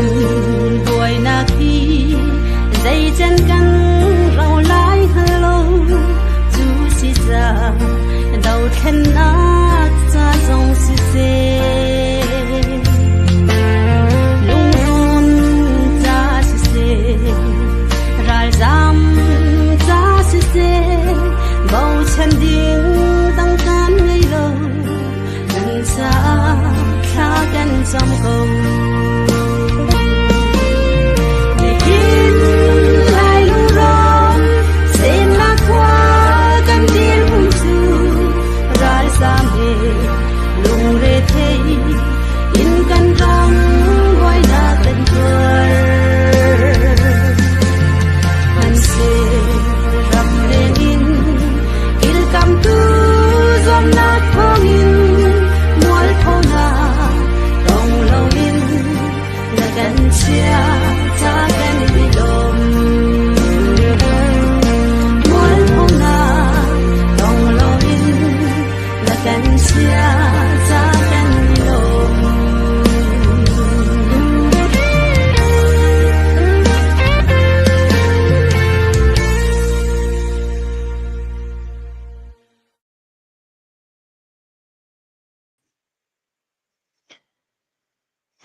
cầm đuôi na khi dây chân căng rau lái hello chú si ra đầu thân ác ra dòng si se lung hồn ra si se ral dam ra si se bầu chân điên tăng can ngây lâu dần xa khá gần trong cầu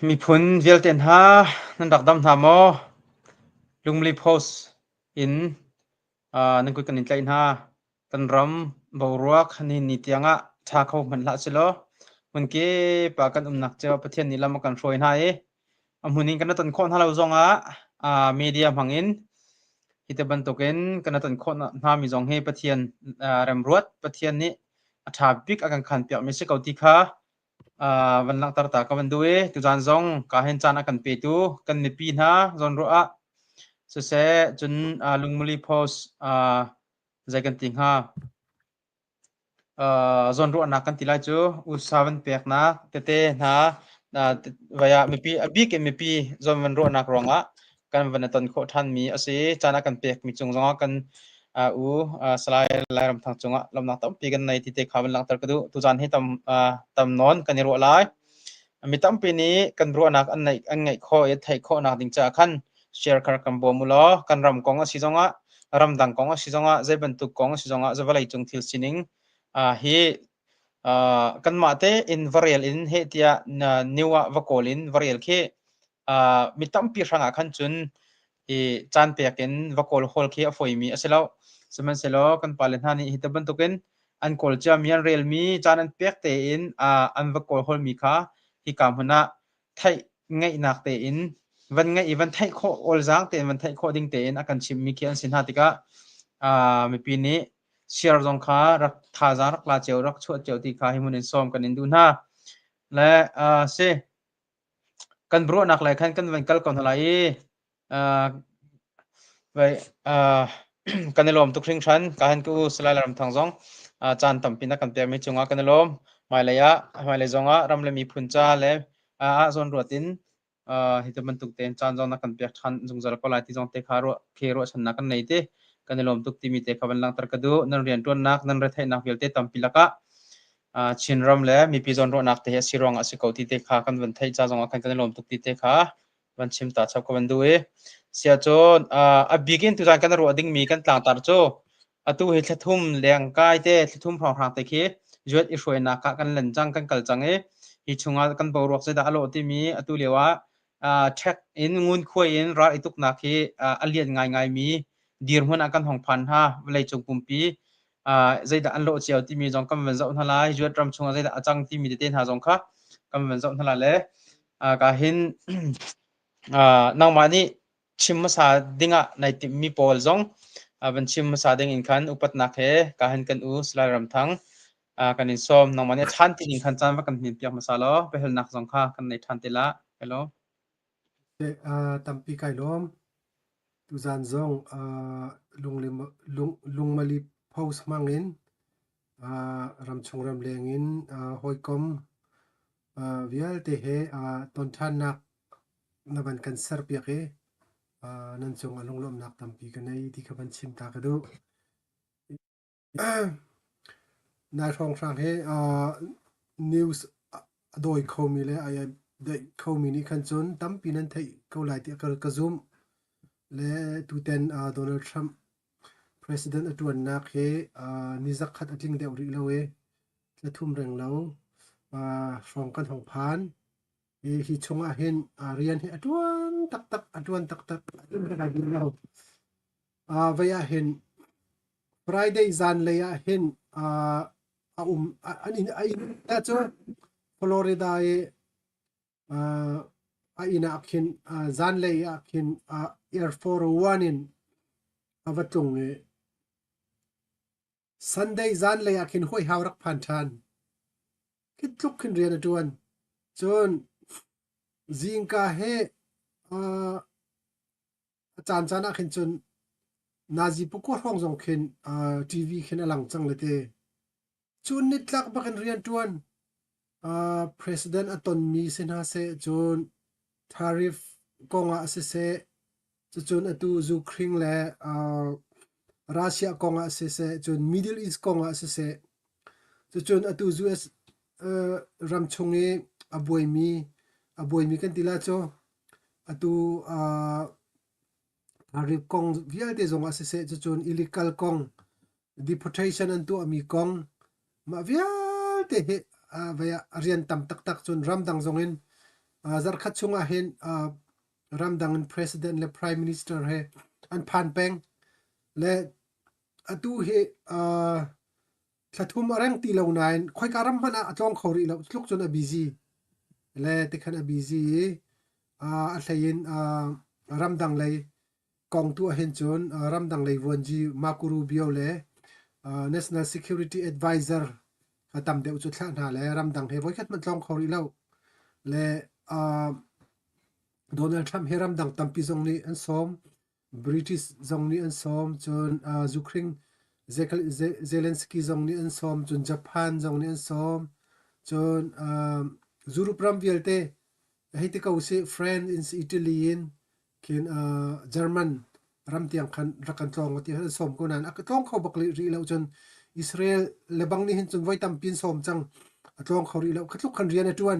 mi phun vial ten ha nan dak dam thamo lungli post in nan ku kan in tlain ha tan ram boruak ni ni tianga tha kho man la chilo mun ke pa kan nak chaw pathian ni lam kan roi na e amunin kan tan khon halo zonga media mangin hitaban token kan tan khon na mi zong he pathian ram ruat pathian ni atha bik akan khan pya mi se kauti khaวันลังตาก็วันด้วยตุจานซองก็เห็นจานกันไปดูกันมีปีนะจนรัวสุดเสจนลุงมุลีโพสใจกันติงฮะจนรัวนักกันติไลจูอุตสาหวันเปียกนะเตะนะวายมีปีบีกมีปีจนวันรัวนักรองอ่ะกันวันนั้นตอนโคทันมีอาศัยจานกันเปียกมีจงซองกันสลายลายรำทางจงอ่ะลำนักตั้มปีกันในที่เตะขาวันหลังตรกดูตุจานให้ตั้มนอนกันในรัวลายมีตั้มปีนี้กันรัวนักอันไหนข้อไทยข้อนักดิ่งจากขันแชร์กันกันบ่มุลอกันรำกองสิจงอ่ะรำดังกองสิจงอ่ะใจบรรทุกกองสิจงอ่ะจะว่าไรจงทิลสินิงฮีกันมาเตอินวารีลอินเฮติยานิวะวกอลินวารีลเคมีตั้มปีร่างขันจุนจานเปียกินวกอลฮอลเคอฟอยมีอาศัยแล้วสมัยเสร็จแล้วกันปาเลนทานี่ฮิตบันตุกินอันโคลจามีอันเรียลมีจานันเปียกเตอินอันวกอลฮอลมีค่ะฮิกามหุนะไทยไงนักเตอินวันไงวันไทยโคอลจางเตอินวันไทยโคดิ้งเตอินอาการชิมมีเขียนสินหาติกะมีปีนี้เชียร์จงค่ะรักท่าจารักลาเจียวรักชวดเจียวที่ค่ะให้มุนินซ้อมกันอินดูนะและเสกันบรูนักหลายขั้นกันวันกัลก่อนอะไรไปกันในลมทุกครั้งฉันการกู้สลายลำทางจงจานต่ำปีนักกันเปียไม่จงกันในลมไม่เลยไม่เลยจงรำเลยมีพุ่นจ้าเลยจนรวดินฮิตมันตุกเตนจานจงนักกันเปียทันจงจะรับก็ไล่ที่จงเตะขารัวเครัวฉันนักกันในเตกันในลมทุกที่มีเตะขบันลังตรกดูนั่นเรียนตัวนักนั่นเรียนไทยนักเวลเตต่ำปีละกะชินรำเลยมีปีจนรัวนักเตะสิรองสิเกาที่เตะขากันวันไทยจ้าจงกันในลมทุกที่เตะขาวันชิมตาชับกันดูเสียจนbegin ตุจานกันรัวดิ้งมีกันต่างตาโจตู้เฮลทุ่มแรงกายเตะทุ่มพร้อมทางเตะขี้จวดอีช่วยนักกันเล่นจังกันกัลจังฮิชงกันบวกเสดาโลที่มีตู้เลี้ยวเช็คอินงุนคุยอินรักอีตุกนักขี้เลียนง่ายมีดีร์มันกันห้องพันฮะเวลาจงปุ่มปีใจดอันโลเชียวที่มีจงกันวันเจ้าทลายจวดรำชงใจดจังที่มีเต้นหาจงค่ะกันวันเจ้าทลายเลยก็เห็นนางมานี่ชิมมาสาดิ่งในติมีโพลจงวันชิมมาสาดิ่งอินคันอุปัตนักเฮก็เห็นกันสลายรำทั้งกันอินส้มนางมานี่ทันที่อินคันจานว่ากันมีเปียกมาสาล้อไปเห็นนักจงค่ะกันในทันทีละฮัลโหลตัมปีไก่ล้อมตุจานจงลุงมาลีโพสมังอินรำชงรำเลงอินหอยกลมวิลเตเฮตอนทันนักนับกันเซอร์เปียกนั่นจงลงลมนักตัมปีกันในที่ขบันชิมตากระดูนายทองฟังเฮนิวส์โดยคอมีเลย de khâu mini khan chon tam pinan thei ko lai ti kal ka zoom le tu ten Donald Trump president atuan na khe nizak khat atling de uri lowe la thum reng lo from kan hong phan hi chunga hen rian hi atuan tak tak atun ka din lo vaya hen Friday zan le ya hen anin ai ta cho Florida e ina akhin zan le ya akhin Air Force One in avatung e Sunday zan le ya akhin hoi hawrak phan than kit tluk khin rian atuan chon zingka he chan chan akhin chon nazi poko hong jong khin TV khin alang chang lete chun ni tlak bakan rian tuan president aton mi sin ha se chun tariff konga se chun atu Ukraine le Russia konga se chun Middle East konga se chun atu US ramchunge aboimi kan tila cho atu tariff kong vial te zonga se chun illegal kong deportation antu ami kong ma vial te he vaya rian tam tak chun ramdang zongin zar khat chunga hen ramdang president le prime minister he an phan peng le atu he thlathum arang ti lo nain khoi karam hana atong khori lo tluk chun a busy le te khan a busy a thayin ramdang lei kong tu hen chun ramdang lei wonji makuru bio le national security advisor atam de uchu thla na le ramdang he voi khat man tlong khori lo le Donald Trump he ramdang tampi zong ni an som British zong ni an som chun Ukraine Zelensky zong ni an som chun Japan zong ni an som chun Europe ram vialte heite ka use friend in Italy in kin German ram tiang khan rakan tlong ti han som ko nan ak tlong kho bakli ri lo chun Israel lebang ni hin chun voi tam pin som chang atlong kho ri lo khatluk khan rian atuan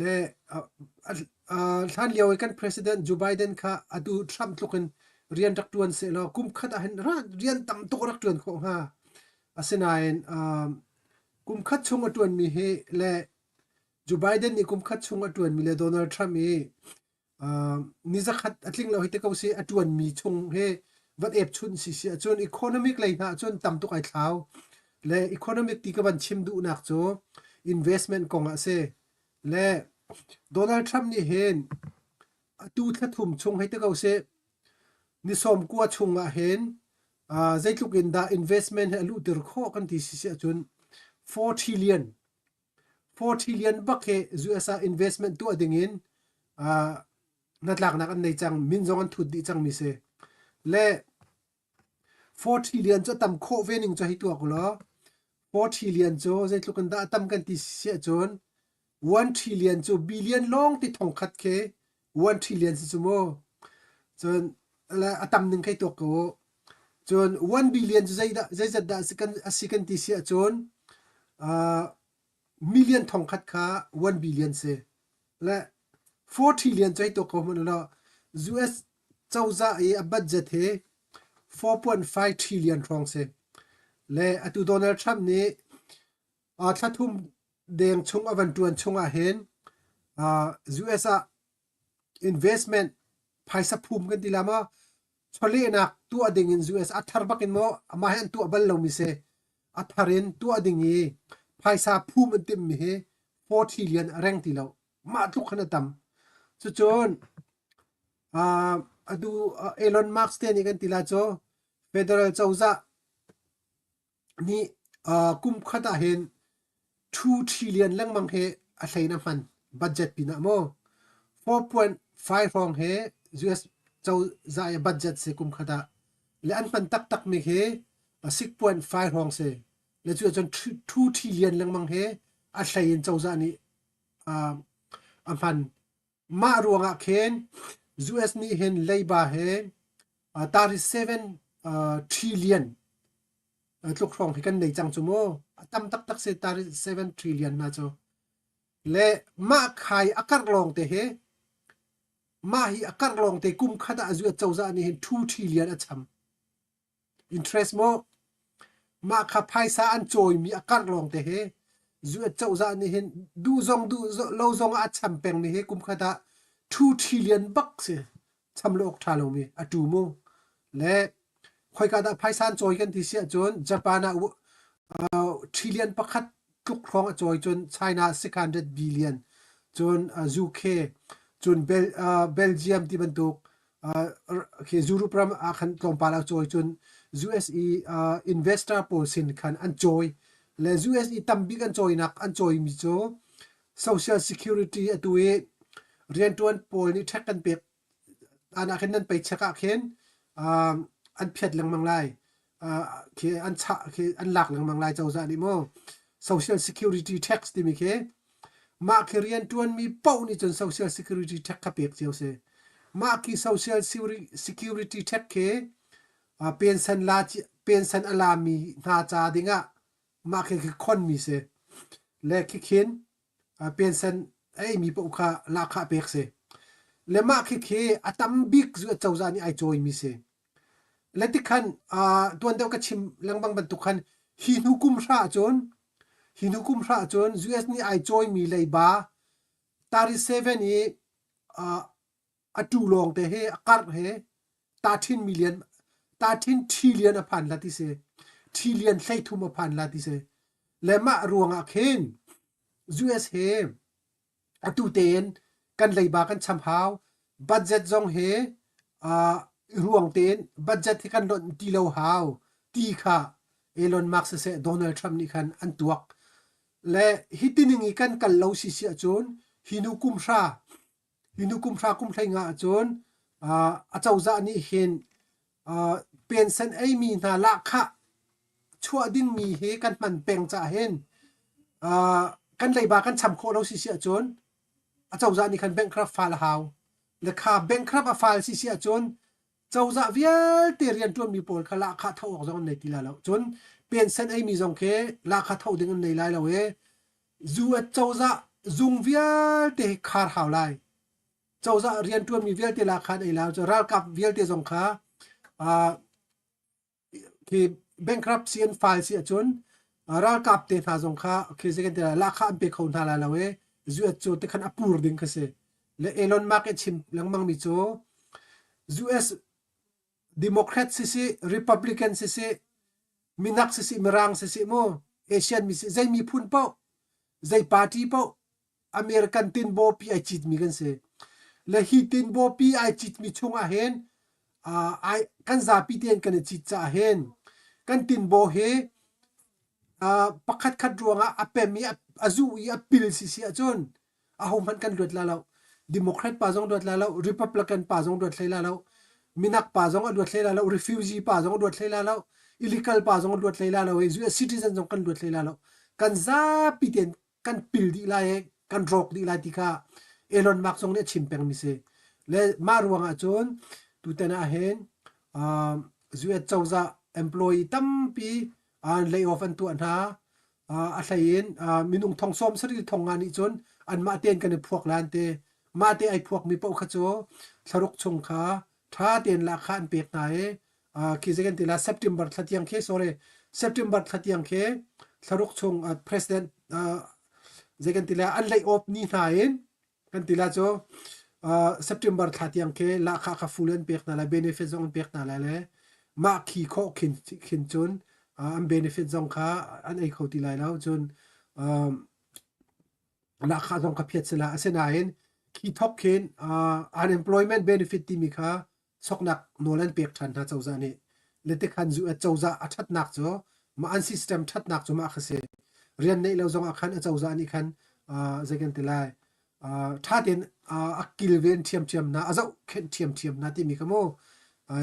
le than liao kan president Joe Biden kha adu Trump tlukin rian rak tuan se lo kum khat a hen rian tam to rak tuan kho ha asinain kum khat chung atuan mi he le Joe Biden ni kum khat chung atuan mi le Donald Trump mi nizakhat atling lo hite ko se atuan mi chung he wat ep chun si chun economic lai na chun tam to kai thlau le economic ti ka ban chim du nak cho investment konga se le Donald Trump ni hen atu thathum chung hite ko se ni som kwa chunga hen zaitluk in da investment he alu tir kho kan ti si chun 4 trillion bakhe USA investment tu adingin natlak nak an nei chang min zong an thut di chang mi se le 4 trillion cho tam kho vening cho hi tu aklo 4 trillion cho zaitluk in da tam kan ti si chun 1 trillion cho billion long ti thong khat ke 1 trillion si mo chun la atam ning kai to ko chun 1 billion zai da sikan ti si chun million thong khat kha 1 billion se la 4 trillion chai to ko mon la US chauza a budget he 4.5 trillion thong se le atu Donald Trump ni thathum deng chung avan tuan chunga hen US investment phaisa phum kan dilama chole na tu ading in US athar bakin mo ama hen tu abal lo mi se atharin tu adingi phaisa phum tim mi he 4 trillion rang ti lo ma tu khana tam chu chon adu Elon Musk te ni kan tila cho federal chauza ni kum khata hen 2 trillion lang mang he a thaina man budget pina mo 4.5 rong he US chauza ya budget se kum khata le an pan tak mi he 6.5 rong se le chu chon 2 trillion lang mang he a thain chauza ni ampan ma ruanga khen US ni hen leiba he 37 trillion tluk rong hi kan nei chang chu mo tam tak se 37 trillion na cho le ma khai akar long te he ma hi akar long te kum khada azu chawza ni hin 2 trillion acham interest mo ma kha phaisa an choi mi akar long te he zu chawza ni hin du lo zong acham peng mi he kum khada 2 trillion bucks se cham lok thalo mi atu mo le khoi ka da phaisan choi kan ti sia chon japana trillion pakhat tuk khong choi chon china 600 billion chon UK chon Belgium ti bantuk ke zuru pram akhan kompala choi chon USE investor polsin khan an choi le USE tambi kan choi nak an choi mi cho social security atue rian pol ni thakan pe ana khen nan pe chaka khen an phet lang manglai ke an cha ke an lak lang manglai chawza ni mo social security tax ti mi ke ma ke rian tuan mi pau ni chon social security tax ka pek chiu se ma ki social security tax ke pension alami na cha dinga ma ke khon mi se le ki khin pension ai mi pau kha la kha pek se le ma ke atam big zu chawza ni ai choi mi se leti khan tuan deu ka chim langbang ban tu khan hin hukum ra chon US ni ai choi mi lei ba 37 ni atu long te he akar he 13 million 13 trillion aphan lati se trillion hlei thum aphan lati se lema ruanga khen US he atu ten kan lei ba kan cham hau budget jong he ruang ten budget hi kan don ti lo hau ti kha Elon Musk se Donald Trump ni khan an tuak le hitiningi kan kal lo si sia chon hinukum ra kum thlai nga chon a chawza ni hen pension ai mi na la kha chua ding mi he kan man peng cha hen kan lei ba kan cham kho lo si sia chon a chawza ni khan bankrupt fal hau le kha bankrupt a fal si sia chon chawza vial te rian tuam mi pol khala kha thau zong nei ti la lo chon pension ai mi zong ke la kha thau ding nei lai lo we zu a chawza zung vial te khar hau lai chawza rian tuam mi vial te la kha nei la cho ral kap vial te zong kha ki bankruptcy and file si chon ral kap te tha zong kha ki second te la kha am pe khon tha la la we zu a cho te khan apur ding kha se le Elon Musk chim langmang mi cho US Democrat si Republican si minak si merang si mo Asian mi si zai mi phun pau zai party pau American tin bo pi ai chit mi gan se le hi tin bo pi ai chit mi chunga hen ai kan za pi ten kan chit cha hen kan tin bo he pakhat khat ruanga apemi azu I apil si achon ahom han kan lot la lo Democrat pa jong dot la lo Republican pa jong dot la lo minak pa jong dot la lo refugee pa jong dot la lo illegal pa jong dot la lo ju citizen jong kan dot la lo kan za pi ten kan pil di la he kan rock di la ti kha Elon Musk jong ne chimpeng mi se le maruanga chon tu tena hen ju chawza employee tampi an lay off an tu an ha a thlain minung thong som sari thong ani chon an ma ten kan phuak lan te ma te ai phuak mi pau kha cho tharuk chung kha tha ten la khan pek na e ki second la September thatiang khe sore September thatiang khe tharuk chung president second la an lay off ni na en kan tila cho September thatiang khe la kha fulen pek na la benefit zong pek na la le ma khi kho khin chun am benefit zong kha an ai khoti lai lao chun la kha zong kha phet sela asena en ki thok khen unemployment benefit ti mi kha soknak nolan pek than na chawza ni lete khan zu chawza athat nak cho ma an system that nak cho ma khase rian nei lo zong akhan chawza ni khan second tilai tha ten akil ven thiam na azau khen thiam na ti mi kamo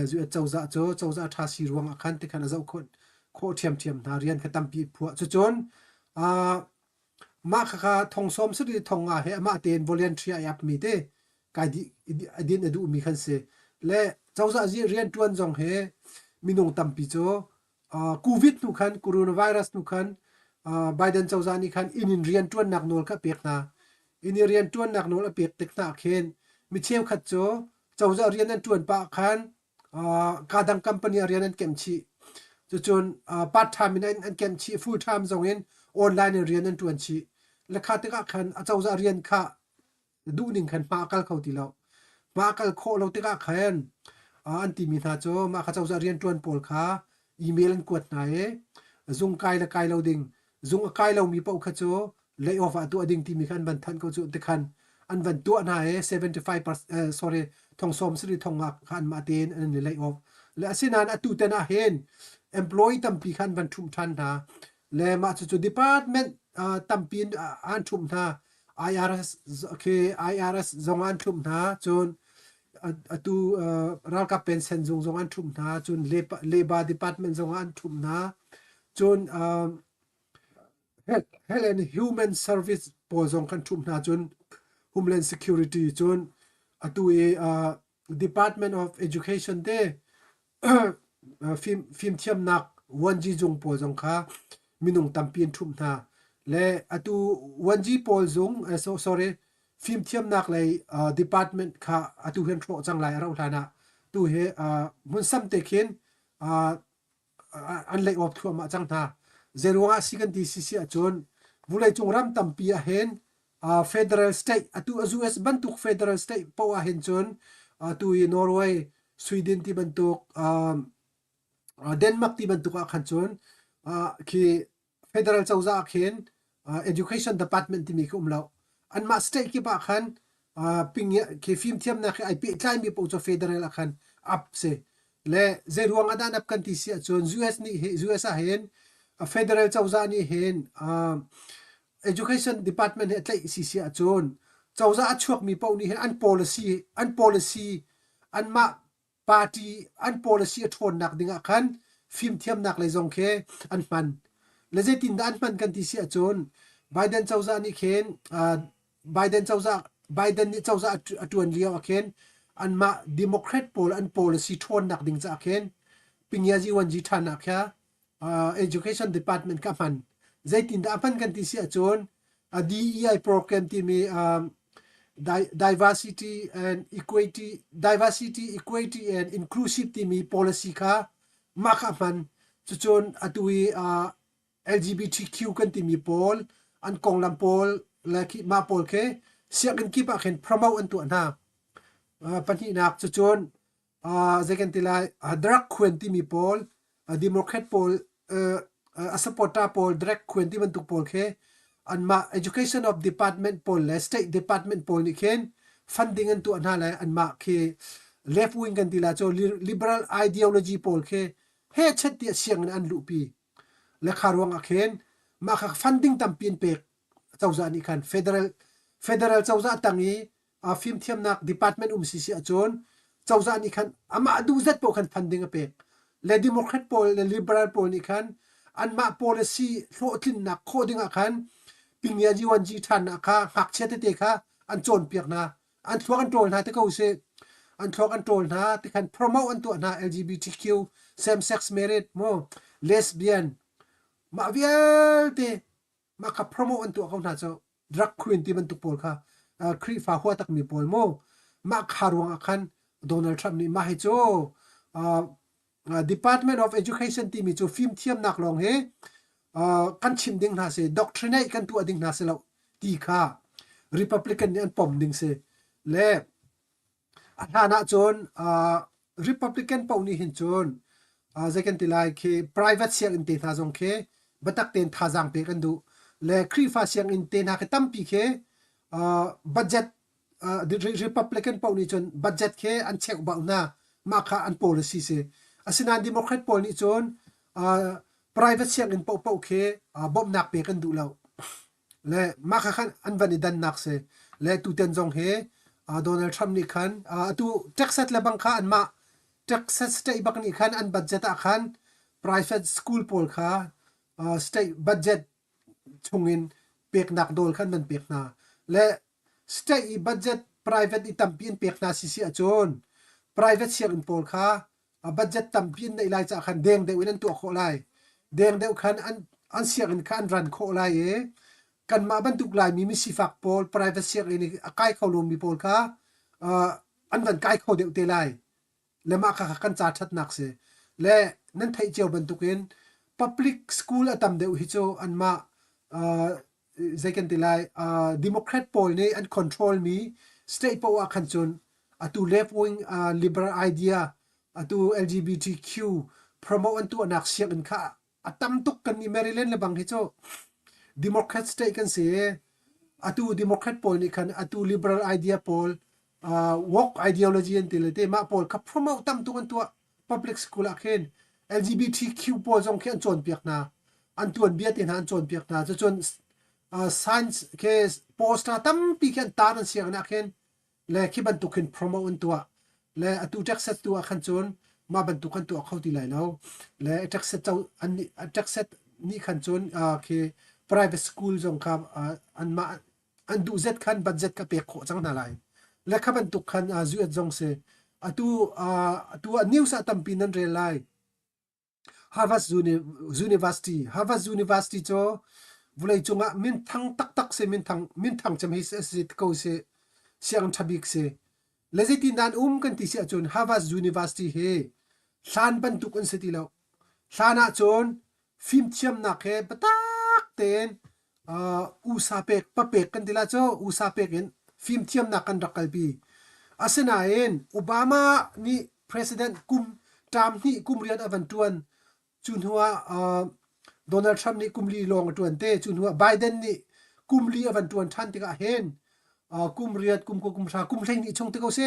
zu chawza tha si ruang akhan te khan azau khon kho thiam na rian khatam pi phua chu chon ma kha thong som su ri thong a he ma ten volunteer yap mi te ka di adin adu mi khan se le chawza ji rian tuan jong he minung tampi cho covid nu khan coronavirus nu khan Biden chawza ni khan in rian tuan nak nol ka pek na in rian tuan nak no la pek tek na khen mi cheu khat cho chawza rian an tuan pa khan kadang company rian an kem chi chu chun part time in an kem chi full time zong in online rian an tuan chi la kha te ka khan a chawza rian kha du ning khan pa kal khau ti lo ma kal kho lo te ka khan an ti mi tha cho ma kha chawza rian tuan pol kha email an kuat na e zung kai la kai lo ding zung kai lo mi pau kha cho lay off tu ading ti mi khan ban than ko chu te khan an van tu na e 75% sorry thong som sri thong ngak khan ma ten an lay off le asinan atu te na hen employee tam pi khan van thum than na le ma chu department tam pin an thum na IRS okay IRS zong an thum na chun atu ralka pension zong an thum na chun labor department zong an thum na chun health and human service po zong kan thum na chun homeland security chun atu e department of education de film thiam nak wanji jung po zong kha minung tampin thum na le atu wanji pol zung so sorry film thiam nak lai department kha atu hen tho chang lai rau thana tu he mun sam te khin an lay op thua ma chang tha zerunga sikan ti sisi achon vulai chungram tampi a hen federal state atu US bantuk federal state pawa hen chon atu i Norway Sweden ti bantuk Denmark ti bantuk a khan chon ki federal chawza khen education department ti mi kum lo an ma state ki ba khan ping ki film thiam na ki IP tlai mi po cho federal khan up se le zerunga dan ap kan ti si achon US a hen federal chawza ni hen education department he tlai si achon chawza achuak mi pau ni hen an policy an ma party an policy thon nak dinga khan film thiam nak le jong khe an man le je tin dan man kan ti si achon Biden chawza ni khen Biden ni chawza atun liaw khen an ma democrat an policy thon nak ding cha khen pingya ji wan ji thana kha education department ka man zaitin da pan kan ti si achon DEI program ti mi diversity equity and inclusive ti mi policy ka ma kha man chuchon atui LGBTQ kan ti mi pol an konglam pol la ki ma pol ke siakin ki pa khen promote an tu na pani nak chuchon second ti lai drug khwen ti mi pol democrat pol a supporter pol direct khwen ti ban tu pol ke an ma education of department pol le state department pol ni khen funding an tu na la an ma ke left wing kan ti la cho liberal ideology pol ke he chat ti siang an lu pi le kharwang a khen ma kha funding tam pin pek chawza ni khan federal chawza tangi film thiam nak department si achon chawza ni khan ama du zat po khan funding a pek le democrat pol le liberal pol ni khan an ma policy hlo thin nak coding a khan pingya ji wan ji than a kha hak chete te kha an chon piak na an thwa control na te ko se an thwa control na te khan promote an to na LGBTQ same sex marriage mo lesbian ma vial te ma kha promote an to ko na cho drug queen ti ban tu pol kha kri fa huwa tak mi pol mo ma kharwang a khan Donald Trump ni ma he cho Department of Education ti mi chu film thiam nak long he kan chim ding na se doctrinate kan tu ading na se lo ti kha Republican ni an pom ding se le athana chon Republican pau ni hin chon second ti lai ke private siang in te tha jong ke batak ten tha jang pe kan du le kri fa siang in te na ke tampi ke budget Republican pau ni chon budget ke an check ba na ma kha an policy se asinan democrat pol ni chon private siang in pau ke bom nak pe kan du lo le ma kha khan an vani dan nak se le tu ten jong he Donald Trump ni khan tu Texas le bang kha an ma Texas state bak ni khan an budget a khan private school pol kha state budget chungin pek nak dol khan man pek na le state budget private itampin pek na si achon private siang in pol kha budget tampin na ilai cha khan deng de winan tu kho lai deng de khan an siang in khan ran kho lai e กันมาบรรทุกลายมีสิฟักโพล privacy นี่ใกล้เขาลงมีโพลค่ะอันนั้นใกล้เขาเดียวเตลัยและมาค่ะกันจัดชัดนักเสและนั่นไทยเจียวบรรทุกเอง public school อตามเดียวฮิโจอันมาใจกันติไลDemocrat poll นี่อัน control มี state power ขันจนตัว left wing liberal idea ตัว LGBTQ promote อันตัวนักเสียงค่ะตามตุกกันนี่ Maryland และบางฮิโจ Democrat state กันเสียตัว Democrat poll นี่กันตัว liberal idea poll woke ideology อันติเลยแต่มา poll ค่ะ promote ตามตุกอันตัว public school อาเคน LGBTQ poll จงเขียนจนเปียกนาอันตัวเบียตินหันจนเปียกนาจะจนscience เคส poster ตั้มปีกันตานันเสียงนักเห็นและคิดบรรทุกขึ้น promote ตัวและตัวจักเซตตัวขันจนมาบรรทุกขันตัวเข้าที่ไหนแล้วและจักเซตเจ้าอันนี้จักเซตนี่ขันจนเค private school จงครับอันมาอันดูเซตขันบัตเจ็ตกับเปียกโขจังนาไลและขับบรรทุกขันจุดจงเสตัวนิวส์ตั้มปีนั้นเรียนไลHarvard University โจวุเลยจงมินทังตักเสมินทังจำให้เสเขาเสียงทับิกเสและจิตินันกันที่เสียจน Harvard University เฮสานบรรทุกอันเสติแล้วสานะจนฟิล์มเทียมนักเฮปตักเต็นอุซาเปกปะเปกกันที่ละโจอุซาเปกเห็นฟิล์มเทียมนักกันรักกันปีอาเซนาเอ็นโอบามานี่ president กุมตามนี่กุมเรียนอวันตวนจุนหัวโดนัลด์ทรัมป์นี่กุมลีลงตวนเตจุนหัวไบเดนนี่กุมลีอวันตวนทันติกาเห็นกุมเรียดกุมชากุมไทยนี่ชงติกาเส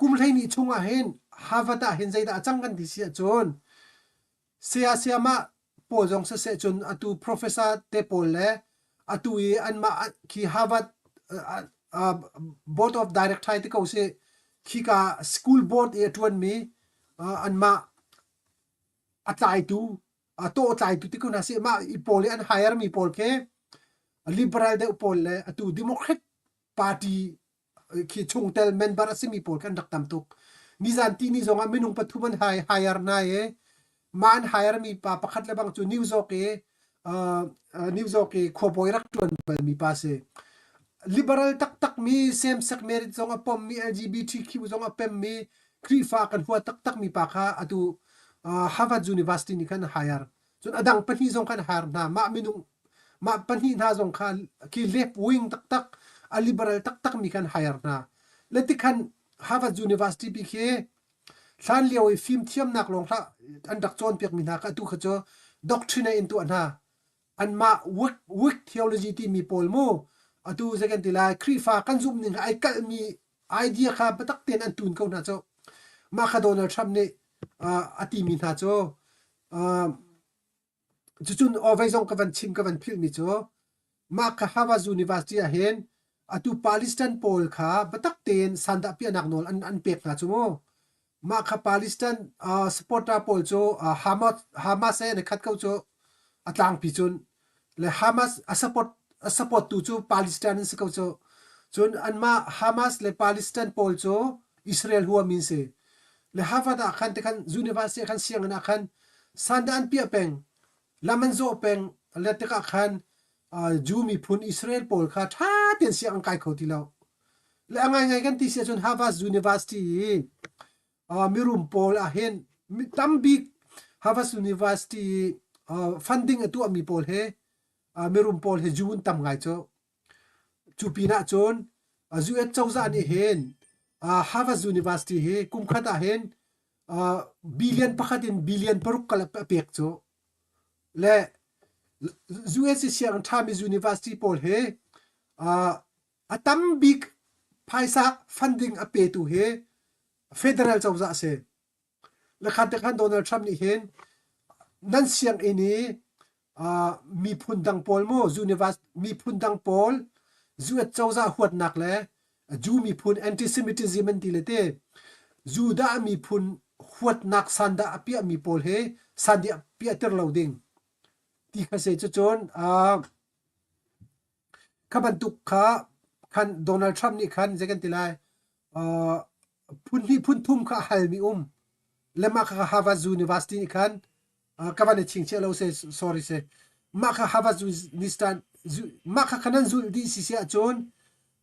กุมไทยนี่ชงอาเห็นฮาร์วาร์ดเห็นใจตาจังกันที่เสียจนเสียมาโปจงเสจนอตู professor เตโปลเลอตูอันมาคีฮาร์วาร์ดboard of director ติกาเสคีกา school board เอทวนมีอันมาอัตไอตูโตใจตุติกุนาเสมาอีโพลอันไฮร์มีโพลเคลิเบอรัลเดอโพลเลอตูดิโมแครตพาร์ตี้คีชงเตลเมนบาร์เซมีโพลกันดักตามตุกนิจันทีนิจงอามินุงปัทุมันไฮร์นาเอมันไฮร์มีปาปักขัดเลบังจูนิวส์โอเคขบอยรักจวนเปมีปัสเซลิเบอรัลตักมีเซมเซ็กเมริตจงอาปมมี LGBTQ จงอาเปมมีครีฟ้ากันหัวตักมีปากhaอตูHarvard University นี่กัน hire จนอดังปะนี่จงกัน hire นะมามินุมาปะนี่น่าจงกันคี left wing ตักliberal ตักมีกัน hire นะและที่กัน Harvard University ปีเคสันเลียวฟิล์มเทียมนักลงละอันดักจนเปียกมีนักตู้ขจ doctrine อินตัวนะอันมา work theology ที่มีโพลมูอตูจะกันติลาครีฟ้ากันซุ่มหนึ่งไอ้กัลมีไอเดียครับตักเตียนอันตุนเขานะเจ้ามาคาโดนัลด์ทรัมป์นี่อติมีนาโจจุนเอาไว้จงกันชิมกันพิลมิโจมาคาฮาวาจูนิวาสตี้เห็นอตูปาเลสไตน์โพลค่ะบัตักเตนสันดาพิอานักโนลอันเปียกนะโจโมมาคาปาเลสไตน์สปอร์ตาโพลโจฮามาสเองขัดเขาโจอัตลังพิจุนและฮามาสสปอร์ตตูโจปาเลสไตน์สเขาโจจนอันมาฮามาสและปาเลสไตน์โพลโจอิสราเอลหัวมินเซและฮาร์วาร์ดอาคันแต่กันยูนิเวอร์ซิตี้คันเสียงนักคันสันดานเปียเป็งลามันโซเป็งและแต่กันคันจูมีพุนอิสราเอลโพลค่ะท่าเตียนเสียงไกลเขาที่เราและไงกันที่เสียจนฮาร์วาร์ดยูนิเวอร์ซิตี้มีรูมโพลเห็นตั้มบิ๊กฮาร์วาร์ดยูนิเวอร์ซิตี้ฟันดิ้งตัวมีโพลเฮมีรูมโพลเฮจูนตั้มไงจูปีน่าจนจูเอตเจ้าจานี่เห็นHarvard University เฮกุมขัดเห็นbillion พักดิน billion ปรุกกลับเปียกโจและ US เสียงทามิ University โพลเฮตั้มบิ๊กภายสัก funding อเปตูเฮ federal เจ้าจะเสและขัดแต่ขันโดนัลด์ทรัมป์นี่เห็นนั่นเสียงอันนี้มีพุนดังโพลโม University มีพุนดังโพล US เจ้าจะหัวหนักเลยจูมีพุน antisemitism ที่เลเตจูดามีพุนหัวนักสันดาอภิมีโพลเฮสันดาอภิเตอร์ลาวดิงที่เขาเสียจนขับันตุกขาคันโดนัลด์ทรัมป์นี่คันจะกันติไลพุนที่พุนทุ่มขาฮัลมีและมาค่ะฮาร์วาร์ดยูนิเวอร์ซิตี้นี่คันกับวันนี้ชิงเชลเราเซ sorry เซมาค่ะฮาร์วาร์ด ma kha khanan zul di si sia chon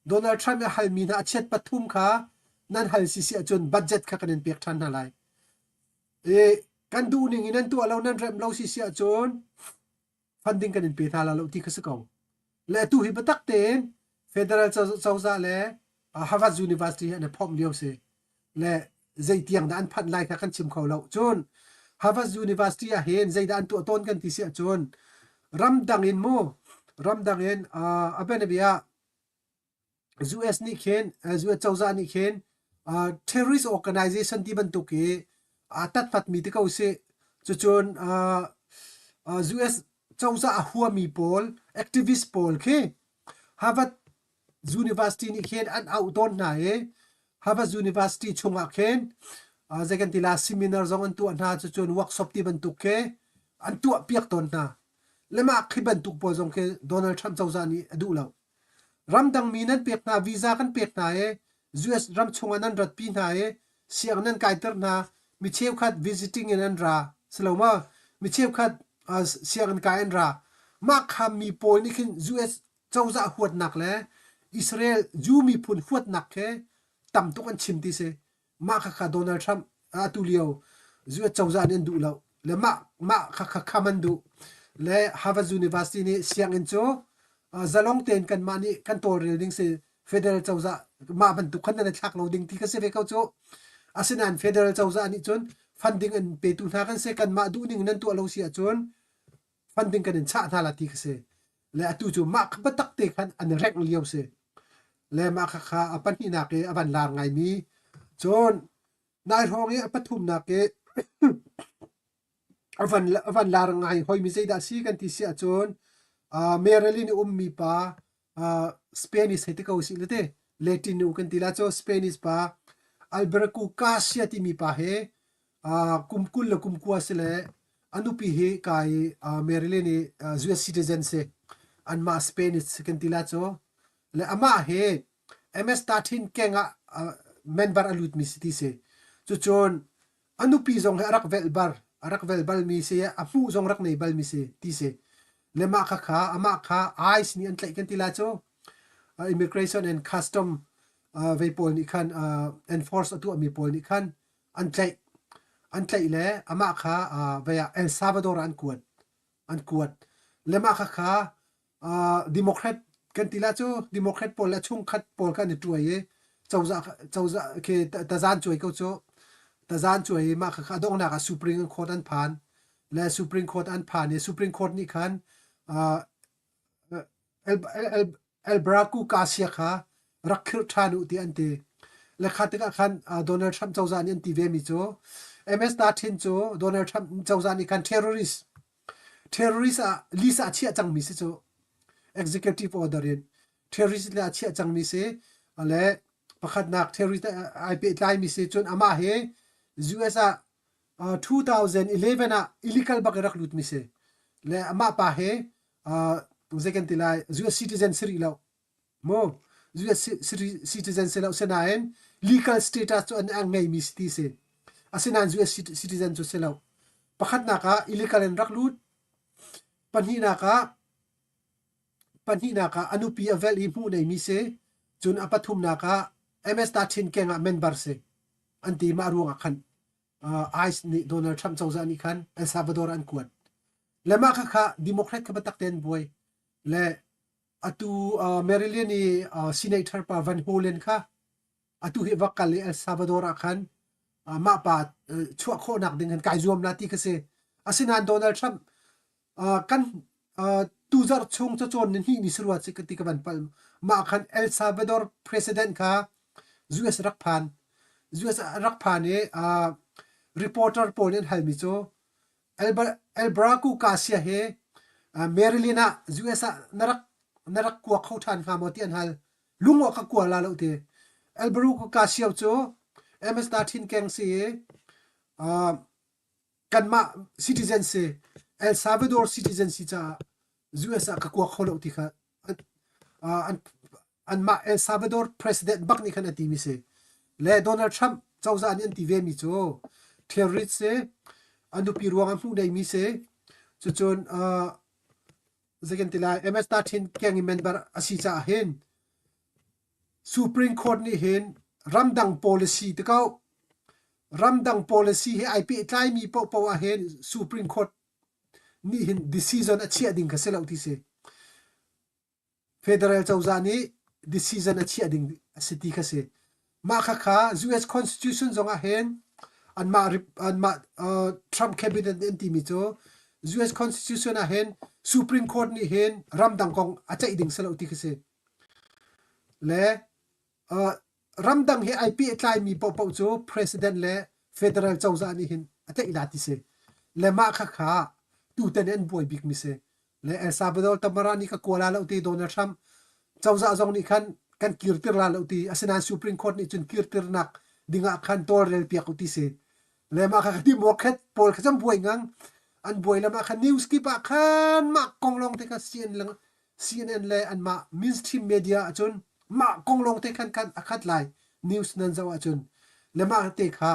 Donald Trump ya hal mi na chet pathum kha nan hal si sia chon budget kha kanen pek than na lai kan du ning inan tu alo nan rem lo si sia chon funding kanen pe tha la lo ti khasako le tu hi batak ten federal chawza le Harvard University and phom liao se le zai tiang da an phat lai kha kan chim kho lo chon Harvard University a hen zai da an tu ton kan ti sia chon ram dangin mo ram dangin abenabia US ni khen US chawza ni khen terrorist organization ti ban tu ke tat phat mi te ko se chon US chawza a huwa mi pol activist pol ke Harvard University ni khen an out don na Harvard University chunga khen second tila seminar zong an tu na chon workshop ti ban tu ke an tu piak ton na lema khiban tu po zong ke Donald Trump chawza ni adu lo ram dang mi nan pek na visa kan pek na US ram chunga nan rat pi na siang nan kaiter na mi cheu khat visiting in an ra sloma mi cheu khat siang ka an ra ma kham mi pol ni khin US chawza huat nak le Israel ju mi phun huat nak ke tam tu kan chim ti se ma kha Donald Trump atulio US chawza nen du lo le ma kha khaman du le Harvard University ni siang in cho zalong ten kan mani kan tor reading se federal chawza ma ban tu khan na thak lo ding ti ka se ve ka cho asinan federal chawza ani chon funding an pe tu na kan se kan ma du ning nan tu alo sia chon funding kan cha tha la ti ka se le atu chu ma kha batak te khan an rek liao se le ma kha apan hi na ke aban lar ngai mi chon nai hong e pathum na ke avan lar ngai hoi mi sei da si kan ti sia chon Maryland ummi pa Spanish hete ko si lete Latino kan tila cho Spanish pa Alberco Casia ti mi pa he kumkul la kumkua sele anupi he kai Maryland US citizen se an ma Spanish kan tila cho le ama he MS 13 kenga member alut mi city se chu chon anupi zong he arak vel bal mi se apu zong rak nei bal mi se ti se le ma kha ama kha ice ni an tlai kan tila cho immigration and custom ve pol ni khan enforce atu ami pol ni khan an tlai le ama kha via El Salvador an kuat le ma kha democrat kan tila cho democrat pol la chung khat pol kan ni tuai chawza ke tazan choi ko cho tazan choi ma kha dong na ka supreme court an phan le supreme court an phan ni supreme court ni khan el braku kasia kha rakhir thanu ti ante le khatika khan Donald Trump chawza ni anti ve mi cho MS 13 cho Donald Trump chawza ni khan terrorist lisa chia chang mi se cho executive order in terrorist la chia chang mi se ale pakhat nak terrorist IP tlai mi se chon ama he US 2011 a illegal bakarak lut mi se le ama pa he second tilai US citizen sri lo mo US citizen se lo senaen legal status to an angai mi sti se asinan US citizen to se lo pakhat naka illegal en rak lut panhi naka anupi avel i mu nei mi se chun apathum naka MS 13 kenga member se anti maruanga khan ice ni Donald Trump chawza ni khan El Salvador an kuat lema kha democrat ka batak ten boy le atu Maryland ni senator pa Van Hollen kha atu he wakal El Salvador khan ma pa chua kho nak ding kan kai zuam na ti ka se asinan Donald Trump kan tuzar chung cho chon ni ni suruat se ti ka ban pal ma khan El Salvador president kha US rak phan e reporter polen halmi cho el braku kasia he Maryland US narak kwa khau than kha moti an hal lungo ka kwa la lo te el braku kasia cho MS 13 keng se kan ma citizen se El Salvador citizen si cha US ka kwa khau lo ti kha an ma El Salvador president bak ni khan ati mi se le Donald Trump chawza an ti ve mi cho terrorist se anu pi ruang mu dai mi se chu chon second tila ms ta thin kyang member asi cha hen Supreme Court ni hen ramdang policy te kau ramdang policy he ip tlai mi po po a hen Supreme Court ni hin decision a chia ding ka selo ti se federal chawza ni decision a chia ding city ka se ma kha kha US constitution zonga hen an ma Trump cabinet enti mi cho US constitution a hen Supreme Court ni hen ramdang kong a chai ding selo ti ka se le ramdang he ip tlai mi po po cho president le federal chawza ni hin a chai la ti se le ma kha kha tu ten en boy big mi se le El Salvador tamarani ka kola lo ti Donald Trump chawza zong ni kan kirtir la lo ti asina Supreme Court ni chun kirtir nak dinga khan tor rel piak ti se le ma kha ti mo khet pol kham boy ngang an boy la ma kha news ki pa khan ma konglong te ka CNN le an ma mainstream media chun ma konglong te khan akhat lai news nan zawa chun le ma te kha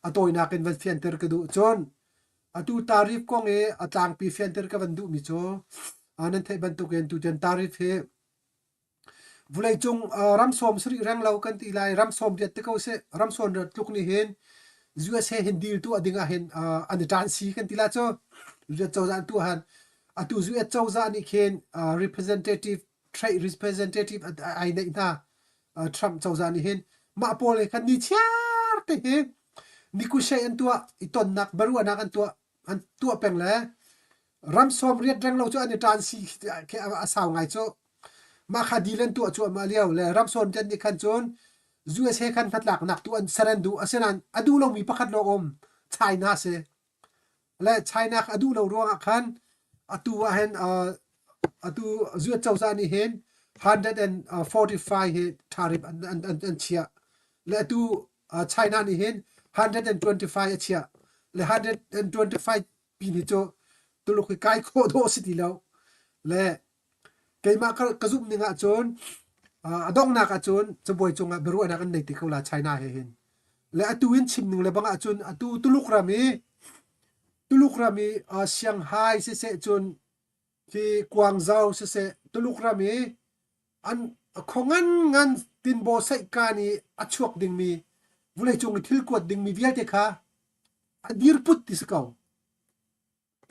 a toina ken van fian ter ka du chon atu tarif kong e atlang pi fian ter ka van du mi cho anan thai ban tu ken tu ten tarif he vulai chung ramsom sri rang lau kan ti lai ramsom jet te ko se ramson rat tluk ni hen US he hin deal tu adinga hen an tan si kan ti la cho je chawza tu han atu US chawza ni khen representative trade representative ai nei na Trump chawza ni hen ma pol kan ni char te he ni ku she an tua iton nak baru anak an tua peng le ramsom riat rang lau cho an tan si ke asaw ngai cho ma kha dilen tu chu ma liao le ramson jan ni khan chon US he khan khatlak nak tu an sarandu asenan adu lo mi pakhat lo om China se le China adu lo ronga khan atu wa hen atu US chawza ni hen 145 he tarif an chia le atu China ni hen 125 chia le 125 pi ni cho tu lo kai kho do city lo le keima ka zum ninga chon adong na ka chon chboy chunga beru ana kan nei ti khola China he hin le atu win chim ning le banga chon atu tuluk rami Shanghai se chon ki Guangzhou se tuluk rami an khongan ngan tin bo sai ka ni achuak ding mi vulai chung thil kwat ding mi vial te kha adir put ti skau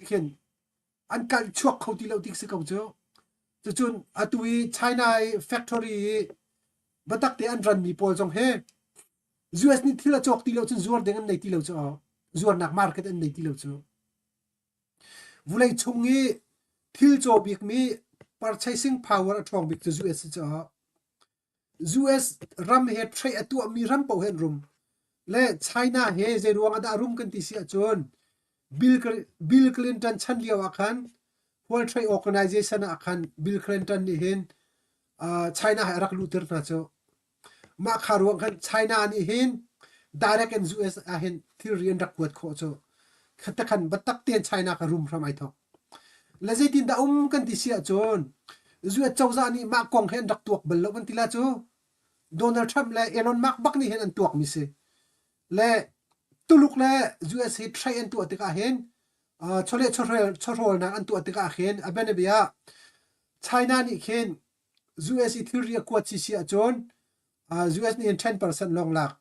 khen an kal chuak khau ti lo ti skau cho chun atui China factory batak te an ran mi pol jong he US ni thila chok ti lo chun zuar deng an nei ti lo cho zuar nak market an nei ti lo cho vulai chungi thil cho bik mi purchasing power athong bik to US cho US ram he trade atu mi ram po hen room le China he je ruang ada room kan ti sia chon Bill Clinton chan liaw akhan World Trade Organization akhan Bill Clinton ni hen China ha rak luter na cho ma kharuang khan China ni hen direct and US a hen theory and rak kwat kho cho khata khan batak ten China ka room from ai tho la zai tin da kan ti sia chon US chawza ni ma kong hen rak tuak bal lo kan ti la cho Donald Trump le Elon Musk bak ni hen an tuak mi se le tuluk le US he try and tu atika hen chole chorol na an tu atika hen abene bia China ni khen US theory ko chi sia chon US ni 10% long lak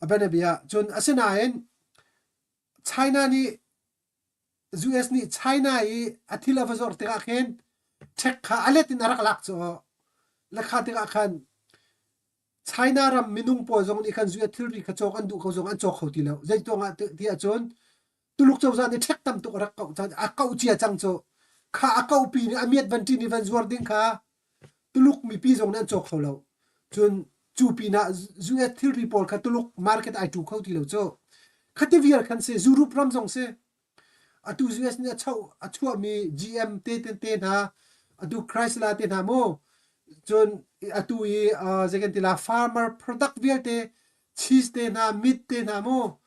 abene bia chon asena hen China ni US ni China I athila vazor tika khen thek kha alet in arak lak cho la kha tika khan China ram minung po zong ni khan zuya theory kha chok an du ko zong an chok khoti lo zai to nga ti a chon tuluk chawza ni thek tam to rak kau chan a kau chia chang cho kha a kau pi ni amiat van ti ni van zuar ding kha tuluk mi pi zong nan chok kholo chun chu pi na zuya theory pol kha tuluk market ai tu khoti lo cho khati viar khan se zuru pram zong se atu US ni a chua mi GM te na atu Chrysler te na mo chon atui second tila farmer product viate cheese te na meat te na mo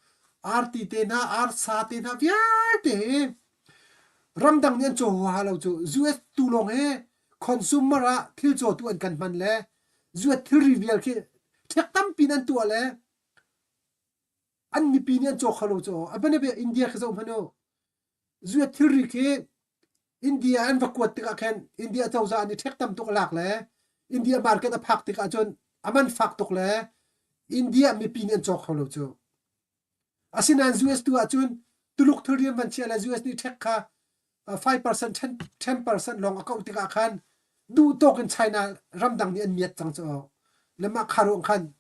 arti te na arsa te na viate ramdang nian cho halo cho US tu long he consumer a thil cho tu an kan man le US thil reveal ke thek tam pinan tu le an mi pinian cho khalo cho abane be India khazo mano US thil ri ke India an vakuat tika khen India chawza ani thek tam tuk lak le India market a phak tika chon aman phak tuk le India mi pin en chok kholo chu asinan US tu achun tuluk thuriam ban chia la US ni thek kha 5% 10% long account tika khan du token China ramdang ni an miat chang cho lema kharung khan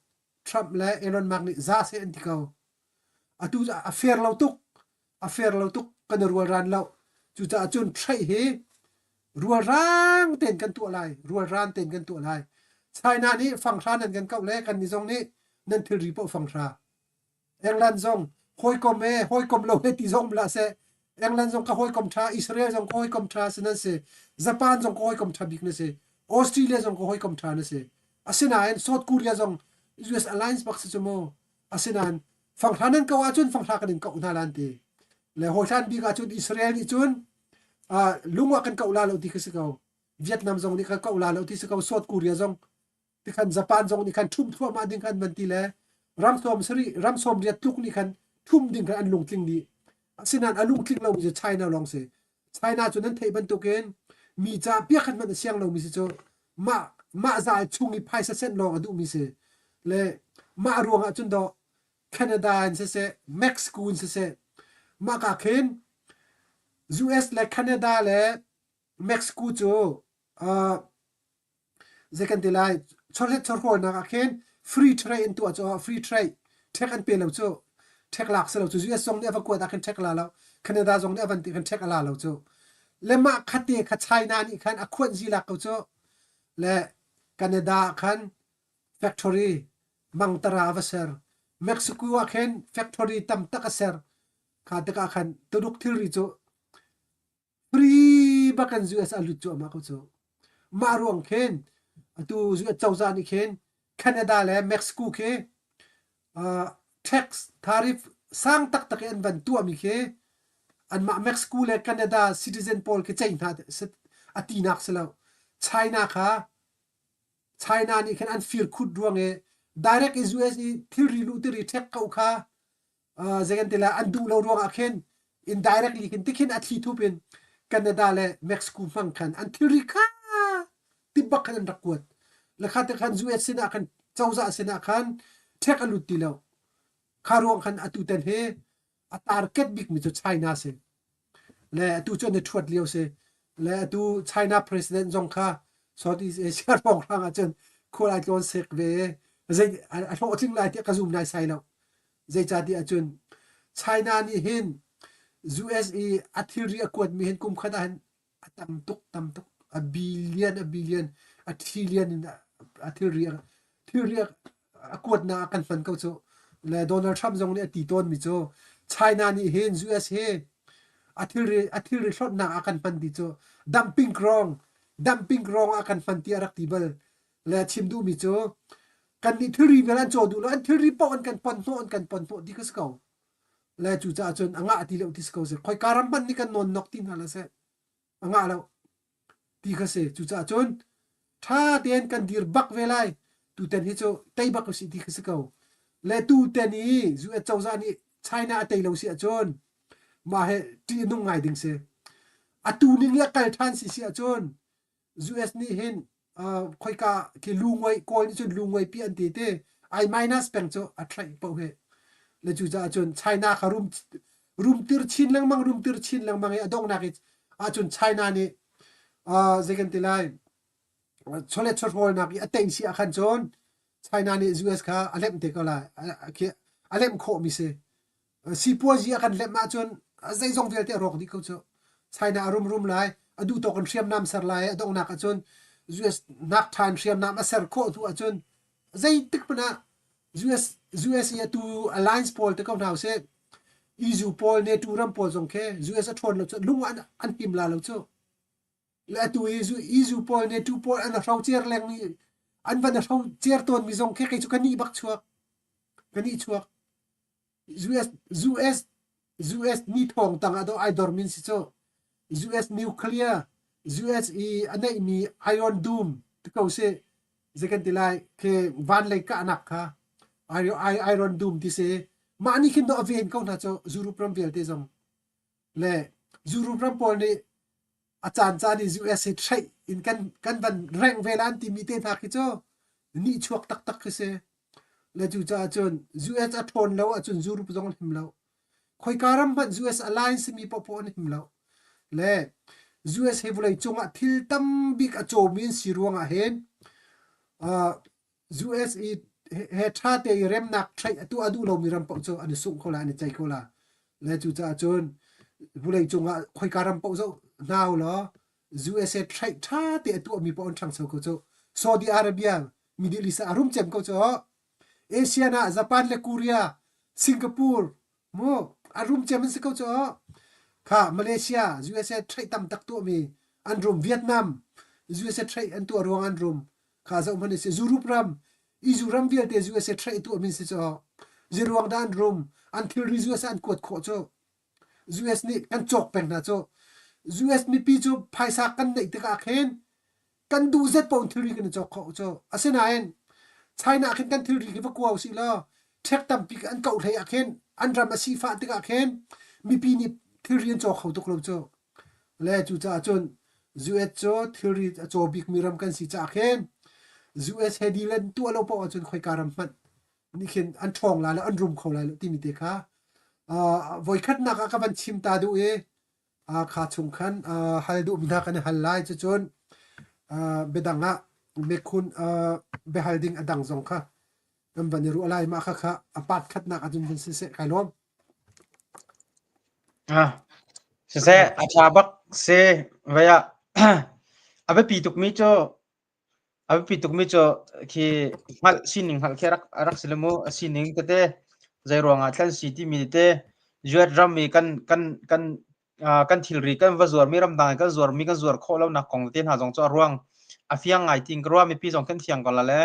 Trump le Elon Musk ni za se an tikau atu affair lo tuk kan rual ran lo chu cha chun thai he rual rang ten kan tu lai rual ran ten kan tu lai China ni phang thran an kan kau le kan ni jong ni nan thil ri po phang thra England jong hoi kom lo he ti jong bla se England jong ka hoi kom tha Israel jong hoi kom tha se na se Japan jong hoi kom tha bik na se Australia jong hoi kom tha na se asina en South Korea jong US alliance bak se chumo asinan phang thranan ka wa chun phang thra kan ka una lan ti le hoi than bi ka chun Israel ni chun lungwa kan ka ula lo ti ka se ka Vietnam jong ni ka ula lo ti se ka South Korea jong ti khan Japan jong ni khan thum thua ma ding khan ban ti le ramsom riat tuk ni khan thum ding kan an lung tling ni asinan alung tling lo mi China long se China chu nan thei ban tu ken mi cha pia khan man siang lo mi se chu ma za chungi phai sa sen long adu mi se le ma ruanga chun do Canada in se Mexico in se ma ka ken US le Canada le Mexico chu second delay cholet chorho na ka ken free trade into a free trade tek an pe lo chu tek lak se lo chu US song ne fa ko ta kan tek la lo Canada song ne van ti kan tek la lo chu le ma khate kha China ni khan a khwan ji lak ko chu le Canada khan factory mangtara vaser Mexico a khen factory tam takaser kha taka khan tuduk thil ri chu free bakan US alu chu ma ko chu ma ruang khen atu US chawza ni khen Canada le Mexico ke tax tariff sang tak tak en ban tu ami ke an ma Mexico le Canada citizen pol ke chain tha atinak selo China ni khen an feel khut duang e direct is US thil ri lu ti ri thek kau kha zegan tela an du lo ruang a khen indirectly kin tikhin athi thu pin Canada le Mexico phang khan an thil ri kha tibak khan rakwat la khat khan US sina khan chawza sina khan thek alu ti lo kharong khan atu ten he a target big mi chu China se le atu chon ne thwat liao se le atu China president jong kha Southeast Asia rong rang a chen kholai ton sek ve zai a tho thing lai ti ka zoom nai sai lo zai cha ti a chun China ni hin USA athiri akwat mi hin kum khada han tam tuk a billion a trillion in athiri akwat na kan fan ko chu le Donald Trump jong ni ti ton mi chu China ni hin US he athiri shot na akan fan ti chu dumping wrong akan fan ti arak tibal le chim du mi chu kan ni thiri velan cho du lo an thiri po an kan pon no di kas ko le chu cha chon anga ati lo tis ko se khoi karam ban ni kan non nok tin hala se anga lo ti ka se chu cha chon tha ten kan dir bak velai tu ten hi cho tai bak si ti ka se ko le tu ten ni zu a chau za ni China atai lo si a chon ma he ti nu ngai ding se atu ning ya kal than si a chon US ni hin khoi ka ki lungwai kol ni chun lungwai pi an ti te I minus peng cho a trai po he le chu cha chun China kha room tir chin lang mang e adong na ki a chun China ni second tilai chole chot hol na ki ateng si a khan chon China ni US kha alem te ko la alem kho mi se si po ji a kan lem ma chon zai jong vel te rok di ko cho China rum lai adu to kon riam nam sar lai adong na ka chon US nak than riam nam asar kho tu a chon zai tik pana US ya tu alliance pol te ko now se izu pol ne tu ram pol jong ke US a thon lo cho lung an pim la lo cho la tu izu pol ne tu pol an rau cher leng ni an van rau cher ton mi jong ke ke chu kani bak chuak US ni thong tang ado I dor min si cho US nuclear US anai mi Iron Dome to ko se second tilai ke van lai ka anak kha Iron Dome ti se mani kin do aven ko na cho zuru pram vel te jong le zuru pram pol ni อาจารย์จานี่ US ใช้อินกันวันแรงเวลาที่มีเตนักจ้ะนี่ช่วงตักคือเสแล้วจู่จ้าจน US อัดทนแล้วจนจูรุปจงหิมแล้วคอยการัมบัน US Alliance มีปปอนหิมแล้วและ US เฮบุเลยจงอ่ะทิลตัมบิกอโจมินสิรวงอ่ะเห็นUS อีเฮท่าเตยเรมนักใช้ตัวอดูเรามีรำปะจ้ะอันนี้สุ่มเขาละอันนี้ใจเขาละและจู่จ้าจนบุเลยจงอ่ะคอยการัมปะจ้ะนาวเหรอ USA ใช้ท่าเตยตัวมีปอนทางเสาเขาจ้ะซาอุดิอาระเบียมิดลิสอารุมเจมเขาจ้ะเอเชียนะญี่ปุ่นและเกาหลีสิงคโปร์โมอารุมเจมันสิเขาจ้ะค่ะมาเลเซีย USA ใช้ตั้มตักตัวมีอันรุมเวียดนาม USA ใช้อันตัวรวงอันรุมค่ะจะมันเสียยูโรปรัมอียูรัมเวียดเด USA ใช้ตัวมีสิจ้ะจีรวงด้านรุมอันทิลรี US อันกดโคจ้ะ US นี่กันจอกเป็นนะจ้ะ US มีปีจ้ะภายสักกันในตึกอาเคนกันดูเซตปอนทิลรีกันจอกโคจ้ะอาเซนายนChina อาเคนกันทิลรีกันกว่าสิละเช็คตั้มปีกันเก่าไทยอาเคนอันรามาซีฟ้าตึกอาเคนมีปีนี้ทิลรีจอกเขาตุกลมจ้ะและจู่จ้าจน US จ้ะทิลรีจอบิกมีรำกันสิจ้าเคน US เฮดีเลนตัวเราปอจนคอยการำมันนี่เข็นอันทองลาแล้วอันรุมเขาลาแล้วที่มีเด็กค่ะวอยคัดนักกับบันชิมตาดูขาชงคันฮัลดูมินากันฮัลไลจะจนเบดังเบคุณเบฮัลดิงอดังซงค่ะนั่นบันนี้รู้อะไรมาค่ะอปาดคัดนักอาจจะเป็นเสกไก่ล้อมเสอาชาบักเสไว้อาไปปีตุกมิโจอาไปปีตุกมิโจคือฮัลสินิงฮัลแค่รักสิลมูสินิงก็เตใจรวงทันสิที่มีเตจวดรำมีกันทิลรีกันว่าจวดมีรำดังกันจวดมีกันจวดโคแล้วนักของเตียนหาจงจอรวงอาเฟียงไงทิงกรัวมีปีจงกันเทียงก่อนละเลย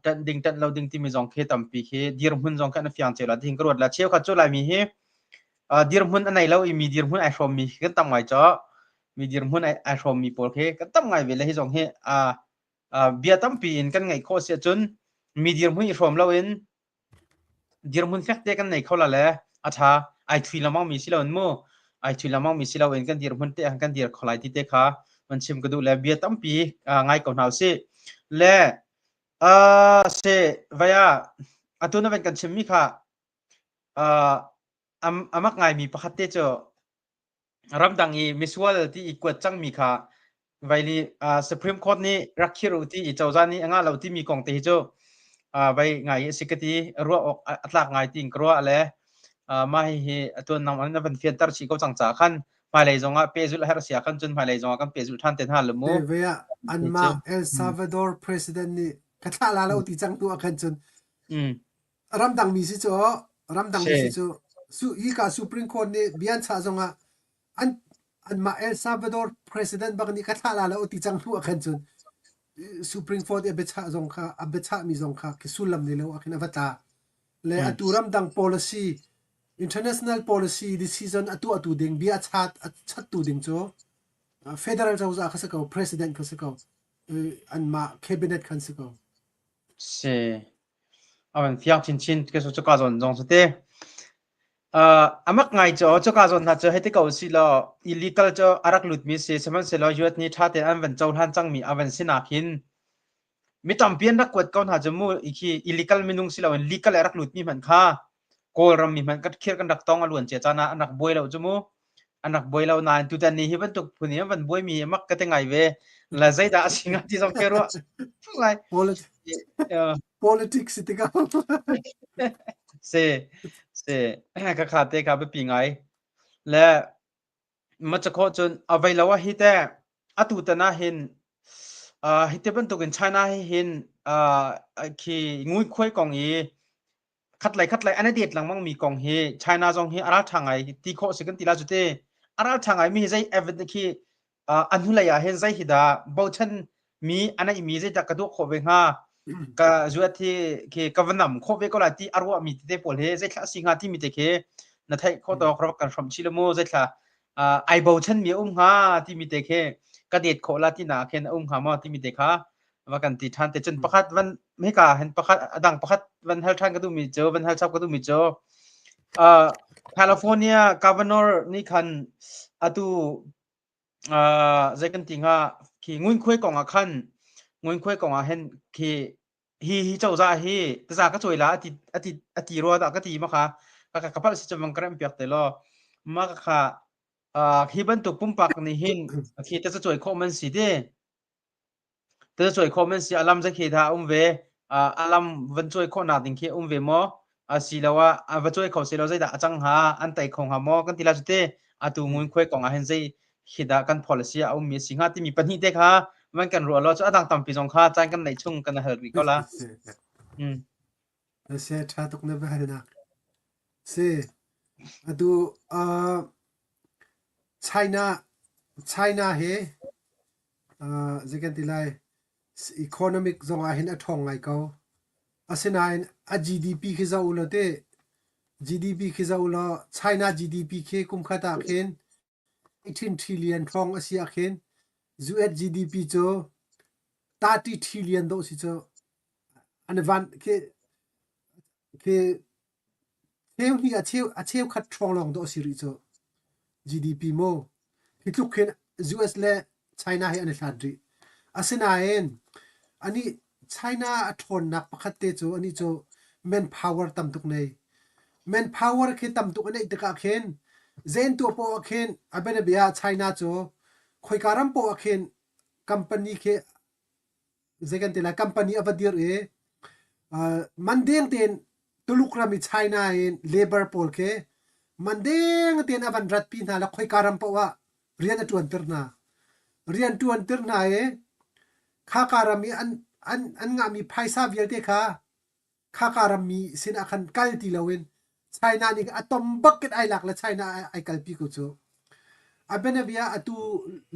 ดันดิ่งเราดิ่งที่มีจงเคตัมปีเคดีรมุนจงกันเฟียงเจละทิงกรัวละเชี่ยวขัดจุลายมีเฮดีรมุนอันไหนแล้วมีดีรมุนไอชอมมีกันตั้งไงจ้ะมีดีรมุนไอชอมมีโปรเคกันตั้งไงเวลาที่จงเฮเบียตั้มปีนกันไงโคเสียจนมีดีรมุนไอชอมแล้วอินดีรมุนแฟกเตกันไหนเขาละเลยอาชาไอทุยละมั่งมีสิแล้วอินโมไอทุยละมั่งมีสิแล้วอินกันดีรมุนเตะกันดีรขลายที่เตะขามันชิมกันดูแล้วเบียตั้มปีไงก่อนเอาสิและเสวายอันตัวนั้นเป็นกันชิมมีค่ะมักไงมีประคัตเตจรำดังอีมิสวลที่อีกวดจังมีค่ะไวลีSupreme Court นี่รักคิรุที่อีเจ้าจานี่งั้นเราที่มีกองเตจไวไงสิกติรัวออกอัตลักไงติงกรัวอะไรมาให้ตัวน้องอันนั้นเป็นเฟียนตร์ชีก็จังจ้าขันมาเลยจงเปจุลเฮรเสียขันจนมาเลยจงกันเปจุลท่านเต็นหันลมูเวียอันมาเอลซาลวาดอร์ president นี่กัทลาแล้วที่จังตัวขันจนรำดังมีสิจ้ารำดังมีสิจ้อีกา Supreme Court นี่เบียนชาจงอันมาเอลซาลวาดอร์ president บางนี่กัทลาแล้วที่จังตัวขันจนSupreme Court เอเบชาจงค่ะอเบชามีจงค่ะคิสุลัมนี่แล้วอันวัตตาและอัตุรำดัง policy international policy decision atu ding bia chat tu ding cho federal jawza khasako president khasako an ma cabinet khasako se awan fiang chin ke so ka zon jong te amak ngai cho ka zon na cho hete ka si lo illegal cho arak lut mi se saman se lo yuat ni tha te an van chaw han chang mi awan sina khin mi tam pian rak kwat kaun ha jamu iki illegal minung si lo legal arak lut mi man khaโกลรำมีมันก็เคียร์กันดักตองอล้วนเจตนาอันนักบวยเราจมูอันนักบวยเรานานตุตันนี้ที่บรรทุกผู้นี้มันบวยมีมักก็แต่ไงเวละใจด่าสิ่งที่ต้องเกลียดทุกไง politics สิครับเซ่ก็ขาดเตะขาไปปีไงและมันจะโคจนเอาไว้แล้วว่าฮิตแต่อตุตันน่ะเห็นฮิตแต่บรรทุกin Chinaเห็นขี้งุ้ยคุยกองอีคัดไหลอันนี้เด็ดหลังมั่งมีกองเฮไชน่าจงเฮอาราทางไงที่โคสิกันตีลาจุดเตอาราทางไงมีใจเอเวนต์ที่อันหุ่นเลยเห็นใจฮิดาบ่ชันมีอันนั้นมีใจจากกระดูกโคเวงฮะก็จวดที่กวนำโคเวก็เลยที่อารวามีที่เปอลเฮใจคลาสิงหาที่มีแต่เคนั่นไทยโคตรครบกันสมชิลโมใจคลาไอบ่ชันมีฮะที่มีแต่เคกระเด็ดโคลาที่นาเคนฮะมาที่มีแต่ค่ะว่ากันติดทันแต่จนประคัดวันไม่กล้าเห็นประคัดดังประคัดวันเฮลทันก็ต้องมีเจอวันเฮลชับก็ต้องมีเจอแคลิฟอร์เนียกัฟเวอร์นอร์นี่คัน ใจกันติงอ่ะขี่งุ้นคุยกองอ่ะขันงุ้นคุยกองอ่ะเห็นขี่ฮีเจ้าจ่าฮีแต่จ่าก็ช่วยละอติรัวตะก็ตีมาค่ะก็ขับสิจะมังกรมเปียกแต่ละมาค่ะฮีบันตุกปุ่มปักนี่หินขี่แต่จะช่วยข้อมันสิเด้แต่จะช่วยข้อมันสิอารมณ์จะขี่ท่าเวอารมณ์วันช่วยข้อหนาดิงขี่เวมสิแล้วว่าวันช่วยเขาสิแล้วใจด่าจังหาอันแต่ของหามอกันทีละจุดเด้ตูงุ้นคุยกองอ่ะเห็นใจคิดกัน policy มีสิ่งที่มีปัญหาเด็กฮะมันกันรัวเราจะตั้งตามปีจงค่าใจกันในช่วงกันเฮริก็ละse tha tok na ba na se adu China he zekan tilai economic zonga hin athong ngai ko asinain a GDP khiza ulote GDP khiza ulo China GDP khe kum khata khen 18 trillion thong asia khen US GDP cho 30 trillion do si cho an van ke theo ni a theo khat thong long do si ri cho GDP mo hitluk khen US le China he an thadri asinain ani China athon nak pakhatte cho ani cho manpower tamtuk nei manpower khe tamtuk nei taka khen zen to po khen abena bia China cho khoi karam po khen company khe zegan tela company avadir mandeng ten tulukrami China in labor pol ke mandeng ten avan rat pi na la khoi karam po wa rian tuan terna kha karami an nga mi phaisa vial te kha karami sin akhan kal ti lawin China ni atom bucket ai lak la China ai kal pi ko cho abenavia atu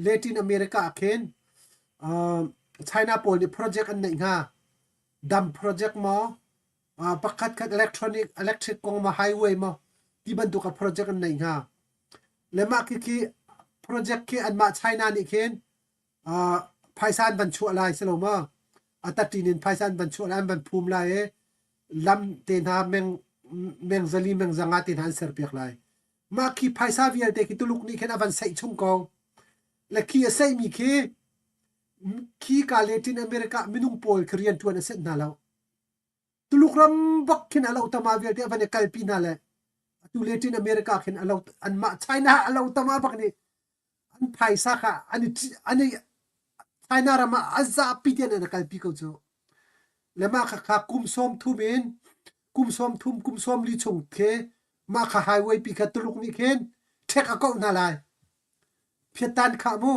Latin America khen China pol ni project an nei nga dam project mo pakhat khat electric kong ma highway mo ti ban tu ka project an nei nga lema ki project ke an ma China ni khen phaisan ban chu lai selo ma atatinin phaisan ban chu lai ban phum lai lam te na meng zali meng zanga tin han ser pek lai ma ki phaisa vial te ki tuluk ni khen avan sai chung ko la ki sai mi ki ka Latin America minung pol Korean tuan aset na law tuluk ram bak khen alo tama vial te avan kalpi na le tu Latin America khen alo an ma China alo tama bak ni an phaisa kha ani China rama azza pitian na kalpi ko cho lema kha kum som thumin kum som li chung ke ma kha highway pi kha tuluk ni khen theka ko na lai phetan kha mo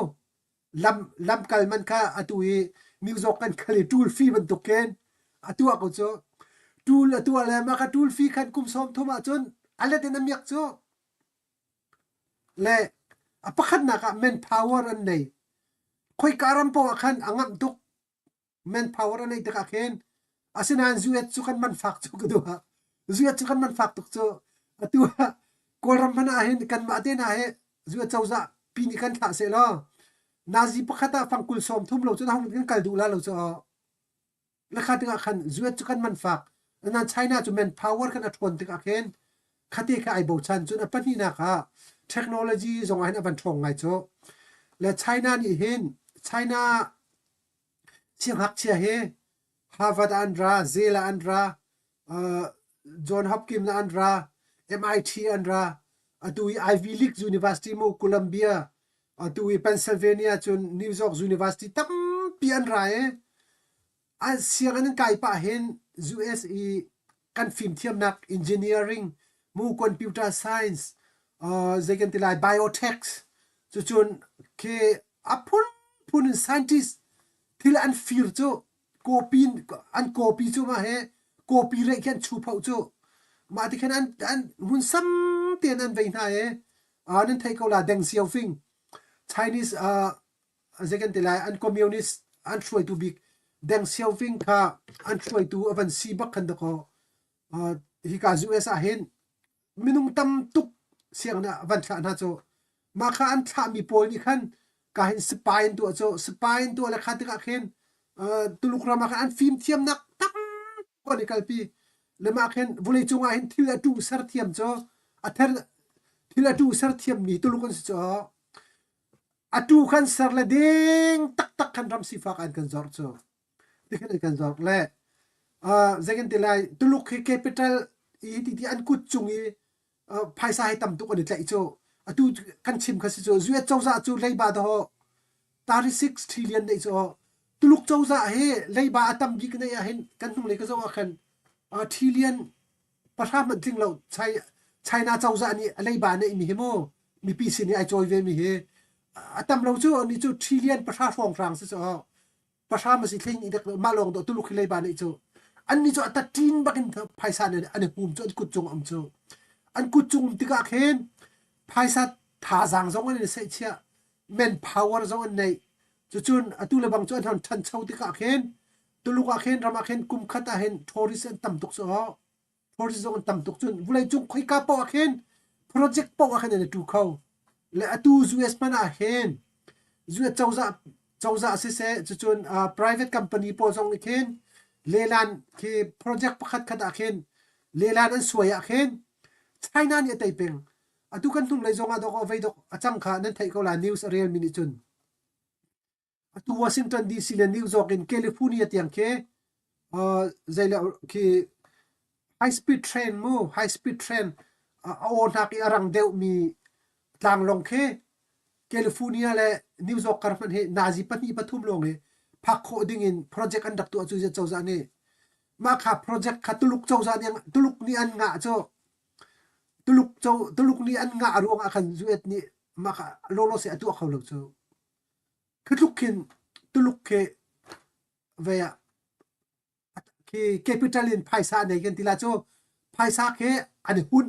lam kal man kha atui music kan khali tool fee man to ken atua ko cho tool atua le ma kha tool fee khan kum som thuma chon ale ten amyak cho le apakhat na ka men power an nei khoi karam po khan angam tuk men power an nei ta khen asinan zuet chu kan man fak chu ko do zuet chu kan man fak tuk cho atua koram mana hin kan ma te na he zuet chauza pi ni kan tha se lo nazi pakhata fangkul som thum lo chu hong kan kal du la lo cho la khatinga khan zuet chu kan man fak na China chu men power kan athon te ka khen khati ka ai bo chan chu na pani na ka technology zong ai na ban thong ngai cho le China ni hin China chiang hak chia he Harvard andra Zela andra John Hopkins andra MIT andra atui Ivy League University mo Columbia atui Pennsylvania chun New York University tam pian ra a siang an kai pa hen USA kan film thiam nak engineering mu computer science zekan tilai biotech chun ke apun scientist thil an fir chu copy chu ma he copy re khan chu phau chu ma ti khan an hun sam ten an vein ha an thai ko la deng xiaofing Chinese zekan tilai an communist an try to be deng xiaofing kha an try to avan si bak khan ko hi ka US a hen minung tam tuk siang na van tha na cho ma kha an tha mi pol ni khan ka hin spine to la kha ta khen tulukra ma khan an film thiam nak tak ko ni kalpi le ma khen vule chunga hin thila tu sar thiam cho ather thila tu sar thiam ni tulukon cho atu kan ser le ding tak kan ram sifa kan zor cho dikhan kan zor le second tilai tuluk he capital ti an kut chungi phaisa hai tam tu kan tlai cho atu kan chim khasi cho zuya chawza chu leiba da ho 36 trillion nei cho tuluk chawza he leiba atam gi kan ya hen kan tung le ka zo khan trillion pasha man ting lo China chawza ni leiba nei mi hemo mi pi sin ai choi ve mi he atam lo chu ni chu trillion pasha phong rang se cho pasha ma si thing ni dak ma long do tuluk leiba nei cho an ni cho ata tin bakin phaisa ne an hum cho kut chung am cho an kut chung tika khen phaisa tha jang jong an se chia men power jong an nei chu chun atu le bang chu an than chau tika khen tuluka khen rama khen kum khata hen thoris an tam tuk so thoris jong an tam tuk chun vulai chung khoi ka paw khen project paw khen ne tu khau le atu us mana hen zuet chawza se chu chun private company po jong khen lelan ki project pakhat khata khen lelan an suaya khen China ni taipeng atu kan tung leizonga do ko veidok acham kha nan thai ko la news real minute chun atu Washington DC le New York in California tiang ke zaila ki high speed train on ha ki arang deu mi tlang long ke California le New York karfan he nazi patni pathum long he phak kho ding in project an dak tu chu je chawza ne ma kha project kha tuluk chawza ni tuluk ni an nga cho tuluk ni an nga ruang akan zuet ni ma kha lolo se atu khaw lo cho khutlukin tuluk ke veya ki capital in phaisa nei gen tila cho phaisa ke ani hun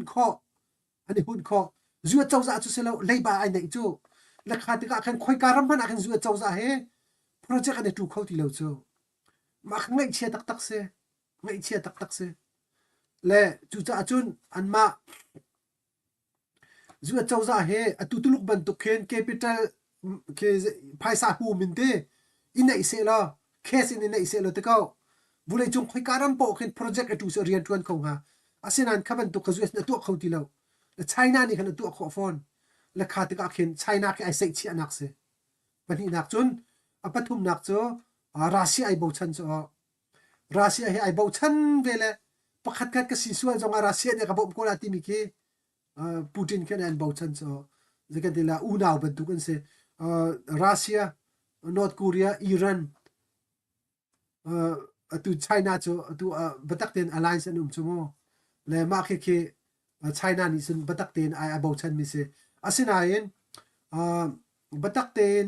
kho zuet chawza chu selo leiba ai nei chu la kha tika kan khoi karam man akan zuet chawza he project ane tu khau ti lo cho ma ngai che tak se le chu cha chun an ma zuet chawza he atu tuluk ban tu khen capital ke phaisa hu min de inai se la case in inai se lo te kau vulai chung khoi karam po khen project atu so rian tuan khong ha asinan khaban tu kazues na tu khau ti lo le China ni khan tu kho phone le kha te ka khen China ke ai sei chi anak se bani nak chun apathum nak cho Russia ai bo chan cho Russia he ai bo chan vele pakhat kat ka si sual jong Russia ne ka bo ko la ti mi ke Putin ke an bo chan cho zekan de la unaw ban tu kan se Russia North Korea Iran atu China cho atu batak ten alliance anum chumo le ma ke China ni sun batak ten ai abo chan mi se asina yen batak ten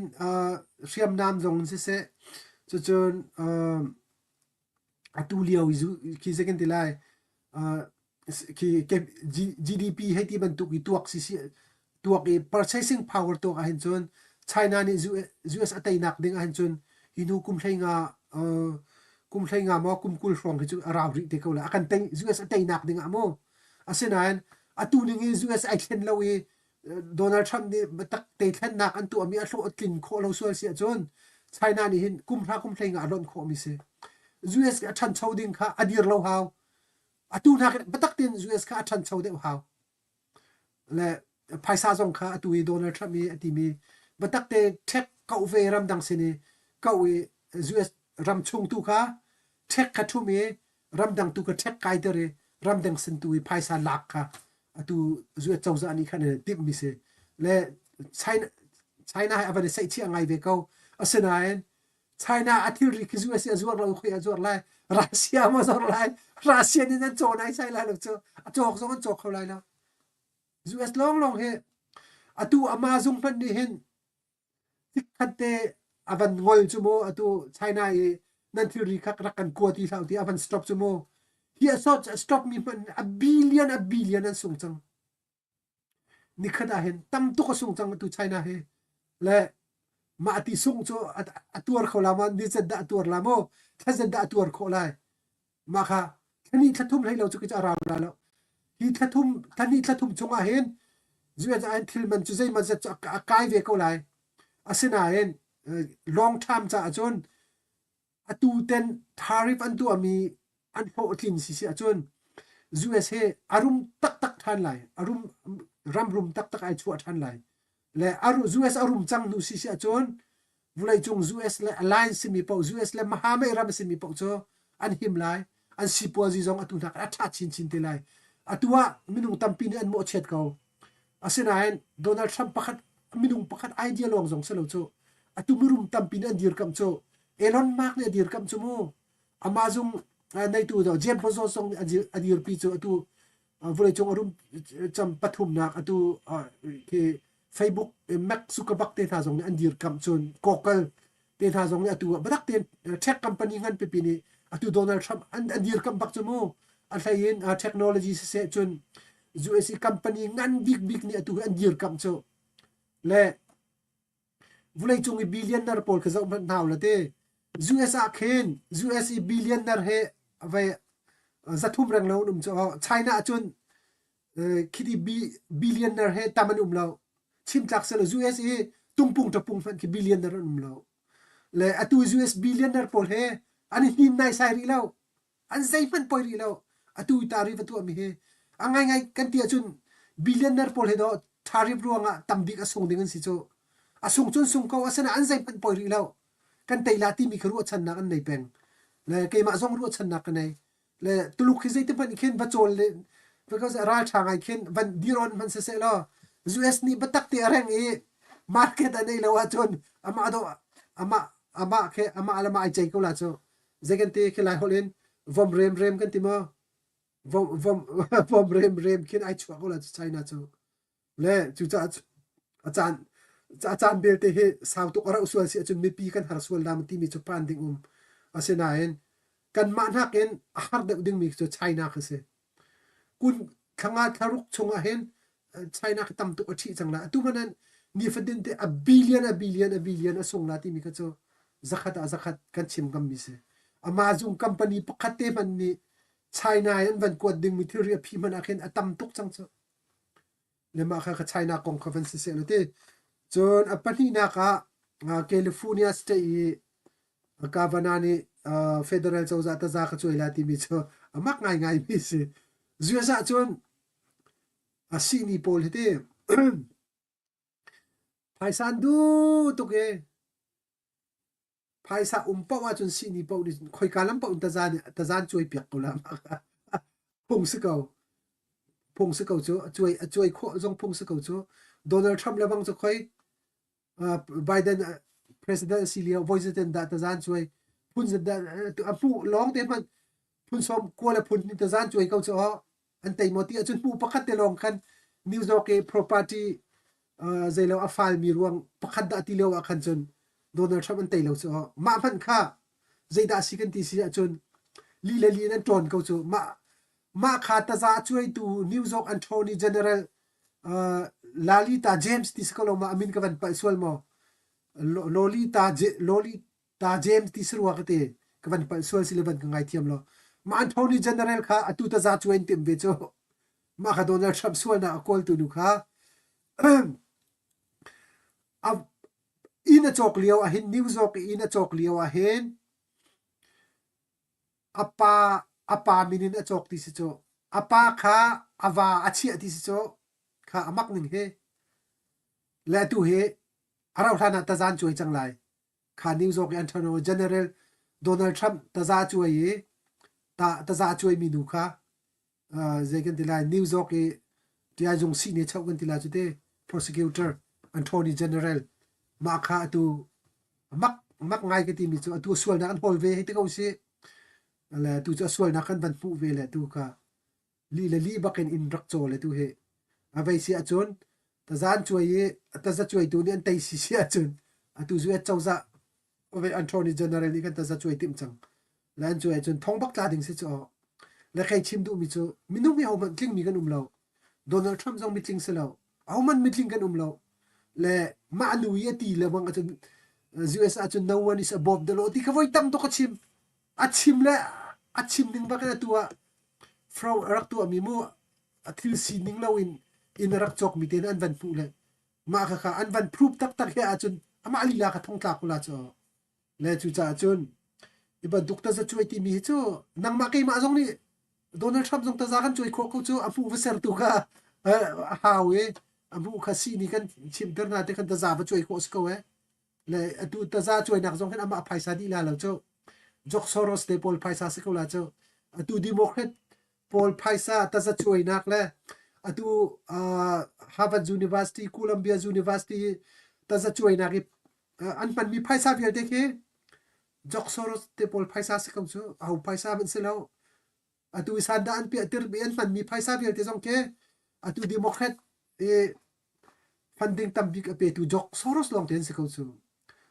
siam nam jong se chu chun atu liao ki second dilai ki GDP heti ban tu ki tuak si tuak e purchasing power to ka hin chun China ni US atai nak ding a hin chun hinu kum thlai nga mo kum kul from chu araw ri te ko la akan teng US atai nak ding a mo asinan atu ning US ai thlen lo e Donald Trump ni batak te thlen nak an tu ami a hlo tlin kho lo sual sia chon China ni hin kum thlai nga lon kho mi se US ka than choding kha adir lo haw atu nak batak ten US ka than chode haw le phaisa jong kha atu Donald Trump mi ati mi batak te thek kau ve ram dang se ni kau US ram chung tu kha thek kha thu mi ram dang tu ka thek kai de re ram dang sin tu phaisa lak kha atu zuet chawza ani khan tip mi se le China hai avan sai chi angai ve ko asenaen China athil ri kizu ase azur lo khoi azur lai Russia ma zor lai Russia ni nan chonai sai la lo cho achok zong chok khol lai la US long he atu amazung pan ni hen tikhatte avan ngol chumo atu China e nan thil ri khak rakan ko ti thau ti avan stop chumo he thought stop me a billion an sung chang ni khada hen tam tu ko sung chang tu China he le ma ati sung cho atuar khola ma ni zada atuar la mo thazada atuar kholai ma kha thani thathum lai lo chu ki ara la lo hi thani thathum chunga hen zuya an thil man chu zai ma za kai ve ko lai asina hen long term cha chon atu ten tariff an tu ami an ho tlin si chon US he arum tak than lai arum ram rum tak ai chu than lai le aru US arum chang nu si si achon vulai chung US le alliance mi po US le mahame ram si mi po cho an him lai an sipo ji jong atu nak atha chin chin te lai atua minung tampi ni an mo chet ko asinain Donald Trump pakhat minung pakhat idea long jong selo cho atu murum tampi ni an dir kam cho Elon Musk ne dir kam cho mo Amazon nei tu do Jeff Bezos song adir pi cho atu vulai chung arum cham pathum nak atu ke Facebook Mark Zuckerberg te tha jong an dir kam chon Google te tha jong atu badak ten tech company ngan pe pi ni atu Donald Trump an dir kam bak chomo athain technology se chon US company ngan big ni atu an dir kam cho le vulai chung billionaire pol ka zo naw la te US a khen US billionaire he vai zathum rang lo num cho China chon kiti billionaire he tamanum lo chim tlak selo US tungpung tapung fan ki billionaire num lo le atu US billionaire pol he ani hin nai sai ri lo an zai fan poi ri lo atu tari va tu mi he angai ngai kan ti achun billionaire pol he do tharip ruanga tambik asung dingan si cho asung chun sung ko asana an zai fan poi ri lo kan teila ti mi khru chan na kan nei peng le ke ma zong ru chan na kan nei le tuluk khi zai te pan khen ba chol le because ra tha ngai khen van diron man se lo US ni batak ti arang market anei lo wa chon ama do ama ke ama alama ai chei ko la cho zegan te ke lai holen vom rem kan ti mo vom rem kin ai chwa ko la China cho le chu cha achan bel te he sau to ora usual si achun mi pi kan har sual dam ti mi chu pan ding asena en kan ma na ken har de ding mi chu China khase kun khanga tharuk chunga hen China ka tam to chi changla tu manan ni fadin te a billion a songla ti mi ka cho zakhat kan chim gam mi se Amazon company pakhate man ni China yan van ko ding mi theory phi man akhen atam tuk chang cho le ma kha China conference se lo te chon apani na ka California state governor ni federal chawza ta za kha choila ti mi cho amak ngai mi se zuasa chon asini pol hete phaisan du to ke phaisa umpa wa chun sini pau ni khoi kalam pau ta zan choi pek ko la phung se ko choi kho jong phung se ko cho Donald Trump la bang cho khoi Biden presidency le voice ten da ta zan choi phun da apu long te man phun som ko la phun ni ta zan choi ko cho an tai moti achun pu pakhat te long khan news ke property zailo afal mi ruang pakhat da ti lewa khan chun Donald Trump an tai lo cho ma phan kha zaida sikan ti si achun li nan ton ko chu ma kha ta za chuai tu New York Attorney General Lalita James tiskalo ma amin ka van pa swal mo Lolita James tisruwa kate ka van pa swal silaban ka ngai thiam lo ma Attorney General kha atu ta za chuai tim be cho ma kha Donald Trump swal na call tu nu kha ina chok liao a hin New York ina chok liao a hen apa minin a chok ti si cho apa kha awa achi ati si cho kha amak ning he la tu he arau thana ta zan choi chang lai kha New York Attorney General Donald Trump ta za choi ta za choi mi nu kha zegan dilai New York e dia jong si ne chau kan tila chu te prosecutor Attorney General ma kha tu mak ngai ke ti mi chu tu sual na an hol ve te ko si la tu chu sual na kan ban pu ve la tu ka li baken in rak cho le tu he avai si achon ta zan choi ta za choi tu ni an tai si achon atu zu a chawza ove Attorney General ni kan ta za choi tim chang lan choi achon thong bak la ding si cho la kai chim du mi chu minung mi ho man tling mi kan lo Donald Trump jong mi tling se lo au man mi tling kan lo le ma nu ye ti le bang achun US achun no one is above the law ti ka voi tam to ka chim achim ding ba ka tua from rak tu mi mo athil sining lo in rak chok mi ten an van pu le ma kha an van proof tak he achun ama ali la ka thong tla ko la cho le chu cha chun iba doctor za chui ti mi chu nang ma ke ma jong ni Donald Trump jong ta za kan chui kho ko chu apu va ser tu ka hawe amu khasi ni kan chim ter na te kan ta za ba choi ko sko e le atu ta za choi nak zong kan ama phaisa di la lo cho jok soros te pol phaisa se ko la cho atu democrat pol phaisa ta za choi nak le atu Harvard University Columbia University ta za choi nak an pan mi phaisa vel te ke jok soros te pol phaisa se ko cho au phaisa ban se lo atu sanda an pi atir bi an pan mi phaisa vel te zong ke atu democrat e funding tam big ape tu jok soros long ten se ko chu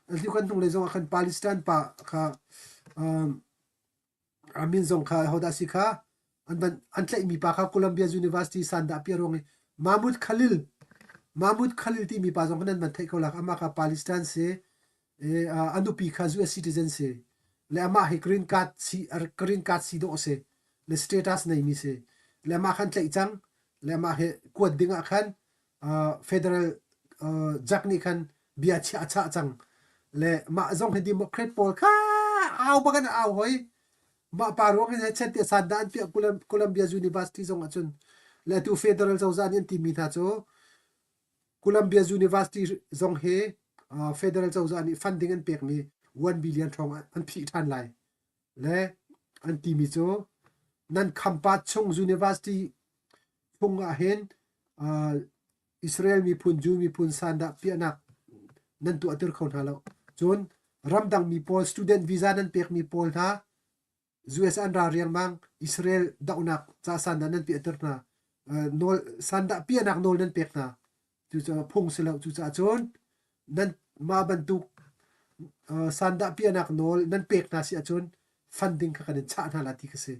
alti kan tung le zong kan Palestine pa kha amin zong kha hoda si kha an tlai mi pa kha Columbia University sanda pi rong Mahmud Khalil ti mi pa zong kan man thai ko lak ama kha Palestine se e anupi kha US citizen se le ama he green card si do se le status nei mi se le ama khan tlai chang le ama he kuat dinga khan federal jakni khan bia cha cha chang le ma zong he democrat pol kha aw bagan aw hoi ma paro he chet te sadan pi Columbia University zong achun le tu federal zan ti mi tha cho Columbia University zong he federal zan funding an pek mi 1 billion thong an phi than lai le an ti mi cho nan khampa chung University chung a hen Israel mi phun sanda pianak nan tu atir khon halo chon ramdang mi pol student visa nan pek mi pol tha US an ra riang mang Israel daunak cha sanda nan pi atir na nol sanda pianak nol nan pek na chu cha phung selo chu cha chon nan ma bantu sanda pianak nol nan pek na si achon funding ka kan cha na la ti ka se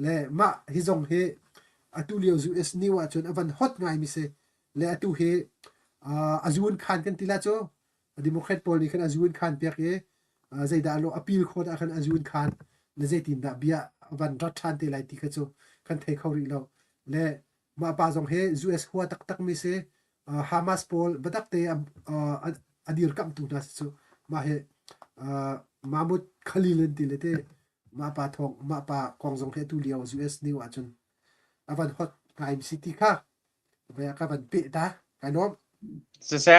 le ma hi zong he atulio US ni wa chon avan hot ngai mi se le atu he azun khan kan tila cho democrat pol ni kan azun khan pek e zaida lo appeal khot a kan azun khan le zaitin da bia van rat than te lai ti kha cho kan thei khori lo le ma pa jong he US huwa tak mi se Hamas pol badak te adir kam tu na so ma he Mahmud Khalil ti le te ma pa kong jong he tu liao US ni wa chun avan hot kai city kha ve ka ban pe ta kai nom se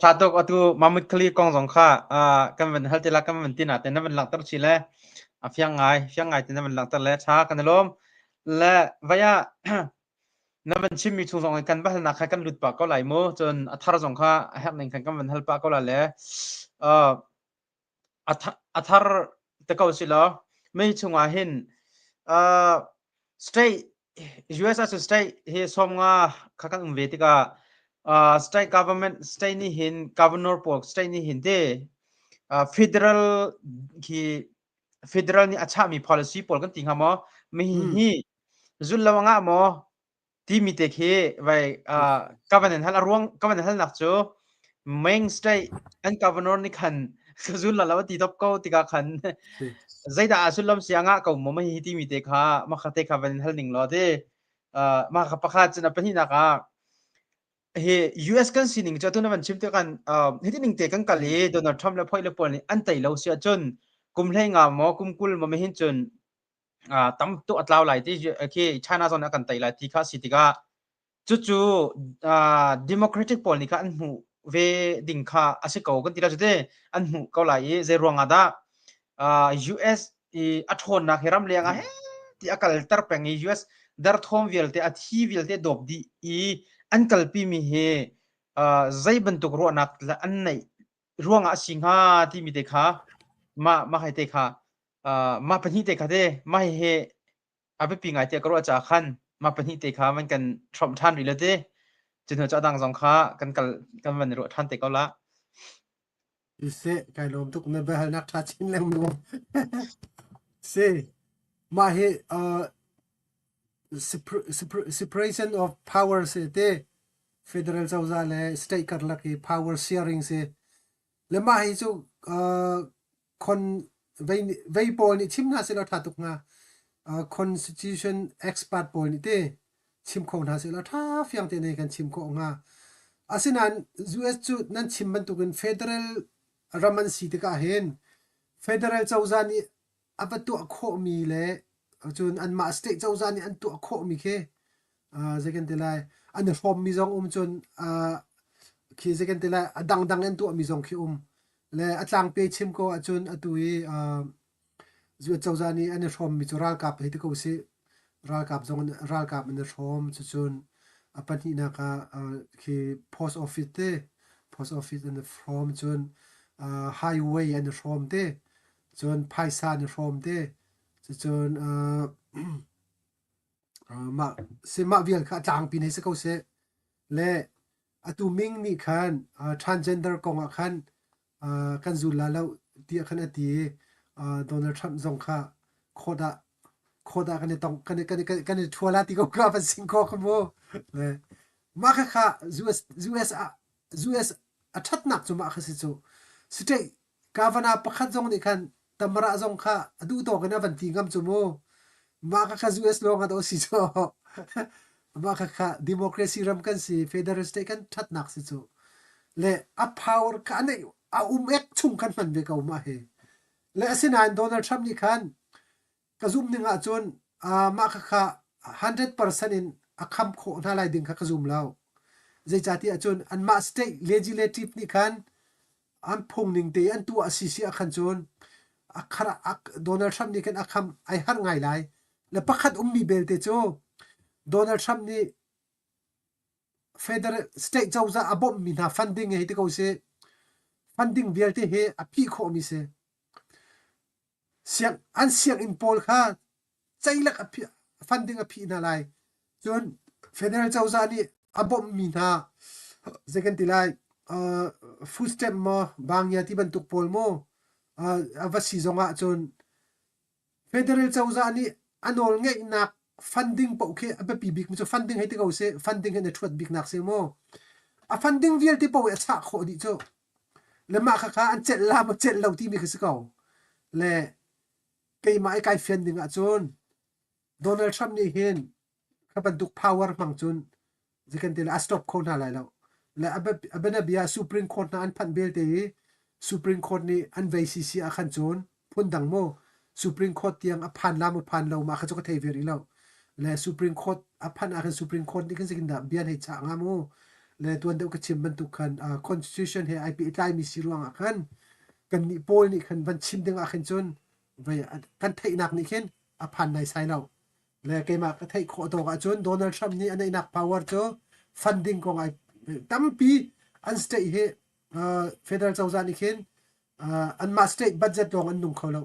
chatok atu Mahmud Khalil kong jong kha kan ban hal te la kan ban tin na te na ban lang tar chi le fyang ngai te na ban lang tar le cha kan lom le vaya na ban chim mi chung jong kan ba na kha kan lut pa ko lai mo chon athar jong kha hak ning kan kan ban hal pa ko la le athar te ko si lo mei chunga hin state US as a state he somnga khakan ve tika state government state ni hin governor pok state ni hin de federal ni acha mi policy pol kan ting ha mo mi hi zul lawanga mo ti mi te khe vai government hal arwang government hal nak chu main state and governor ni khan zul la ti top ko tika khan zaida asulam sianga ko mo hi ti mi te kha ma khate kha van hal ning lo de ma kha pakha chna pani na ka he US kan sining cha tuna ban chim te kan hiti ning te kan kali Donald Trump la phoi le pol ni an tai lo sia chun kum hlei nga mo kum kul mo me hin chun tam tu atlaw lai ti ki China zon kan tai lai ti kha sitika chu democratic pol ni kha an hu ve ding kha ase ko kan ti la jute an hu ko lai ze ronga da US athon na heram lenga he ti akal tar peng US dar thom vel te athi vel te dop di an kalpi mi he zai bantuk ro nak la an nei ruanga singha ti mi te kha ma hai te kha ma pani te kha de ma he abe pi ngai te kro cha khan ma pani te kha man kan throm than ri le te chin ho cha dang jong kha kan van ro than te ko la se kai lom tuk na ba nak tha chin lang mo se ma he separation of power se te federal zawza le state karla ki power sharing se le ma hi chu kon vei pol ni chimna se la tha tuk nga constitution expert pol ni te chim kho na se la tha fyang te nei kan chim kho nga asinan US chu nan chim ban tukin federal raman si te ka hen federal zawza ni apatu kho mi le chun an ma state zawza ni an tu kho mi khe second tilai an rom mi zong chun khi second tilai dang en tu mi zong khi le atlang pe chim ko achun atui zu chawzani an rom mi chural kap he ko se ral kap zong ral kap an rom chun apani na ka khi post office an rom chun highway an rom te chun paisa an rom te chun ma se ma vial kha tlang pi nei se ko se le atu ming ni khan transgender kong a khan kan zu la lo ti khan ati Donald Trump zong kha khoda kan tong kan thuala ti ko ka pa sing ko mo le ma kha US a that nak chu ma kha si chu state governor pakhat zong ni khan tamra zong kha adu to kana van ti ngam chu mo ma kha US lo nga do si chu ma kha democracy ram kan si federal state kan that nak si chu le a power ka nei a ek chung kan man be ka ma he le asinan Donald Trump ni khan kazum ni nga chon ma kha 100% in akham kho na lai ding kha kazum lao zai chati achon an ma state legislative ni khan an phung ning te an tu asisi akhan chon akhara Donald Trump ni kan akham ai har ngai lai le pakhat ummi belte cho Donald Trump ni federal state chawza abom mi na funding he te ko se funding belte he api kho mi se siang in pol kha chailak api funding api na lai chon federal chawza ni abom mi na second tilai food stamp mo bangya ti ban tuk pol mo avasi zonga chon federal chawza ni anol nge nak funding po ke aba pi big so funding he te ko se funding he thut big nak se mo a funding vial ti po e cha kho di cho le ma kha an chet la mo chet lo ti mi khis ko le kai mai kai funding a chon Donald Trump ni hin kha ban duk power mang chun second til a stop ko na lai lo le abana bia supreme court na an phan bel te supreme court ni an vcc a khan chon phun dang mo supreme court tiang a phan la mo phan lo ma kha chu ka thei veri lo le supreme court a phan a khan supreme court ni kan sikin da bian he cha nga mo le tuan de ka chim ban tu khan constitution he ip tai mi siruang a khan kan ni pol ni khan ban chim ding a khan chon vai kan thei nak ni khen a phan nai sai lo le ke ma ka thei kho to ka chon Donald Trump ni anai nak power cho funding ko ngai tampi an state he federal chawza ni khen an ma state budget long an nung kholo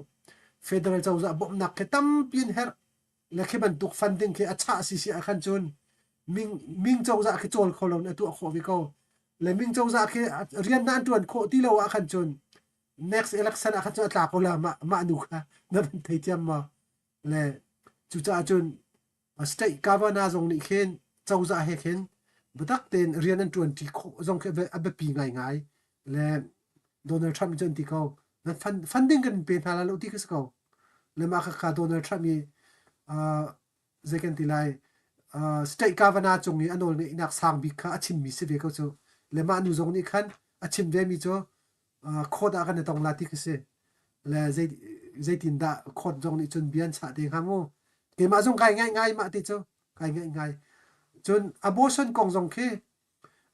federal chawza bom nak ke tampin her le ke ban tuk funding ke acha si a khan chon ming chawza ke chol kholo na tu kho vi ko le ming chawza ke rian nan tuan kho ti lo a khan chon next election a khan chu atla ko la ma nu kha na ban thei tiam ma le chu cha chun state governor zong ni khen chawza he khen budak ten rian an 20 kho zong ke abe pi ngai le Donald Trump jon ti ko na funding kan pe thala lo ti kis ko le ma kha Donald Trump ni second tilai state governor chung ni anol ni inak sang bi kha achim mi se ve ko chu le ma nu zong ni khan achim ve mi cho khoda kan tong la ti kise le zaitin da khot zong ni chun bian cha de khamo ke ma zong kai ngai ma ti cho kai ngai chun abortion kong zong ke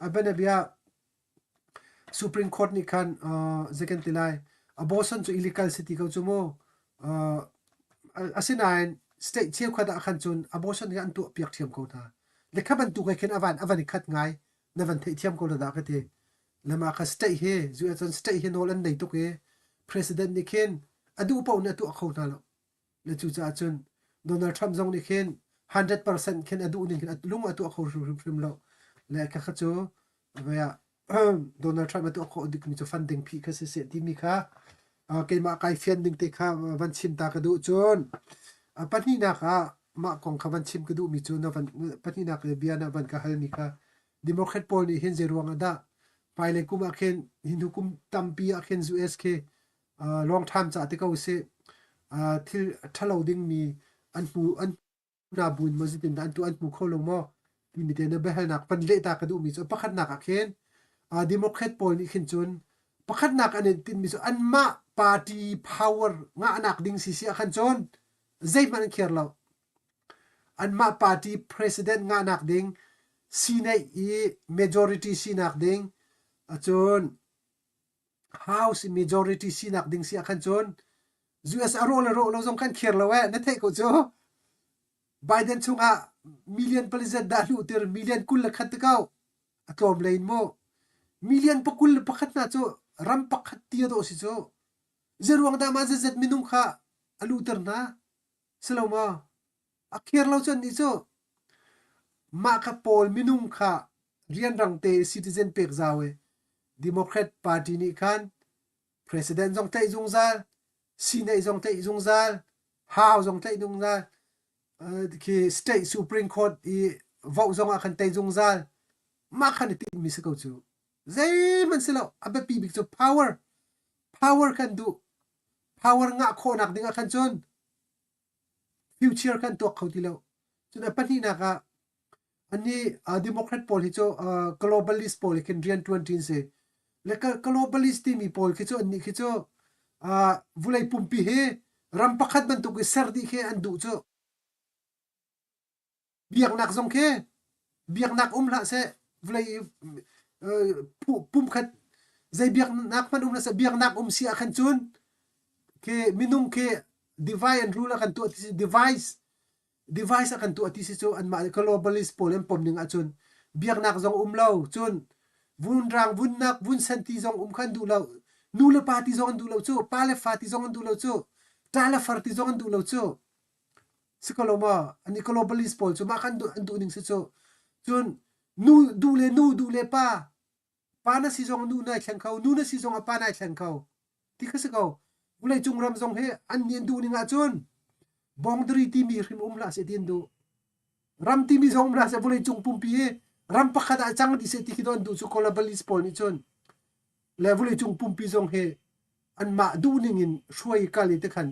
abena bia supreme court ni khan second tilai abortion chu illegal city ko chu mo asinain state chief khada khan chun abortion gan tu piak thiam ko tha lekha ban tu kai khen avan khat ngai na van thei thiam ko da ka te lama kha state he zu chon state he nol an nei to ke president ni khen adu pau na tu kho na lo le chu cha chun Donald Trump zong ni khen 100% khen adu ni khen lung atu kho rim lo le ka kha chu ya Donald Trump atu kho dik mi chu funding phi kha se ti mi kha ke ma kai funding te kha van chim ta ka du chon pani na kha ma kong kha van chim ka du mi chu na van pani na ka bia na van ka hal mi kha democrat pol ni hin zeruang ada paile kuma khen hindu kum tampi a khen US ke long time cha te ko se thil thalo ding mi an na bun mazidin dan tu an pu kholong mo mi te na behal nak pan le ta ka du mi chu pakhat nak a khen democrat pol ni khin chun pakhat nak an tin mi chu an ma party power nga anak ding si a khan chon zai man kher lo an ma party president nga nak ding sinai I majority sinak ding achon house majority sinak ding si akhan chon US arol lo jong kan kher lo na thei ko cho Biden chunga million palizat da lu ter million kul la khat kaw atom lein mo million pakul pakhat na cho ram pakhat tia do si cho zeruang da ma zet minum kha alu ter na seloma akher lo chon ni cho ma kha pol minum kha rian rang te citizen pek zawe Democrat party ni khan president jong tai jung zal sinai jong tai jung zal how jong tai jung zal ki state supreme court I vau jong a khan tai jung zal ma khan ti mi se ko chu zai man selo abe pi big chu power kan du power nga kho nak dinga khan chon future kan to khoti lo chuna pani na ka ani democrat pol hi cho globalist pol ken rian 20 se le globalist ti mi pol ki cho ani ki cho vulai pumpi he ram pakhat ban tu ki sardi khe an du cho biak nak zong khe biak nak la se vulai pum khat zai biak nak man la se biak nak si akhan chun ke minum ke divide and rule akan tu device akan tu atisi so an ma globalist polem pomning achun biak nak zong lo chun vun rang vun nak vun santi zong khan du lo nula party zong du lo chu pale fati zong du lo chu tala farti zong du lo chu sikoloma ani globalist pol chu ma khan du ning se chu chun nu du le pa na si zong nu na thang khau nu na si zong pa na thang khau ti kha ko ulai chung ram zong he an nien du ni nga chun bongdri ti mi rim la se tin du ram ti mi zong la se ulai chung pum pi he ram pakhat a chang di se ti don du chu globalist pol ni chun le ulai chung pum pi zong he an ma du ning in shoi kali te khan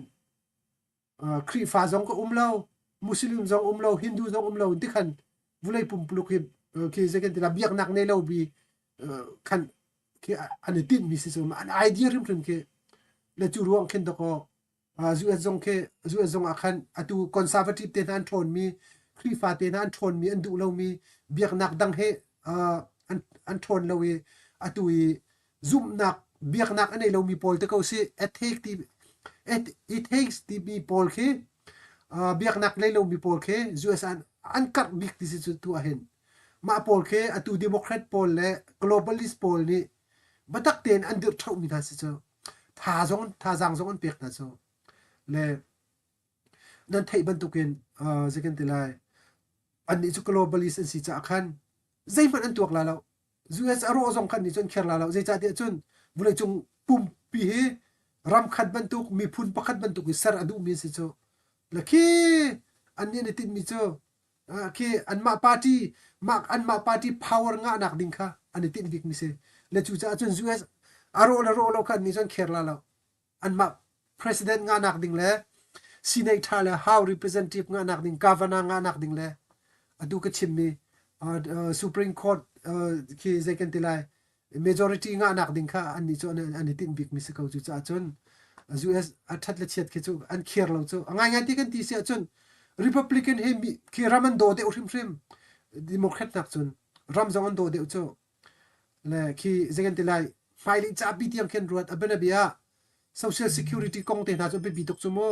khri fa zong ko lo muslim zong lo hindu zong lo ti khan ulai pum pluk he ke second la biak nak ne lo bi khan ke an tin mi se so an idea rim ke le chu ruang khen to ko US zong akhan atu conservative te nan thon mi khri fa te nan thon mi an du lo mi biak nak dang he an thon lo we atu I zoom nak biak nak anei lo mi pol te ko si it takes the mi pol ke biak nak le lo mi pol ke US an kat big this is to ahen ma pol ke atu democrat pol le globalist pol ni batak ten an dir thau mi na si cho tha jang zong an pek na so le nan thei ban tukin second tilai an ni chu globalist an si cha khan zai man an tuak la lo US aro zong khan ni chon kher la lo zai cha de chun vulai chung pum pi he ram khat ban tuk mi phun pakhat ban tuk sar adu mi si cho le ki an ni tin mi cho ki an ma party power nga nak ding kha an tin dik mi se le chu cha chun US aro lo khan ni chon kher la lo an ma president nga nak ding le senator le how representative nga nak ding governor nga nak ding le adu ka chim mi supreme court ki second tilai majority nga nak ding kha an ni chon an tin big mi se ko chu cha chun US athat le chet ke chu an kher lo chu anga nga ti kan ti se chun republican he mi ki raman do de urim democrat nak chun ram jong an do de chu le ki second tilai faili cha bi tiang ken ruat abena bia social security kong te na chu bi tok chu mo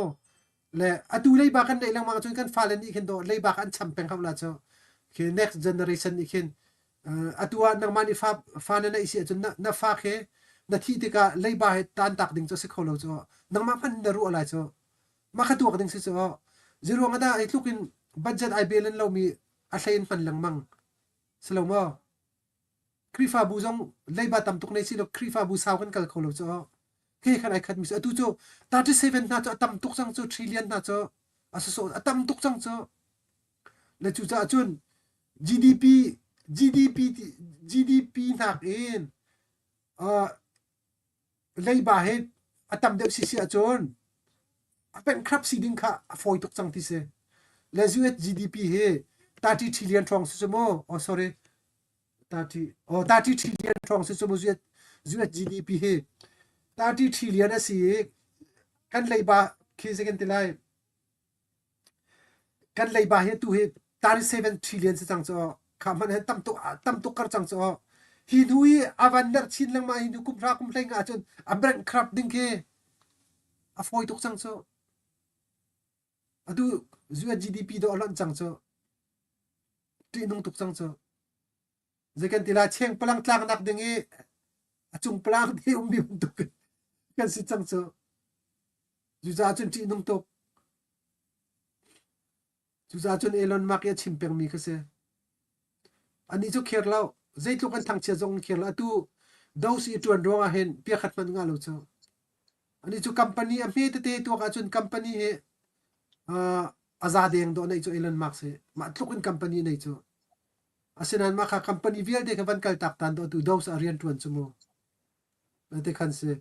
le atu lei ba kan dei lang ma chu kan falen ni ken do lei ba kan cham peng kham la chu ke next generation ni ken atua nang mani fa na isi chu na fa khe na thi te ka lei ba he tan tak ding chu se kholo chu nang ma phan na ru ala chu ma kha tu ding se chu zero nga da ai lukin budget ai belen lo mi a hlein pan lang mang slomo krifa bu jong leiba tam tuk nei si lo krifa bu saw kan kal kholo cho ke khan ai khat mi atu cho 37 na cho tam tuk sang cho trillion na cho aso tam tuk sang cho le chu cha chun GDP nak in leiba he atam de si achon apen krap si ding kha foi tuk sang ti se le US GDP he 30 trillion thong su mo oh sorry 30 trillion thong se so US GDP he 30 trillion asi kan leiba ki second tilai kan lei ba he tu he 37 trillion se chang cho khaman he tam to kar chang cho hi hui avan nar chin lang ma hi nu kum ra kum thlai nga chon abran krap ding ke a foi tok chang cho adu zua GDP do alon chang cho ti nung tok chang cho zekan tila cheng palang tlang nak ding e achung palang de mi tuk kan si chang cho zu za chun ti nung tok zu za chun Elon Musk ya chimpeng mi khase ani chu kher lao zai tu kan thang che jong kher la tu dau si tuan ro a hen pia khat man nga lo cho ani chu company a me te tu ka chun company he azadeng do nei chu Elon Musk se ma tlukin company nei chu asinan ma kha company vial de ka van kal tak tan do tu dau sa rian tuan chu mo te khan se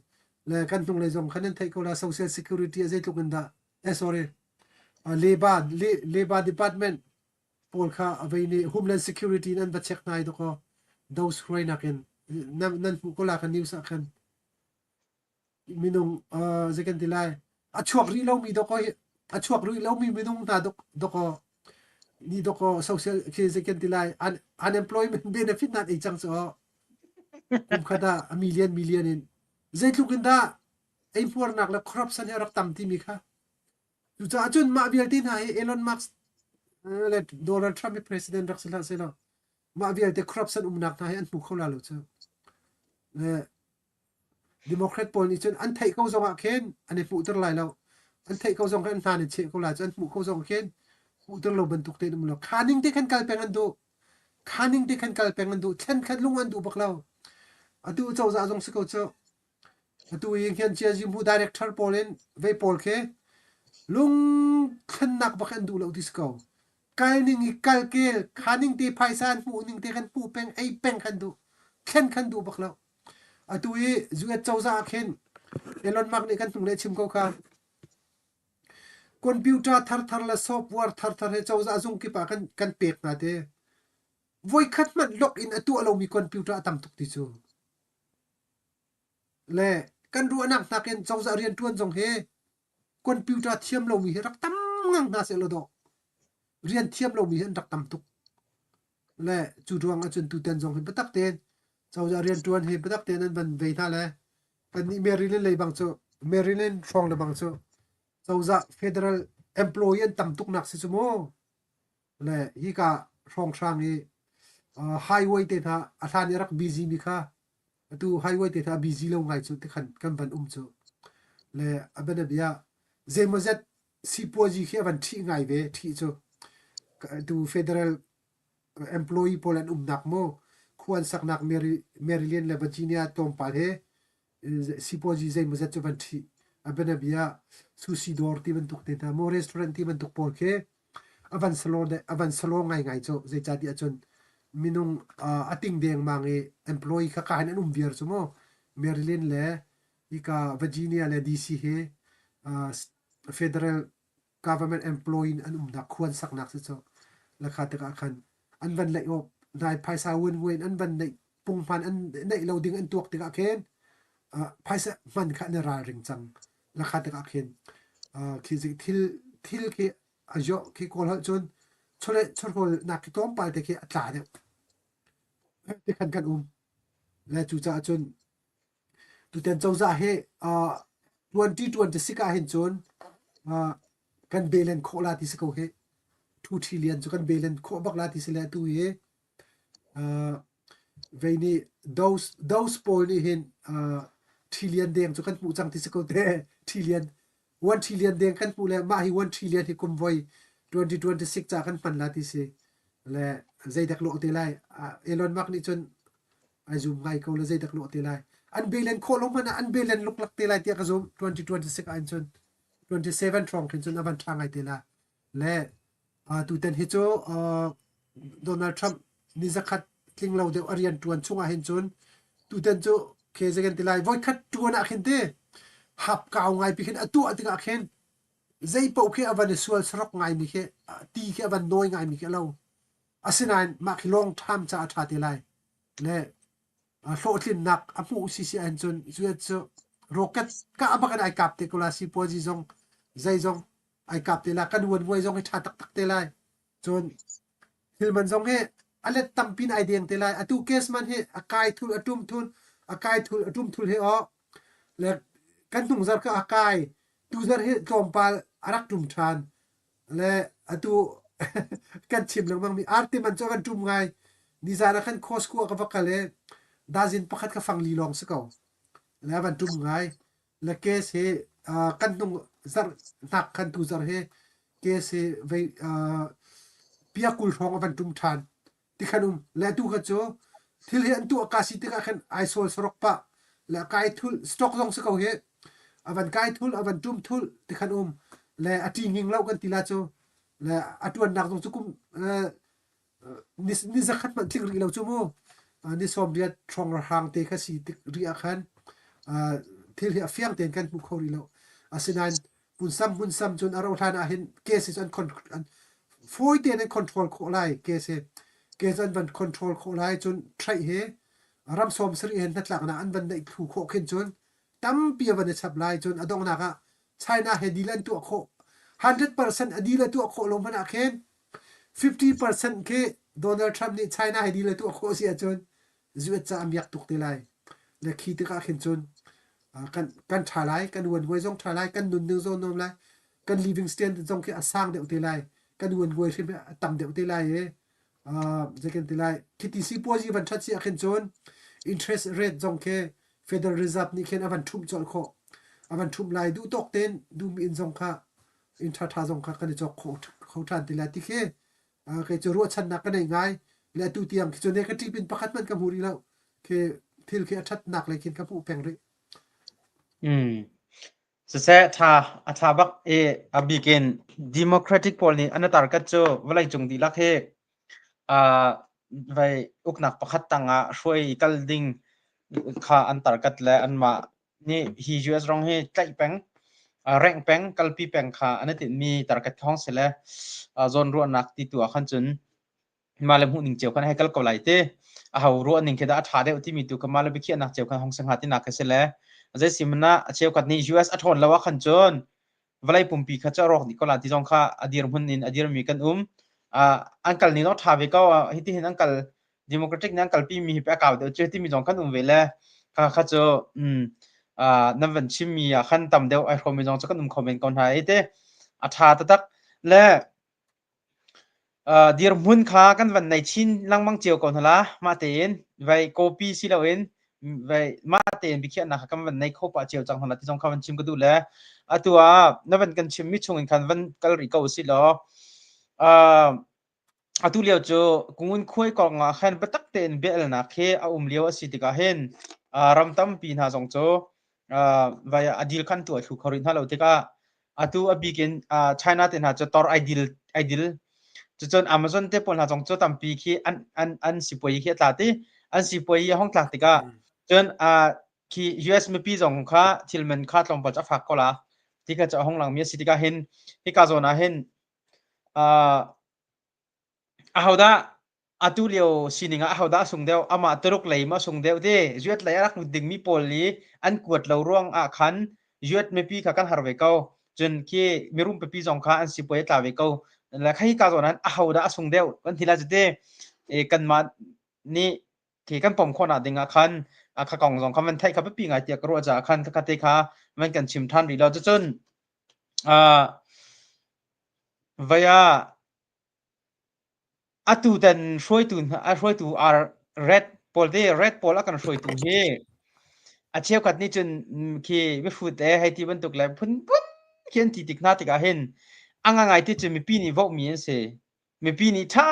le kan tung le jong khanen thai ko la social security zai tlukin da sorry labor department pol kha avaini homeland security nan ba check nai do ko those right nakin nan ko la kan news akhan minung second dilai achuak ri lo mi do ko achuak ri lo mi minung ta do ko ni do ko social second dilai unemployment benefit nan e chang so kum khada a million in zaitlukinda ei por nak la corruption ya rak tam ti mi kha tu cha chun ma bial tin ha Elon Musk le Donald Trump president rak sala sela ma bial te corruption nak na an pu khola lo cha le democrat pol ni chun an thai ko zonga khen ani pu ter lai lo an thai ko zong kan ta ni che ko la chan pu ko zong khen pu ter lo ban tuk te dum lo khaning te khan kal pengan do khaning te khan kal pengan do chen khat lung an du bak lo atu chau za jong se ko cho atu yin khen chia ji mu director polen ve pol khe lung khan nak bak an du lo dis ko kai ning I kal ke khaning te phaisan pu ning te khan pu peng ei peng khan du khen khan du bak lo atu I zuet chau za khen Elon Musk ni kan tung le chim ko kha computer thar la software thar he chau za jong ki pa kan pek na te voi khat man log in atu alo mi computer tam tuk ti chu le kan ru anak na ken chau za rian tuan jong he computer thiam lo mi he rak tam ngang na se lo do rian thiam lo mi hen rak tam tuk le chu ruang a chun tu ten jong he batak ten chau za rian tuan he batak ten an ban ve tha le kan ni Maryland le bang chu Maryland phong le bang chu chau za federal employee tam tuk nak se chu mo le hi ka phong sang ni highway te tha athan rak busy mi kha tu highway te tha busy lo ngai chu te khan kan ban chu le abana bia zemozet sipoji khe ban thi ngai ve thi chu tu federal employee polan nak mo khuan sak nak Maryland le Virginia tom pa he sipoji zemozet chu ban thi abana bia sushi dor ti ban tuk te tha mo restaurant ti ban tuk por khe avan salon ngai chu ze cha ti achun minung ating deng mangi employee kha ka han vier chumo Maryland le ika Virginia le DC he federal government employee an da khuan sak nak chu la kha te ka khan an ban lai op dai paisa wen an ban nei pung pan an nei loading an tuak te ka khen paisa man kha na ra ring chang la kha te ka khen khi zi thil ki ajo ki kol hal chun chole chorhol nak ki tom pal te ki atla de te khan kan le chu cha chun tu ten chau za he 2026 a hin chun kan belen khola ti se ko he 2 trillion chu kan belen kho bak la ti se le tu he veini those pol ni hin trillion deng chu kan pu chang ti se ko te trillion 1 trillion deng kan pu le ma hi 1 trillion hi kum voi 2026 cha kan pan la ti se le zai dak lo te lai Elon Musk ni chun azum ngai ko le zai dak lo te lai an belen kho lo mana an belen luk lak te lai ti ka zum 2026 an chun 27 trong kin chun avan thang ai te la le tu ten hi cho Donald Trump ni zakhat tling lo de arian tuan chunga hin chun tu ten cho ke zegen te lai voi khat tuana khin te hap kaw ngai pi khin atu atinga khen zai po khe avan sual srok ngai mi khe ti khe avan noi ngai mi khe lo asinan ma long time cha tha te lai le hlo thlin nak amu si an chun zuet cho rocket ka abakan ai kap te kola si poji jong zai jong ai kap te la kan won woi zong he tha tak te lai chon hil man zong he ale tampin ai deng te lai atu case man he akai thul atum thul he o le kan tung zar ka akai tu zar he kompal arak tum than le atu kan chim lang mang mi arte man cho kan tum ngai ni zara kan khos ku ka vakale dazin pakhat ka fangli long se ko le ban tum ngai le case he kan tung zar nak kan tu zar he case he ve pia kul thong ban tum than ti khanum le tu kha cho thil he an tu akasi ti ka khan isol sorok pa le kai thul stock long se ko he avan kai thul avan tum thul ti khanum le ati nging lau kan tila cho le atuan nak chu kum ni zakhat man thik ri lo chu mo ni soviet thong hang te kha si tik ri a khan thil hi afiang ten kan pu khori lo asinan mun sam chun aro than a hin cases an foi ten an control kho lai case an van control kho lai chun trai he ram som sri hen natlak na an van dai thu kho khin chun tam pia van chap lai chun adong na ka China he dilan tu kho 100% adila tu kho lo mana khen 50% ke Donald Trump ni China he dila tu kho sia chun zuet cha amyak tuk te lai le khi te ka khin chun kan thalai kan won woi jong thalai kan nun ding zon nom lai kan living stand jong ke asang de te lai kan won woi thim tam de te lai e second te lai KTC poji van that sia khin chun interest rate jong ke Federal Reserve ni khen avan thum chol kho avan thum lai du tok ten du mi in jong kha in tha jong kha kan chok kho than te la ti khe ke chu ro chan na kan ngai le tu tiang chu ne ka tipin pakhat man ka muri lo ke thil ke that nak le kin ka pu peng ri se tha bak e abiken democratic poll ni anatar ka cho walai chung di lak he vai uknak pakhat tanga hroi kalding kha antar kat le anma ni hi US rong he tlai peng rank peng kalpi peng kha anatin mi tarkat khong sele zon ru nak ti tu khan chun malem hu ning cheu khan he kal ko lai te a hau ru ning ke da tha de ti mi tu ka malem bi khi nak cheu khan hong sang ha ti nak sele je simna cheu kat ni US athon lawa khan chun valai pumpi kha cha rok ni ko la ti jong kha adir hun in adir mi kan uncle ni no tha ve ka hiti hin uncle democratic nang kalpi mi pe ka de che ti mi jong khan vele kha cho nam van chimi ya khan tam deu ai khomi jong chakan comment kon ha ite atha ta tak le dir mun kha kan van nei chin langmang cheu kon hala ma ten vai copy si lo in vai ma ten bi khian na kan van nei kho pa cheu chang hala ti jong kha van chim ko du le atua na van kan chim mi chung in khan van kal ri ko si lo atu liao cho kungun khoi ko nga khan patak ten bel na khe a liao si ti ka hen ram tam pi na jong cho via adil khan tu thu khorin halo te ka atu abigen China ten ha cho tor ideal cho chon Amazon te pon ha jong cho tam pi khi an sipoi khi ta ti an sipoi hong tlak ti ka chon khi US me pi jong kha thilmen kha tlom pa cha phak ko la ti ka cha hong lang mi si ti ka hen hi ka zona hen ahoda atulio sininga ahoda sungdeu ama teruk leima sungdeu de juet layak nu ding mi poli an kuat lo ruang a khan juet me pi kha kan harve kau chen ki mirum pe pi jong kha an sipoi ta ve kau la khai ka zonan ahoda sungdeu kan thila jete e kan ma ni ki kan pom khona dinga khan kha kong jong khan man thai kha pe pi ngai tia kro ja khan kha te kha man kan chim than ri lo chon via atu dan shroi tu ar red pol akan shroi tu he a cheu khat ni chun ki be fu te hai ti ban tuk lai phun khen ti tik na ti ka hen anga ngai ti chun mi pi ni vo mi en se mi pi ni tha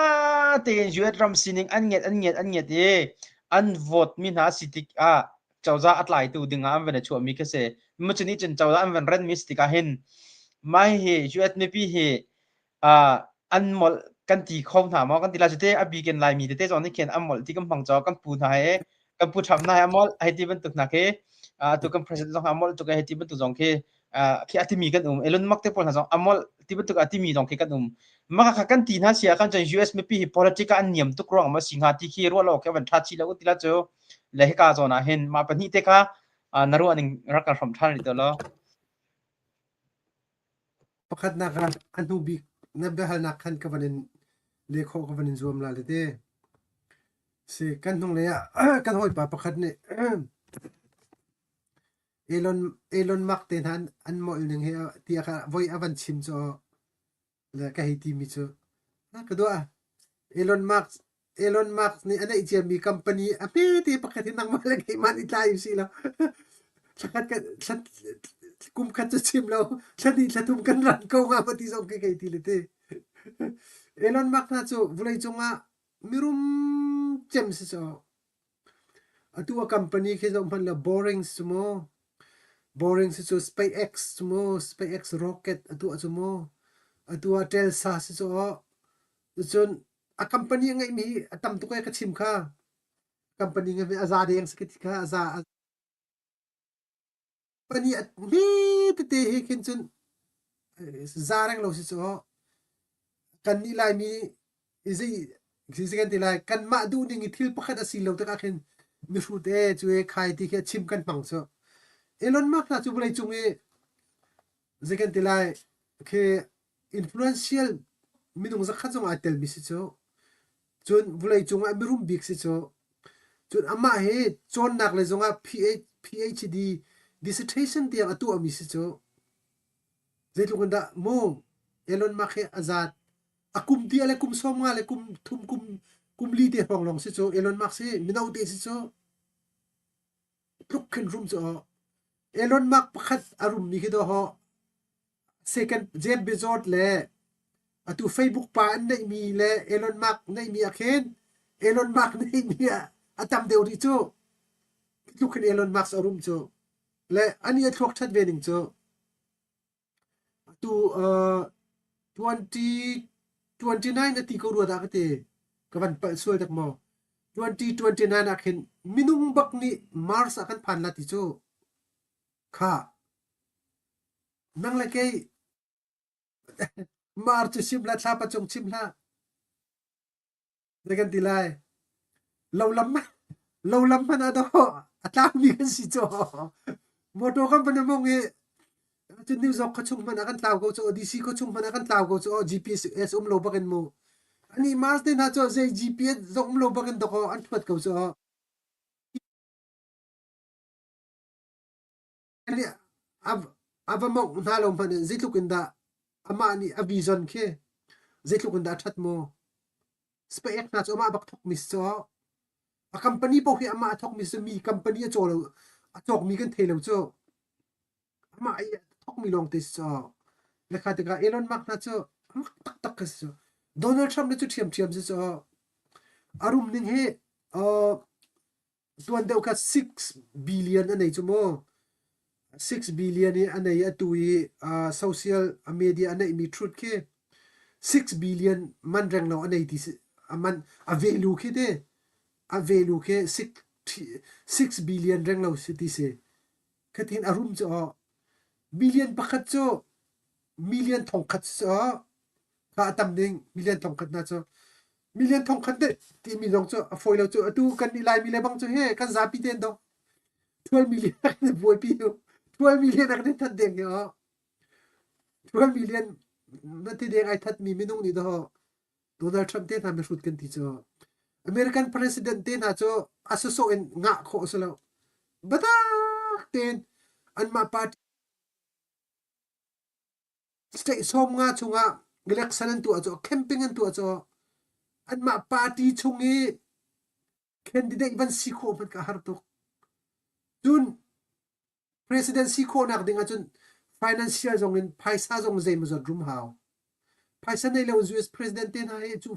te juet ram sining an nget e an vote mi na si tik chawza atlai tu dinga am ven chu mi ka se mu chuni chun chawza am ven ren mi sti ka hen mai he juet mi pi he an mol kan ti khom tha mo kan ti la jete abi ken lai mi te jong ni ken amol ti kam phang cho kan pu na he kan pu tham na amol ai ti ban tuk na ke tu kan president jong amol tu ka he ti ban tu jong ke khi ati mi kan elon mak te pol na jong amol ti ban tu ati mi jong ke kan ma kha kan ti na sia kan jong US me pi politica an niam tu krong ma singha ti khi ro lo ke ban tha chi lo ti la cho le he ka zo na hen ma pa ni te kha naru aning rakar from than ri to lo pakhat na kan anu bi na behal na kan ka banin lekho ka banin zoom la le de se kan nong le ya kan hoi pa pakhat ne Elon Musk ten han an mo ilning he ti ka voi avan chim cho la ka hi ti mi cho na ka do a Elon Musk ni ana ichi mi company a pe ti pakhat nang ma le ki man itlai si lo sakat ka kum khat cho chim lo thani thatum kan ran ko nga pati so ke ti le te Elon Musk na cho vulai chonga mirum chem si so atua company ke zo man la boring sumo boring si so SpaceX rocket atua sumo atua Tesla si so chon a company ngai mi atam to ka chim kha company ngai azade yang skit kha aza company mi te he kin chon zarang lo si so kan ni lai mi izi kan ti lai kan ma du ding thil pakhat asil lo ta ka khen mi ru te chue khai ti khe chim kan pang so Elon Musk na chu bulai chungi zekan ti lai ke influential minung za khajong atel mi si cho chun bulai chunga mirum big si cho chun ama he chon nak le zonga PhD dissertation dia atu ami si cho zetlukanda mo Elon Musk he azat akum dia le kum som nga le kum thum kum li de hong long si cho Elon Musk he minau te si cho plukhen room cho Elon Musk pakhat arum mi kido ho second Jeff Bezos le atu Facebook pa an nei mi le Elon Musk nei mi akhen Elon Musk nei mi atam deu ri chu lukhen Elon Musk arum chu le ani athok that vening chu tu 2029 ati ko ru da ka te kawan pa sual tak mo 2029 akhen minung bak ni Mars akan phan la ti chu kha nang la ke Mars chu sim la tha pa chong chim la de kan ti lai lo lam na do ata mi kan si cho moto kan pa mo nge chu new zok ka chung man akan tlaw ko chu DC ko chung man akan tlaw ko chu GPS lo ba kan mo ani Mars de na cho ze GPS zok lo ba kan do ko an thwat ko chu ani avamok nalom pan zitlukinda ama ni avision ke zitlukinda that mo SpaceX na cho ma bak thok mis cho a company po hi ama thok mis mi company a cho lo a chok mi kan thelo cho ama ai thok mi long tis cho lekha te ka Elon Musk na cho tak tak ka cho Donald Trump na chu thiam cho arum ning he tuan deu ka 6 billion anei chu mo 6 billion ni anei atui social media anei mi truth ke 6 billion man rang no anei ti aman a value ke de a value ke 6 billion rang lo city se khatin arum cho billion pakhat cho million thong khat cho ka tam ding million thong khat na cho million thong khat de ti mi long cho a foi lo cho atu kan ni lai mi le bang cho he kan za pi ten do 12 million ne boy pi 12 million ak ne that deng yo 12 million na ti deng ai that mi minung ni do Donald Trump te na me shoot kan ti cho American president te na cho asoso en nga kho so lo bata ten an ma part state som nga chunga election an tu cho camping an tu cho an ma party chungi candidate ban si kho man ka har to chun presidency ko nak dinga chun financial zong in paisa zong zai mo zot room how paisa nei lo US president ten ha e chu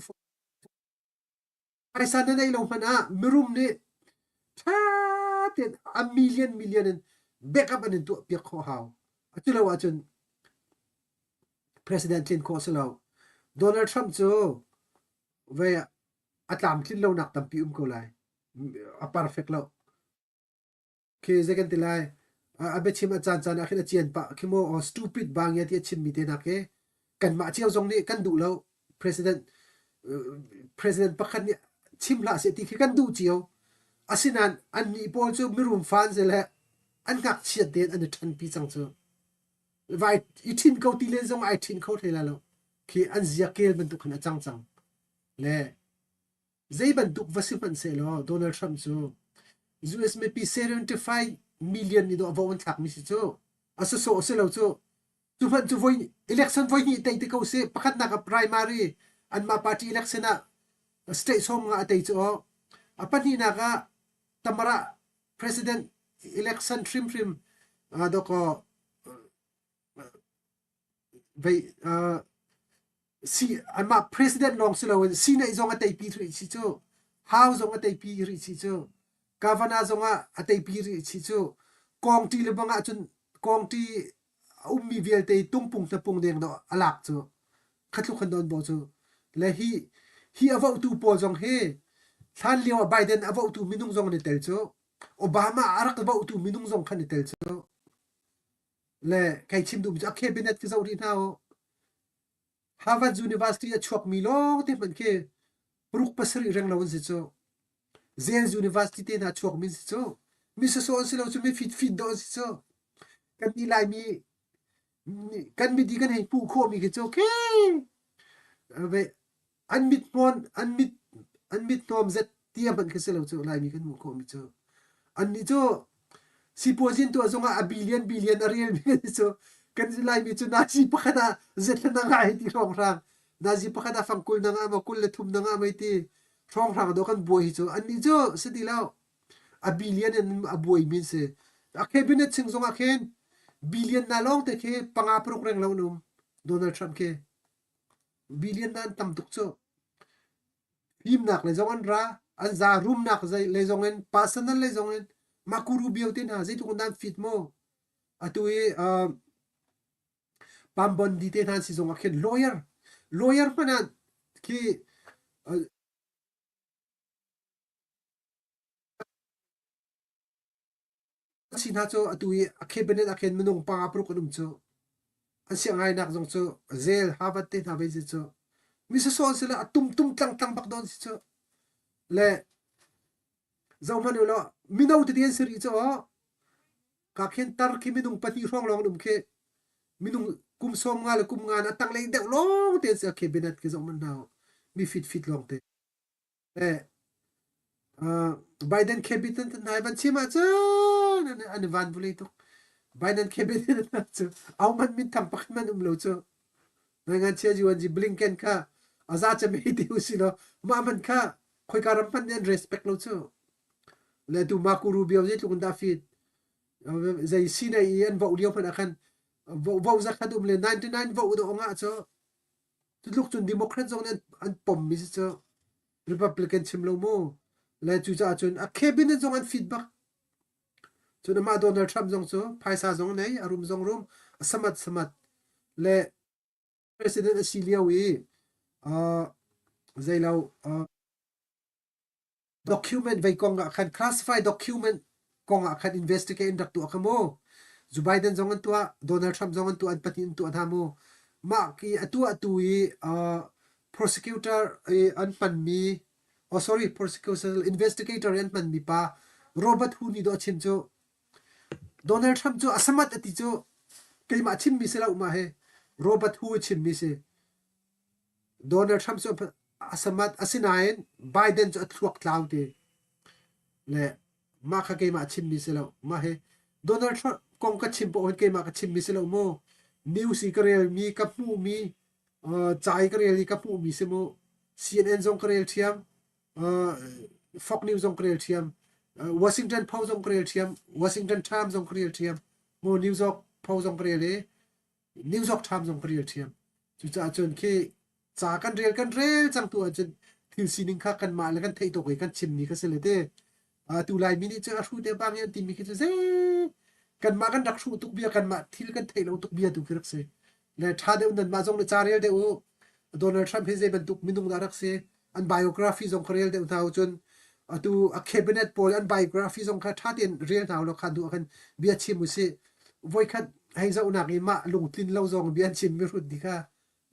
paisa nei lo mana mirum ne tha ten a million in backup an to pi kho how achula wa chun president tin ko selo Donald Trump chu ve atlam tin lo nak tam pi ko lai a perfect lo ke second tilai abe chim chan akhina chen pa khimo stupid bang ya ti chim mi te na ke kan ma chiao zong ni kan du lo president pakhat ni chim la se ti kan du chiao asinan an ni pol chu mirum fan zela an ngak chiat den an than pi chang chu vai ithin ko ti le zong ai thin ko thela lo khi an zia kel ban tu khana chang chang le zai ban duk vasi ban se lo Donald Trump chu US me pi 75 million ni do avon thak mi si chu asa so se lo chu tu fan chu voi election voi ni tai te ko se pakhat na ka primary an ma party election a state som nga tai chu apan hi na ka tamara president election trim do ko vai si ama president long silo si na izong atai pi ri chi chu house zong atai pi ri chi chu governor zong atai pi ri chi chu kong ti le banga chun kong ti ummi vel te tungpung ta pung deng do alak chu khatlu khan don bo chu le hi avau tu po zong he than liwa Biden avau tu minung zong ni tel chu Obama arak avau tu minung zong khan ni tel chu le kai chim du ja cabinet ki zawri na o Harvard University a chok mi lo te man ke pruk pasri reng lawon si chu Yale University te na chok mi si chu mi so so si lo chu mi fit do si chu kan ni lai mi kan mi di kan hei pu kho mi ke chu ke ve an mit tom zet tia ban ke se lo chu lai mi kan mu kho mi chu an ni chu si pozin tu azonga a billion a real mi chu kan lai mi chu na si pakhana zet na nga hi ti rong rang na ji pakhana fangkul na nga ma kul le thum na nga mai ti rong rang do kan boi hi chu an ni chu se di lao a billion en a boi min se a cabinet sing zonga khen billion na long te ke panga prok reng lo num Donald Trump ke billion nan tam tuk chu him nak le zongan ra an za room nak zai le zongen personal le zongen makuru biautin ha zai tu dan fit mo atui pambon dite han si zonga khen lawyer pana ki sin ha cho atui a cabinet a khen menung panga pro kanum cho an siang ai nak zong cho zel Harvard te na be si cho mi se son sila atum tlang bak don si cho le zau man lo minau te dien seri cho ka khen tar ki minung pati rong long dum ke minung kum som nga le kum nga na tang le de long te se cabinet ke zau man naw mi fit long te le Biden cabinet na ban chima cha an van bule to Biden cabinet na chu au man min tam pak man lo chu nga chia ji wan ji Blinken ka aza cha me ti usilo ma man ka khoi karam pan den respect lo chu le tu makuru bio je tu da fit zai sina yen vo dio pan akhan vo za khadum le 99 vo do nga cho tu luk chun democrat zong an pom mi cho republican chim lo mo le chu cha chun a cabinet zong an feedback chu na ma Donald Trump zong chu phaisa zong nei arum zong rum samat le president asilia wi zai lo document vai konga khan classified document konga khan investigate dak tu akamo Joe Biden zongan tua Donald Trump zongan tu an patin tu adhamu ma ki atui prosecutor an pan mi prosecutor investigator an pan mi pa Robert Huni do chim cho Donald Trump cho asamat ati cho kai ma chim mi sela uma he Robert Hu chim mi se Donald Trump cho asamat asinain Biden cho atluak tlaute le ma kha kai ma chim mi sela ma he Donald Trump kong ka chim po kai ma ka chim mi sela mo news ikarel mi ka pu mi chai karel ka pu mi se mo CNN zong karel thiam Fox News zong karel thiam Washington Post zong karel thiam Washington Times zong karel thiam mo New York Post zong karel New York Times zong karel thiam chu cha chon ke cha kan rel chang tu chen thil sining kha kan ma la kan thei to kai kan chim ni ka se le te tu lai mini cha thu te bang yan ti mi ke se kan ma kan dak thu tuk bia kan ma thil kan thei lo tuk bia tu kirak se le tha de un ma jong le cha rel de o Donald Trump he je ban tuk minung da rak se an biography zong khrel de thau chon atu a cabinet pol an biography zong kha tha ten rel thau lo khan du kan bia chim mu se voi khat hai za unak i ma lung tin lo zong bian chim mi rut di kha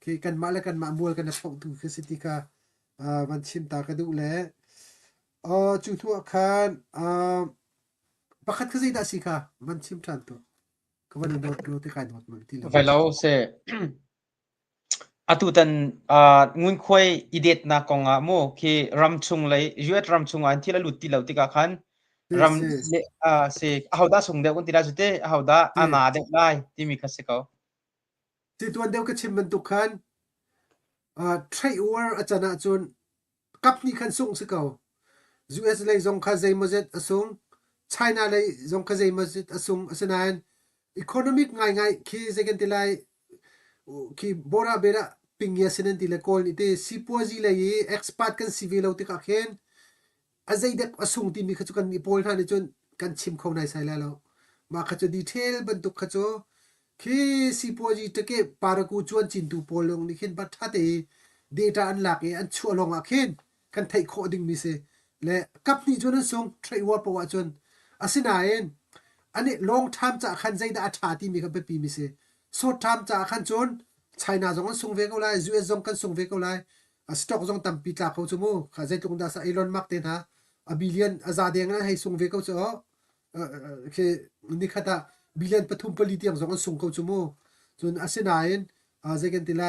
ke kan ma la kan ma mol kan thong tu ke siti kha ban chim ta ka du le chu thu khan pakhat khazai da si kha ban chim than to ก็วันโดดโรติการโดดมันที่เรา ไฟเราเสอตุตันงุนควยอีเด็ดนักงโมคือรำชุงเลยยูเอตรำชุงอันที่เราหลุดที่เราติกาขันรำเลเสเอาด้าส่งเดียวกันที่เราจุดเตเอาด้าอานาเด็กได้ที่มีคัสเกาที่ตัวเดียวก็ชิมมันตุกันทรวอร์อาจารย์จนกับนี่คันส่งสิเกา US เลยจงคาใจมาเจ็ดส่ง China เลยจงคาใจมาเจ็ดส่งสนานeconomic ง่ายคือเซกันที่ไรคือบราเบระปิงยาสินันที่ละคนนี่สิปัวจีเลย expat กัน civil เอาที่กักเห็นอาใจเด็กส่งที่มีขจุกันอีโพลท่านจนกันชิมเขาในสายแล้วมาขจุดีเทลบรรทุกขจุคือสิปัวจีตะเก็บปาร์กูจวนจินตูโพลงนี่เห็นบัตรทัดdata อันหลักอันชัวลงอ่ะเห็นกันไทยโคดิ้งมิเซและกับนี่จวนนั้นส่งทรวอร์ปว่าจนอาศินาเองอันนี้ long term จะขันใจได้อัฐาที่มีกันไปปีมิเซ short term จะขันจน China จงกันส่งเวกเอาไล US จงกันส่งเวกเอาไลstock จงตั้มปีตาเขาจมูกขันใจตรงด้านsa Elon Musk เต็นฮะbillion อาซาเดียงนั้นให้ส่งเวกเอาเจ้าคือนี่ขนาด billion ปฐุมผลิตยังจงกันส่งเขาจมูกจนอาศินาเองใจกันที่ไร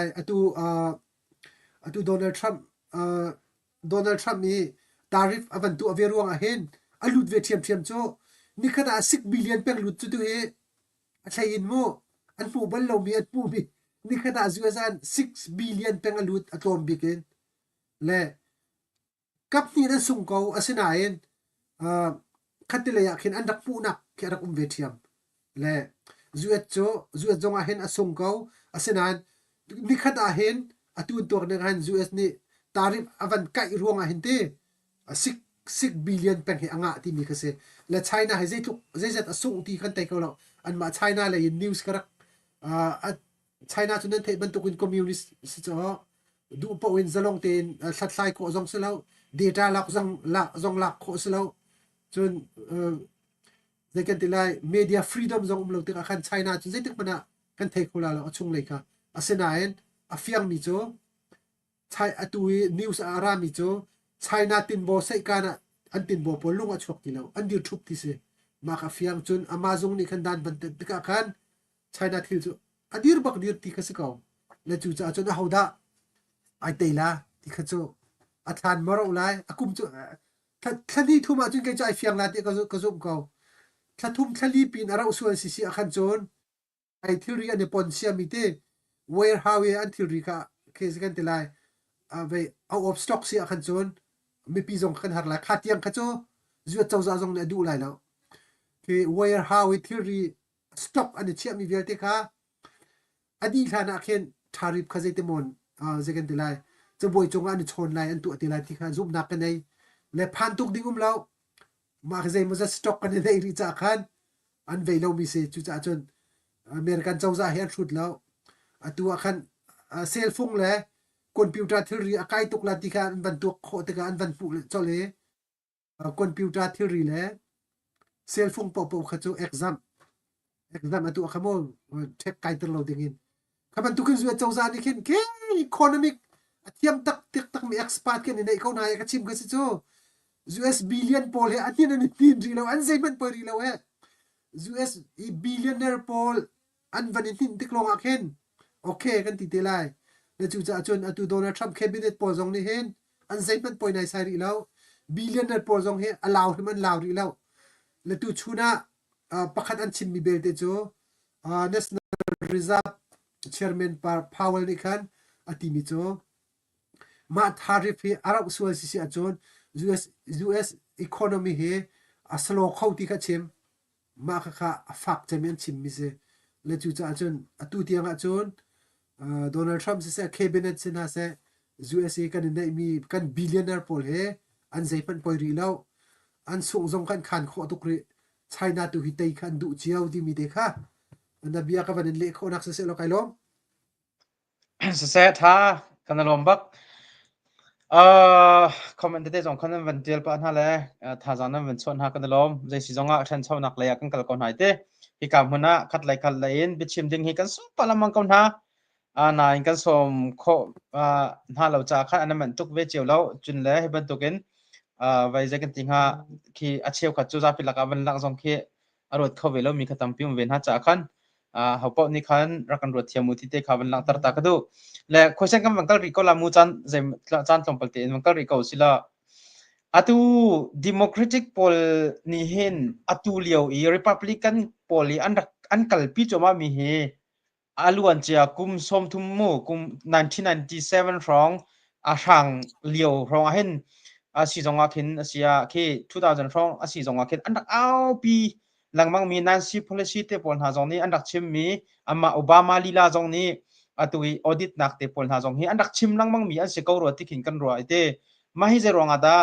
Donald Trump นี่ tariff อวันตัวเวรวงอาเห็นอลุดเวเทียมโจนี่ขนาด6 billion เป็นลุดจุดเฮใช่ยินโมอันผู้บัลเรามีอันผู้มีนี่ขนาดUS อัน6 billion เป็นลุดอะตอมบิกินและกับนี่นั้นส่งเขาอาศินาเองคัดติเลยเห็นอันดับผู้นักแค่รักเวเทียมและ US จงอาเห็นส่งเขาอาศินานี่ขนาดเห็นตัวนึงหัน US นี่ tariff อวันไกรวงอาเห็นเต้6 billion เป็นเหงะที่มีกษัตริย์และ China ให้ใจจะส่งที่กันแต่เขาเราอันมา China เลย news กระChina จนนั้นเทบันตุกินคอมมิวนิสต์สิจ้าดูปวินจะลงเต็นสัตย์ไซโคจงสิแล้ว data ลักจงลักโคสิแล้วจนในกันที่ไร media freedom จงลงถึงอาคาร China จนใจถึงมันกันเทเขาเราช่วงเลยค่ะอาเซนายนอาเฟียงมิโจใช่อตุยนิวส์อารามิโจChina ตินโบใส่กันอันตินโบปลุงอัชวกที่เราอันเดียวทุบที่เสมาคาเฟียงจนอามาซงนี่ขันดันบันเตติกาขัน China ที่จูอดีรบักดีรที่เขาสิเขาและจูจะจนเอาดาไอเตล่าที่เขาจูอัฐานมารเอาไลอากุมจูถ้านี่ทุ่มจนแกจะไอเฟียงลาที่เขาจูเขาถ้าทุ่มถ้าลีปีนอาราอุสวนสิสิอาขันจนไอที่เรียนในปอนเซียมิเตwarehouse อันที่ริกาเคสกันที่ไรไปเอา of stock เสียขันจนไม่ปีจงขันหาร์ละขาดยังขันโจจวดเจ้าจงเนี่ยดูไรแล้วคือ warehouse ที่ริ stock อันนี้เชื่อมีเวลติค่ะอดีตขณะเข็น tariff ข้าใจเต็มหมดเจกันที่ไรจะบ่อยจงอันนี้ชนไรอันตัวที่ไรที่ข้าซุ่มนักกันในและพันตุกดิ้งแล้วมาข้าใจมันจะ stock กันในริจาขันอันเวลามีเสียจุดจนอเมริกันเจ้าจะเห็นชุดแล้วตัวขันเซลฟงเลยคอมพิวเตอร์ที่รีอากาศตกลาติการบรรทุกโคตรการบรรทุกเจ้าเลยคอมพิวเตอร์ที่รีเลยเซลฟงปอขจูexam ตัวขโมยเช็คไกด์ตลอดอย่างนี้ขบรรทุกขึ้นสู่เจ้าจานี่เห็นแค่ economic เทียมตักมี expert กันในเขาหน้าก็ชิมกันสิโจ้ US billion พอเลยอันนี้นั่นตีนรีแล้วอันเซมันพอรีแล้วUS billionaire พออันวันนี้ติดลงอ่ะเห็นโอเคกันติดไลน์แล้วจู่จะจนตัวโดนัลด์ทรัมป์แคบิเนตพอจงนี่เห็นอันเซมันพอในสายรีแล้วบิลเลียนเนอร์พอจงเห็นallow ให้มัน allow รีแล้วแล้วตัวชูน่าประคันอันชิมมีเบลเตโจnational reserve chairman Powell นี่คันอติมิโจมาทาริฟอารับส่วนสิจน US economy เฮสโลเข้าที่ขัดชิมมาค่ะฝักจะมีอันชิมมิเซและจู่จะจนตัวที่ยังจนโดนัลด์ทรัมป์เสียแคบิเนตเสียนะเสีย USA กันในมีกันบิลเลียนเนอร์พอลเฮอันใจเป็นปอยรีแล้วอันส่งส่งกันขันข้อตุกรีไชน่าตัวฮิตไอขันดูเจียวที่มีเด็กค่ะอันนั้นเบียกับวันนี้เล็กคนนักเสียแล้วไกลล้มเสียท่ากันลมบักคอมเมนต์ที่ส่งคนนั้นวันเดียวปะนั่นแหละท่าจานั้นวันชนหากันลมใจสิจงอ่ะฉันชอบนักเลยกันกันคนหายเต้ฮิกามุนะคัดไล่อินบิชิมดิ้งฮิกันสุปลามังกันฮะนายกันสมโคน่าเราจะคัดอันนั้นมันตุกเวจิวแล้วจุนเลยให้บรรทุกินไว้ใจกันจริงฮะที่อาเชียวขัดจูจ้าพิลักวันหลังส่งที่อรรถเขาเวลามีขัดตั้มพิมเวนฮะจากคัน เขาปนี่คันรักกันรวดเทียมมุทิเตขาบันลังตรตากดูและคุยเช่นกันมันก็รีก็ลามูจันจันสมปติมันก็รีก็สิละatu democratic poll ni hen atu liao i republican poll i an kalpi choma mi he aluan chia kum som thum mu kum 1997 rong a rang liao rong hen a si zonga khin asia ke 2000 rong a si zonga khin an au pi langmang mi nancy policy te pol ha zong ni an dak chim mi ama obama lila zong ni atui audit nak te pol ha zong hi an dak chim langmang mi an se ko ro ti khin kan ro ite ma hi je ronga da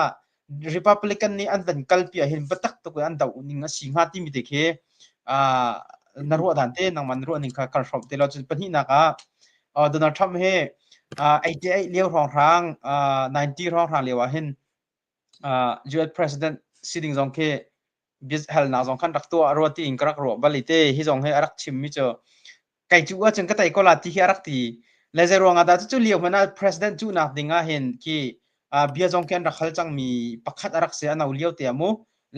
republican ni an van kalpia hin batak to ko an dau ninga singha ti mi dekhe a naru dan te nang man ro ning kha kar shop te lo chun pani na ka donald trump he 88 liao rong rang 90 rong rang lewa hin US president sitting zong ke bis hal na zong khan rak to ro ti ing krak ro balite hi zong he arak chim mi cho kai chu a chen ka tai ko la ti hi arak ti le ze ronga da chu liao mana president chu na dinga hin ki bia jong ken ra khal chang mi pakhat arak se anau liao te amu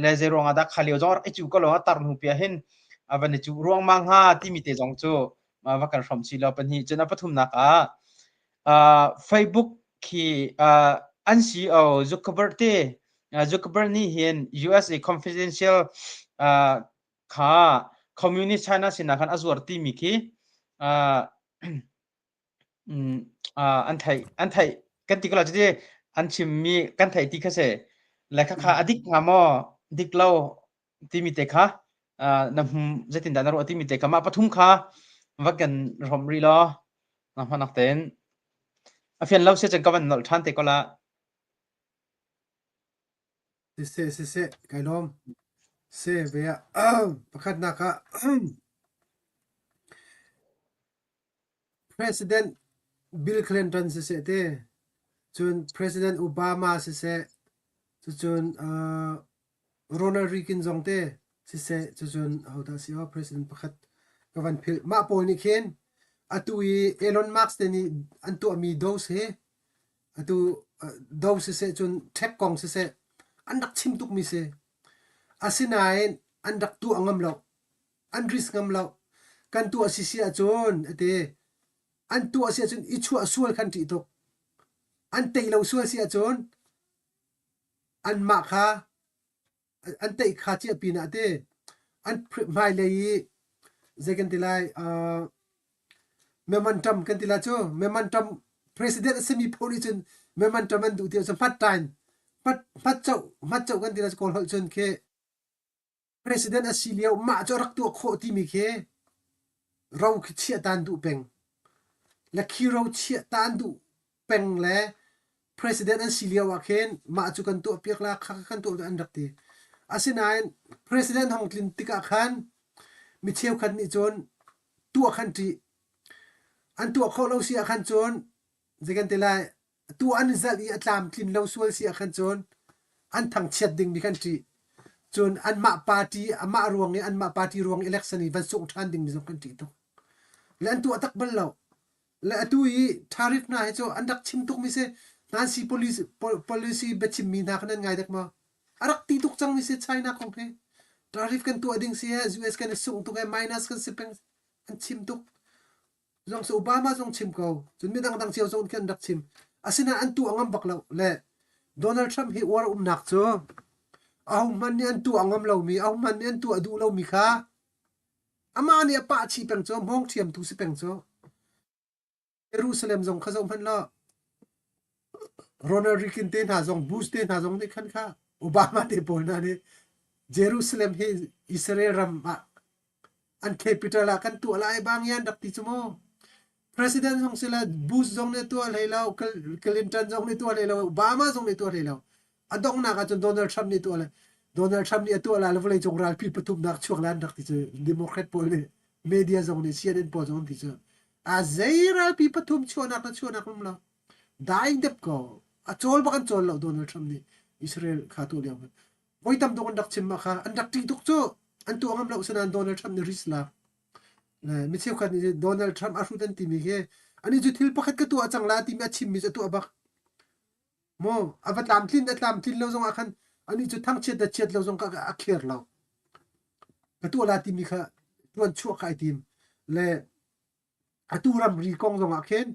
le ze ronga da khalio jong e chu ko lo tar nu pia hin avan chu ruang mang ha ti mi te jong chu ma va kan from chi lo pan hi chena pathum na ka Facebook ki an CEO Zuckerberg te Zuckerberg ni hian USA confidential kha communist China sina khan azur ti mi ki an thai kan ti kala je an chim mi kan thai ti khase la kha adik ngamo diklo ti mi te kha na zatin danar ti mi te kha ma pathum kha wakan romri lo na hanak ten afian lau se chen kawan nol than te kola se kai lom se ve pakhat na ka president bill clinton se te chun president obama se chun ronald reagan jong te se chun how da si president pakhat kawan phil ma po ni khen atui elon musk te ni antu mi dose he atu dose se chun thep kong se andak chim tuk mi se asinain andak tu angam lo andris ngam lo kan tu asisia chon ate an tu asia chun ichu asual khan ti to an tei lo sual sia chon an ma kha an tei kha chi pina te an mai lei zekan tilai momentum kan tila cho momentum president semi position momentum an du ti so pat time pat chau kan tila ko hol chon ke president asilia ma cho rak tu kho ti mi ke rau ki chia tan du peng la ki rau chia tan du peng le president asilia wa khen ma chu kan tu piak la kha kan tu an dak ti asinain president hong klin tika khan mi cheu khan ni chon tu khan ti an tu kho lo sia khan chon zekan telai tu an zal i atlam klin lo sual sia khan chon an thang chet ding mi khan ti chon an ma party ama ruang ni an ma party ruang election ni van sung than ding mi zong khan ti to le an tu atak bal lo le atu i tariff na he cho an dak chim tuk mi se nancy policy bechim mi na khan ngai dak ma arak ti tuk chang mi se china kong he tariff kan tu ading se us kan sung tu kai minus kan sipeng an chim tuk zong so obama zong chim ko chun mi dang chiao zong kan dak chim asina an tu angam bak lo le donald trump hi war nak cho au man ni an tu angam lo mi au man ni an tu adu lo mi kha ama ni pa chi peng cho mong thiam tu si peng cho jerusalem zong kha zong phan lo ronald reagan ten ha zong bush ten ha zong ni khan kha obama te pol na ni jerusalem hi israel ram an capital la kan tu lai bang yan dak ti chumo president jong sila bush jong ne tu lai lao clinton jong ne tu lai lao obama jong ne tu lai lao adong na ka chon donald trump ni tu lai donald trump ni tu la lo lai jong ral pi patum nak chuak lan dak ti chu democrat pol ne media jong ne cnn pol jong ti chu a zaira pi patum chuanak lum la dai dep ko a chol ba kan chol lo donald trump ni israel kha tu liam voi tam dong dak chim ma kha an dak ti tuk chu an tu angam lo sanan donald trump ni risla mi cheu khat ni donald trump a rudan ti mi he ani ju thil pakhat ka tu achang la ti mi chim mi tu abak mo avatlam tlin lo zong akhan ani ju thang chet lo zong ka akher lo ka tu la ti mi kha tuan chu khai tim le atu ram ri kong zonga khen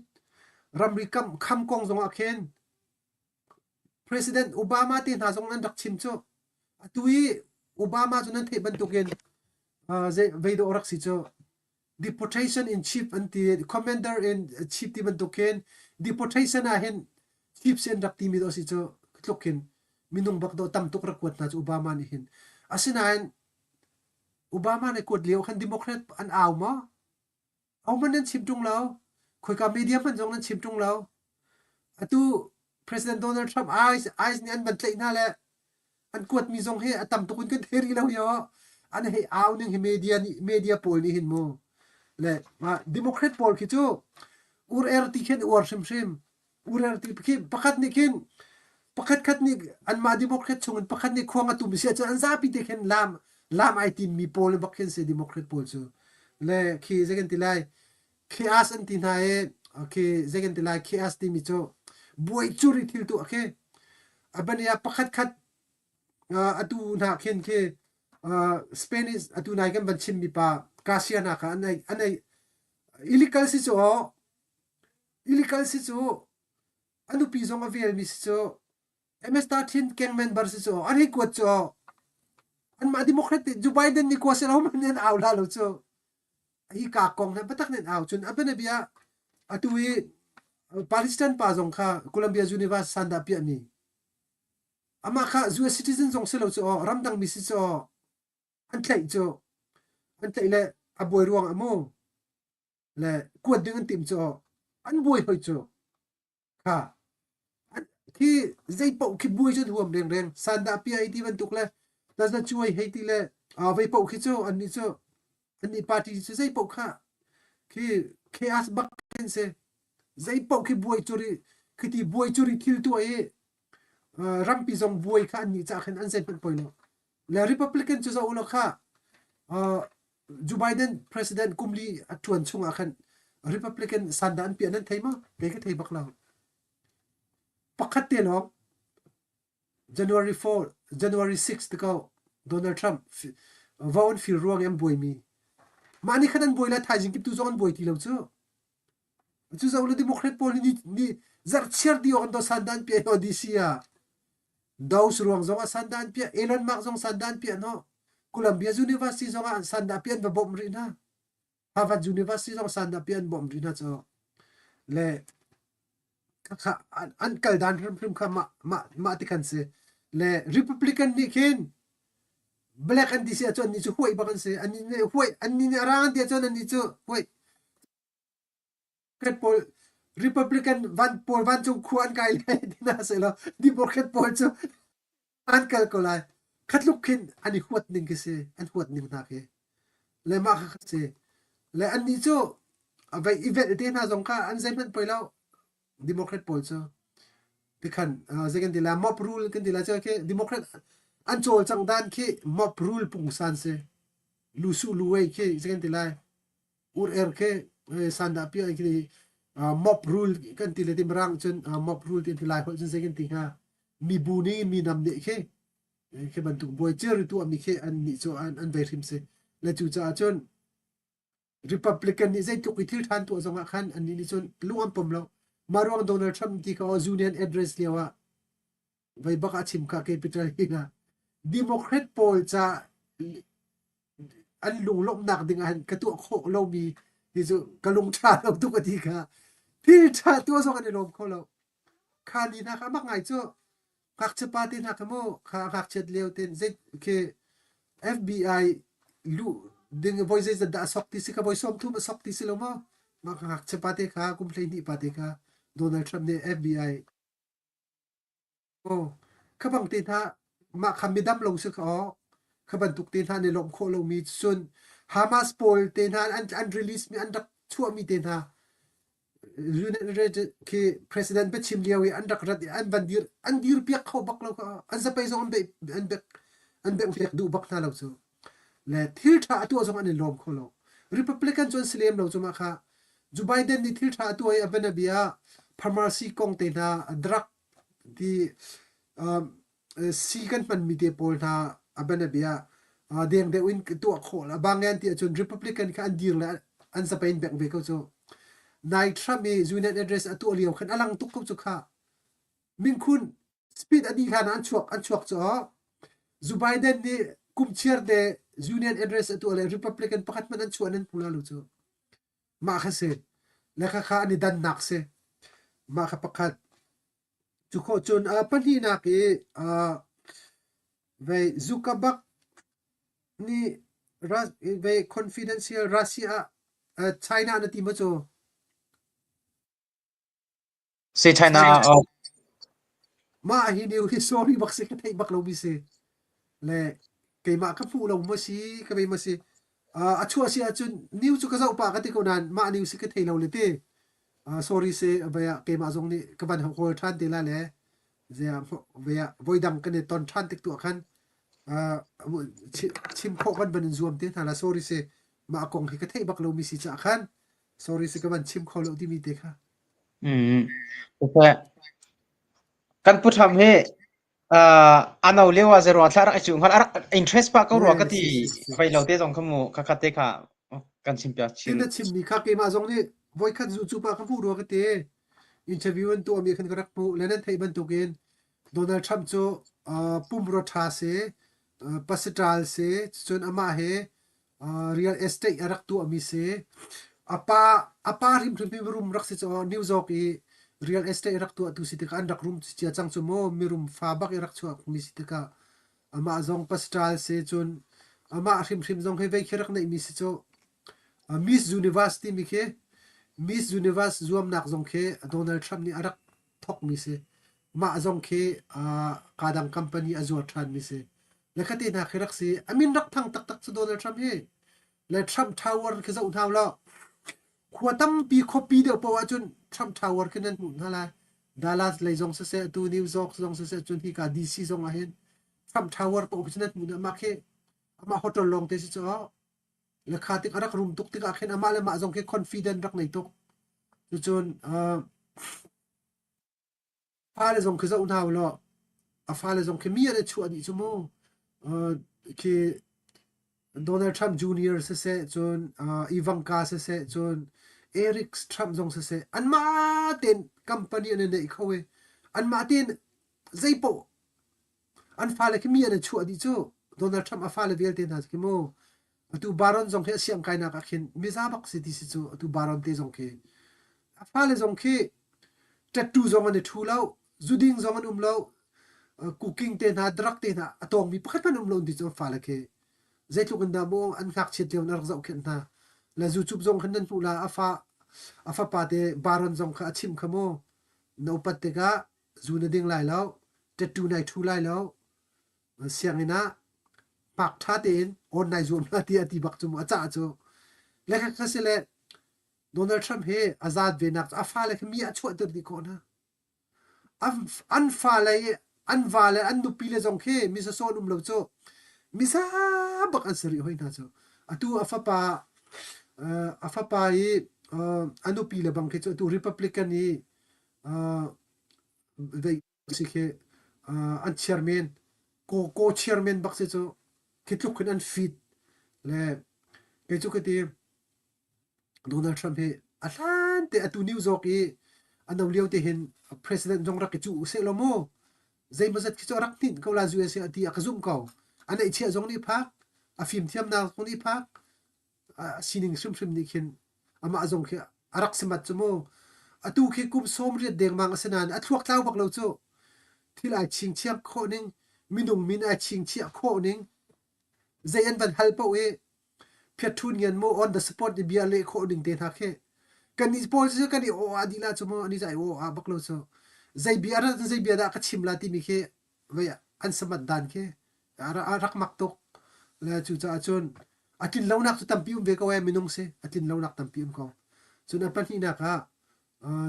ram ri kham kong zonga khen President Obama ti na zong an rak chim cho atui Obama chunan the ban tuken ze veido orak si cho deportation in chief anti commander in chief ti ban tuken deportation a hen chief sen rak ti mi do si cho tlokin minung bak do tam tuk rakwat na Obama ni hin asinain Obama ne kod leo khan Democrat an aw ma aw man nen chim tung lao khoi ka media man jong nan chim tung lao atu President Donald Trump eyes ni an ban tlei na le an kod mi jong he atam tukun kan theri lo yo an he aw ning he media poll ni hin mo le ma Democrat poll ki chu ur ti khen ur shim ur ti ki pakhat ni khen pakhat khat ni an ma Democrat chung pakhat ni khwanga tu mi se cha an za pi te khen lam ai tin mi poll bak khen se Democrat poll chu le khi zegen tilai khi as an tin hae khi zegen tilai khi as ti mi chu buai churi thil tu akhe abania pakhat khat atu na khen ke Spanish atu nai kan ban chim mi pa kasiana ka anai illegal si chu anu pi zong avel mi si chu MS13 keng member si chu ani ko chu an ma Democrat Joe Biden ni ko se lo man nen aw la lo chu hi ka kong na batak nen aw chun abena bia atui Palestine pa zong kha Columbia University sanda pia ni ama kha US citizen zong se lo chu ramdang mi si chu an tlai le aboi ruang amo le kuat ding tim chu an boi hoi chu kha ki zai pau ki boi chu huam reng sanda pia ai ti ban tuk le das na chuai hei ti le vai pau ki chu an ni party chu zai pau kha ki as bak ken se zai pau ki boi churi khiti boi churi thil tu ai rampi zong boi kha an ni cha khen an zai pen poilo le Republican chu zo ulo kha Joe Biden president kumli atuan chunga khan Republican sandan pi anan thaima ke thei bak law pakhat te lo January 6 to go Donald Trump vaun fil ruang em boi mi mani khanan boila thajing ki tu zon boi ti lo chu zo lo Democrat pol ni zar cher di on do sandan pi odisia daus ruang zonga sandan pi Elon Musk zong sandan pi no Columbia University zonga sandan pi ba bom ri na Harvard University zong sandan pi bom ri na cho le kha an kal dan rim kha ma ti kan se le Republican ni khen black and this chon ni chu huai ba kan se ani ne huai ani ne arang dia chon ani chu huai Paul Republican van chu khuan kai le dina se lo Democrat Paul chu an kal ko lai khatluk khin ani huat ning ke se an huat ning na ke le ma kha se le ani chu avai event te na zong kha an zaiman poilo Democrat Paul chu tikhan second dila mob rule kan dila cha ke Democrat an chol chang dan ke mob rule pung san se lusu luwei ke second dila ur ke sanda pi ke mob rule kan tile tim rang chen mob rule tin tilai hol chen second thing ha mi bu ni mi nam ne ke ban tu boy cher tu ami ke an ni cho an vai rim se la chu cha chon Republican ni zai tu ki thil than tu zonga khan an ni chon luam pom lo maruang Donald Trump ti ka union address lewa vai baka chim ka capital hinga Democrat poll cha an lung lom nak ding an ka tu kho lo mi ni chu kalung tha lo tu ka ti ka thil tha tu so kan lom kho lo kha ni na ka mak ngai chu kak chapa tin ha kamo kak chet leo ten z ke FBI lu ding voices da sok ti si ka voice som tu ma sok ti si lo ma kak chapa te ka complain ni pa te ka Donald Trump ne FBI kabang tin ha ma khamidam lo se ka khaban tuk tin ha ne lom kho lo mi sun Hamas poll tin ha an release mi an dak chua mi tin ha ke president be chim liawi an dak rat an bandir an dir piak kho bak lo an sa pai zo an be piak du bak na lo so le thil tha atu zo an lom kho lo Republican chon slem lo chuma kha Joe Biden ni thil tha atu ai abena bia pharmacy kong te na drug di sigan man mi te pol na abena bia deng de win tu kho la bangan ti chon Republican ka an dir la an sa pain bek ve ko chu nai Trump mi union address atu liam khan alang tuk ko chu kha min khun speed adi khan an chuak cho Joe Biden ni kum chair de union address atu le Republican pakhat man an chuan an pula lu chu ma kha se le kha ani dan nak se ma kha pakhat chu kho chun pani na ki ve Zuckerberg ni ve confidential Russia China na ti ma chu si China ma hi ni hi sorry bak se ka thai bak lo bi se le ke ma ka pu lo ma si ka be ma si a chu si a chun new chu ka zau pa ka ti ko nan ma new si ka thai lo le te sorry se ba ya ke ma zong ni ka ban ho than ti la le ze ve ya voi dam ka ne ton than tik tu khan chim kho kan ban zoom te thala sorry se ma kong hi ka thai bak lo mi si cha khan sorry se ka ban chim kho lo ti mi te kha okay kan pu tham he anau lewa zero thlar a chung har interest pa ko ro ka ti vai lo te jong khamu kha khate kha kan simpya chil tin chim mi kha ke ma zong ni voi khat zu chu pa kha pu ro ka te interview an to mi khan ka rak pu le nan thai ban to gen Donald Trump cho pum ro tha se pasitral se chun ama he real estate arak tu ami se apa rim rum rak se cho new york i real estate rak tu si te kan rak room chia chang chu mo mi room fa bak rak chu mi si te ka ama zong pasitral se chun ama rim zong he ve khirak nei mi si cho Miss University mi khe Miss Universe zuam nak zong khe Donald Trump ni arak thok mi se ma zong khe kadang company azur than mi se lekhati na khirak si amin rak thang tak chu Donald Trump he le Trump Tower ke zo thau lo khuatam pi copy de po chun Trump Tower ke nan mu hala Dallas le zong se tu New York zong se chun hi ka DC zong a hen Trump Tower po business mu na ma khe ama hotel long te si cho le khatik arak room tuk tik a khen ama le ma zong ke confident rak nei tuk chu chun fa le zong ke zo thau lo a fa le zong ke mi ane chu ani chu mo ke Donald Trump Jr. se chun Ivanka se chun Eric Trump zong se anma ten company ane nei khowe anma ten zaipo an fa le ke mi ane chu ani chu Donald Trump a fa le vel ten ha ke mo atu baron zong ke siam kai na ka khin mizabak city si chu atu baron te zong ke a fa le zong ke tattoo zong ane thu lau zuding zong an lau cooking te na drug te na atong mi pakhat pan lau di chu fa le ke zaitu kan da mo an khak chet le nar zau khen na la zu chup zong khan nan pu la afa pa te baron zong kha achim khamo no pat te ka zu na ding lai lau tattoo nai thu lai lau siang ina pak tha ten on nai zon na ti ati bak chu acha chu le kha se le Donald Trump he azad ve nak afa le mi a chwa ter di ko na an fa le an va le an nu pi le zong khe mi sa son lo chu mi sa bak an sari hoi na chu atu afa pa i anu pi le bang khe chu tu Republican ni ve si khe an chairman ko chairman bak se chu kitluk khin an fit le ke chu ke ti Donald Trump he atlan te atu New York i anaw liao te hin president jong rak chu se lo mo zai mazat ki chu rak tin ko la ju se ati akazum ko anai chia jong ni phak a film thiam na ko ni phak sining sum ni khin ama jong khe arak semat chu mo atu khe kum som ri deng mang asanan athuak tlaw bak lo chu thil ai ching chiam kho ning minung min ai ching chia kho ning zai an ban hal po e phathun ngan mo on the spot di bia le kho ding te tha khe kan ni pol se kan ni o adila chu mo ani zai o a bak lo chu zai bia da ka chim la ti mi khe ve an samat dan khe arak mak tok la chu cha chun atin lo nak chu tam pium ve ko e minung se atin lo nak tam pium ko chun an pan hi na ka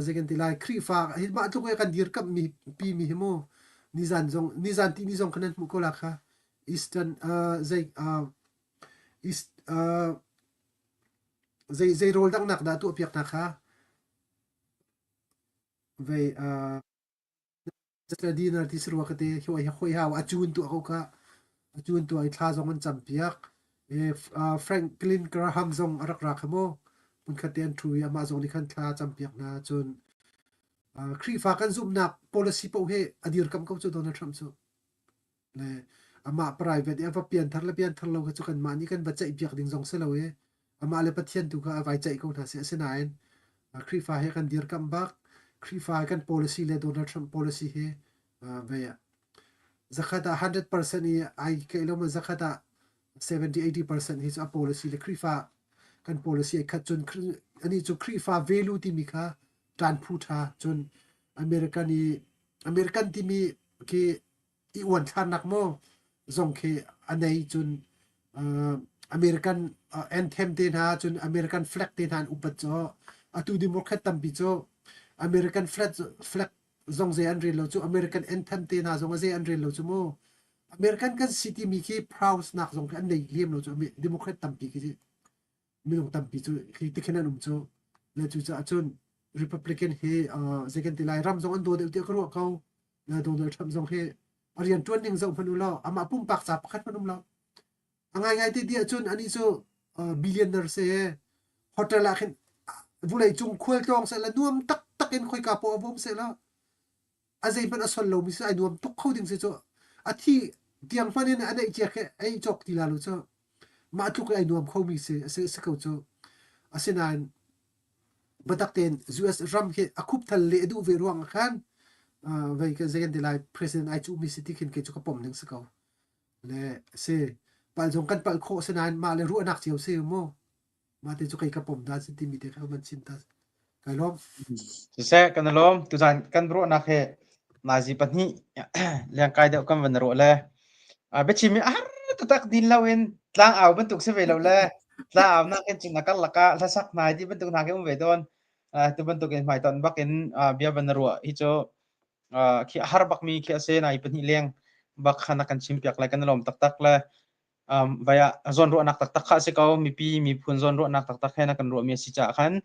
zegen ti lai khri fa hi ma tu ko kan dir kap mi pi mi hemo ni zan ti ni zong khanan mu ko la kha eastern zai rol dang nak da tu piak na kha ve study na ti sirwa ka te hoi ha achun tu ko ka achun tu ai thla zong an cham piak Franklin Graham zong arak ra khamo มันขัดเตียนทรูยมาจงนี่ขันคลาจำเปียกนะจนครีฟ้ากันซุ่มนัก policy พวกเฮอดีร์กำเขาจะโดนทรัมป์สู้เลยอามา private ยังว่าเปลี่ยนทันละเปลี่ยนทันเราก็จะกันมานี่กันบัจจัยเปียกดิ่งจงเสลวอามาเลยพัฒน์ตุกาไว้ใจกูน่าเสียเสียนายครีฟ้าเฮกันดีร์กำบักครีฟ้ากัน policy เลยโดนทรัมป์ policy เฮเวียzakata 100% นี่ไอ้เคลมันzakata 70-80% ฮิส policy เลยครีฟ้ากัน policy ไอ้ขัดจนอันนี้จุครีฟ้า value ที่มีค่าจานพูดฮาจนอเมริกันที่มีคืออีวันทานนักโมส่งคืออันไหนจนอเมริกันแอนเทมเตนฮาจนอเมริกันแฟลกเตนฮานอุปจออตูดิโมแครตตัมปิจออเมริกันแฟลกส่งเซอันเรลโลจูอเมริกันแอนเทมเตนฮาส่งเซอันเรลโลจูโมอเมริกันกันซิตี้มีคือพราวส์นักส่งอันไหนเลียมโลจูดิโมแครตตัมปิคือไม่ต้องตัมปิจูคือที่แค่นั้นจูแล้วจูจะจนRepublican เฮsecond ที่ไล่รำส่งอันโดเดียวก็รู้เขาโดนัลด์ทรัมป์ส่งเฮอริยันจวนยังส่งพนุลาอามาปุ่มปากจับขัดพนุลาง่ายๆที่เดียจนอันนี้สู้billionaire เซ่โฮเทลละเห็นบุเลยจุงคุยจองเสร็จแล้วนวมตักเอ็นคุยกับผมเสร็จแล้วอาจจะเป็นอสวรรค์มิสไอ้นวมตุกเขาดึงเสร็จจ้ะอาที่เตียงฟันเนี่ยอันนี้เจ๊แค่ไอ้จอกที่ลาลุจ้ะมาทุกไอ้นวมเขามีเสเขาจ้ะอาเซนานบัดเต็น US รัมเฮอคุบทะเลดูเวรวังขันไว้ก็จะกันที่ไล่ President ไอจูมีสิทธิ์ขึ้นเกี่ยวกับผมหนึ่งสักเอาและเซ่ปัจจุบันปัจจุบันโคสนานมาเลยรู้นักเสียวเสียโมมาที่จุกไอ้กับผมได้สิทธิ์มีเด็กเขามันชินตาไก่ล้อมเสะกันล้อมตุจานกันรู้นักเฮนาจีปนี่เลี้ยงไก่เดียวกันวันรู้เลยเบชิมีตักดินเราเองล้างเอาบรรทุกเสเวลเลยล้างเอานักเองจิงนักลักกะถ้าสักนายที่บรรทุกนักเองไม่โดนที่บรรทุกเองไม่ตอนบักเองเบียบันรู้ฮิโจขี้หาบักมีขี้เสนายปนี่เลี้ยงบักขนาดกันชิมเปียกเลยกันล้อมตักเลยvia zon ro nak tak tak kha se ko mi pi mi phun zon ro nak tak tak he na kan ro mi si cha khan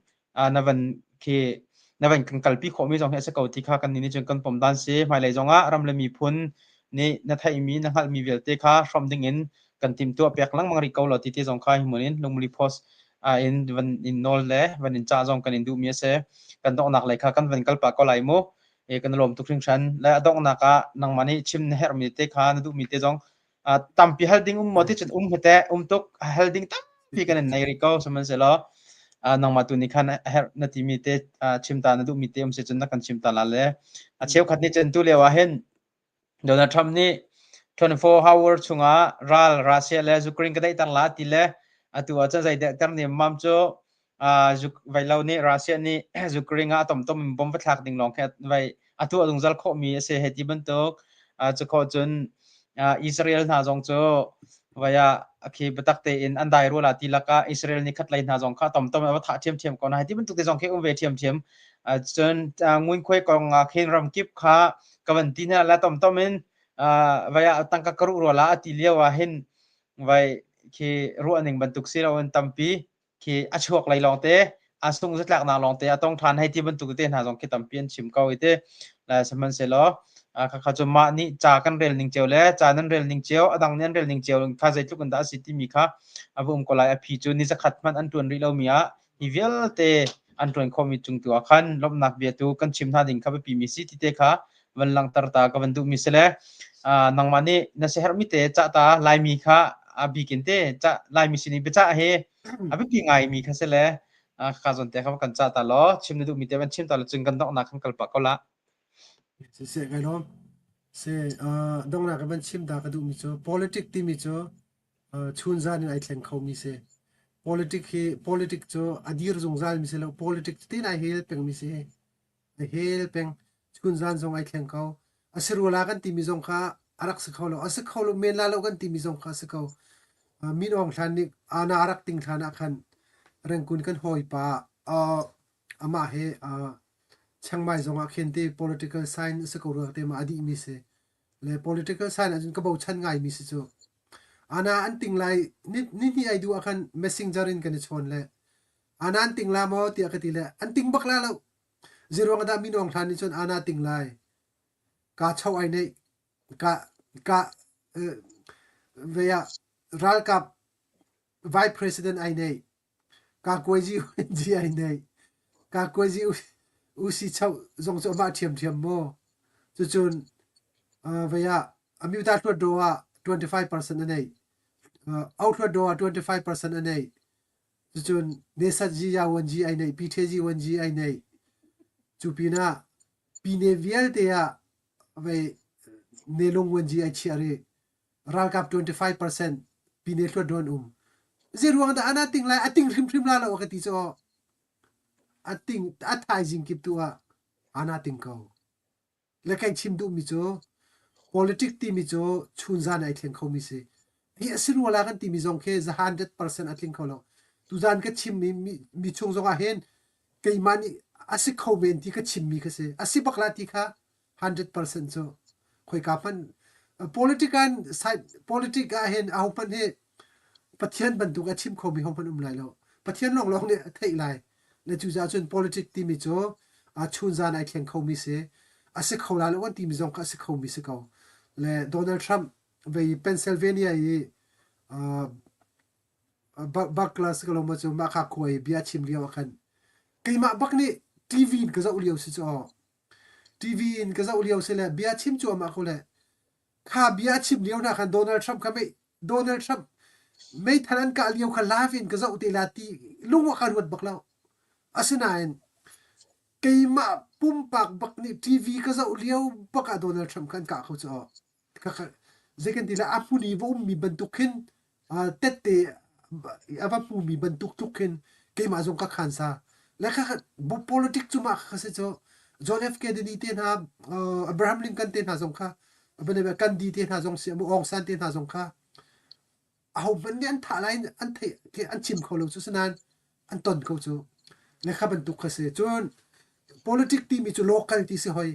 navan ke navan kan kalpi kho mi jong he se ko ti kha kan ni jong kan pom dan se mai lai jonga ram le mi phun ni na thai mi na hal mi vel te kha from ding in kan tim tu pek lang mang ri ko lo ti te jong kha hi munin lungli post in van in nol le van in cha jong kan in du mi se kan dok nak lai kha kan van kal pa ko lai mo e kan lom tu khring chan la dok naka nang mani chim her mi te kha na du mi te jong tampi holding moti chen hete tok holding tampi kan nai ri ko saman se lo nang matu ni khan her na ti mi te chimta na du mi te se chen na kan chimta la le cheu khat ni chen tu le wa hen Donald Trump ni 24 hour chunga ral Russia le Ukraine kadai tan la ti le atu acha jai de tar ni mam cho vai lo ni Russia ni Ukraine a tom bom pa thak ding long khat vai atu adung zal kho mi se heti ban tok chu kho chun Israel na jong cho vaya khi batak te in andai ro la ti laka Israel ni khat lai na jong kha tom ba tha thiam kon hai ti ban tuk te jong ke ve thiam chun nguin khoi kong khen ram kip kha kawan ti na la tom in vaya tangka karu ro la ti le wa hin vai khi ro aning ban tuk si ro en tampi khi achok lai long te asung zat lak na long te atong than hai ti ban tuk te na jong ki tampian chim kau ite la saman se lo kha chuma ni cha kan rel ning cheu le cha nan rel ning cheu adang nen rel ning cheu kha jai tu kan da city mi kha abum ko lai a phi chu ni za khat man an tun ri lo mia hi vel te an tun khomi chung tu khan lom nak bia tu kan chim na ding kha pi mi city te kha van lang tar ta ka van du mi sele nang mani na se her mi te cha ta lai mi kha abi kin te cha lai mi sini be cha he abi pi ngai mi kha sele kha zon te kha kan cha ta lo chim na du mi te ban chim ta lo chung kan dok na khan kal pa ko laเสียไก่ล้อมเสียดงนักกันชิมดากระดูมิโจ politics ที่มิโจชุนจานในไอแข่งเขามีเสีย politics โจอดีตจงจานมีเสียแล้ว politics ที่ไหนเฮลเป็งมีเสียเฮลเป็งชุนจานจงไอแข่งเขาอาศัยเวลากันที่มีจงค่าอารักษาเขาแล้วอาศัยเขาแล้วเมนลาแล้วกันที่มีจงค่าสักเขามีน้องท่านนี่อารักติงท่านกันเรื่องคุณกันหอยป่าอามาเฮช่างไม่จงอาเคนที่ political science สกุลเตมาอดีมิเสและ political science จนก็บอกชั้นง่ายมิเสจูอันนั้นอันติงไลนี่ไอดูอาคัน messenger อินกันชนเลยอันนั้นติงลามอที่อาคติเลยอันติงบักลาแล้วจีรวงกระดามีน้องท่านนี่ชนอันนั้นติงไลกาเช่าไอเนี่ยกาเวียรัลกับ vice president ไอเนี่ย กากวยจีจีไอในกากวยจีอุสิเช่าจงจะมาเทียมโมจุนเวียอมิวตาตัวดัว25%อันนี้เอาตัวดัว25%อันนี้จุนเนสัตจียาวันจีไอในพีเทจีวันจีไอในจูปีน่าปีเนวิเอลเตียเวเนลงวันจีไอเชียร์รัลกับ25%ปีเนตัวโดนจีรวงแต่อันนั้นติงไลอันติงริมลาละโอเคที่จะอันติงอันท้ายจิงกิบตัวอันนั้นติงเขาแล้วใครชิมดูมิโจ politics ที่มิโจชุนจานไอเทียงเขามิเสเฮียสิรัวลากันที่มิจงแค่จะ100%อันติงเขาแล้วตุจานก็ชิมมีชงจงอาเห็นเกี่ยมันอาศัยเขาเมนที่ก็ชิมมีก็เสอาศัยบักลาที่ค่ะ100%โจคุยกับมัน politics อาเห็นเอาพันเฮปะเทียนบรรทุกอาชิมเขามีห้องพันไลแล้วปะเทียนลองเนี่ยเท่าไรแล้วจู่ๆจน politics ที่มิโจชุนจานไอเทียงเขามิเสอาศัยเขาแล้ววันที่มิจงก็อาศัยเขามิเสเขาและโดนัลด์ทรัมป์ไปเพนซิลเวเนียบักลาสก็ลงมาจนมาขับคุยเบียชิมเลี้ยวกันกี่มาบักนี่ทีวีนก็จะอุเลียวสิจ้าทีวีนก็จะอุเลียวสิเลยเบียชิมจัวมาเขาเลยข้าเบียชิมเลี้ยวนะกันโดนัลด์ทรัมป์เขาไม่โดนัลด์ทรัมป์ไม่ทันกันเลี้ยวกันลาฟินก็จะอุติลาตีลุงว่ากันวัดบักแล้วอาศัยนั่นกี่มาปุ่มปากบักนี่ทีวีก็จะอุเลียวบักโดนัลด์ทรัมป์กันกะเขาจะก็เจกันทีละอาพูนี่ว่ามีบรรทุกขึ้นเตะอาว่าผู้มีบรรทุกทุกขึ้นเกี่ยมาจงกักขันซาและค่ะบุ politics จุมาค่ะเสจจอห์นเอฟเคเดนีเตนฮาอับราฮัมลิงกันเตนฮาจงค่ะเป็นแบบกันดีเตนฮาจงเสียมุองซันเตนฮาจงค่ะเอาเป็นเนี่ยอันถ่ายอันเทอันชิมเขาเลยจุดนั้นอันต้นเขาจูและค่ะบรรทุกค่ะเสจน politics ที่มีจุ local ที่เสียหอย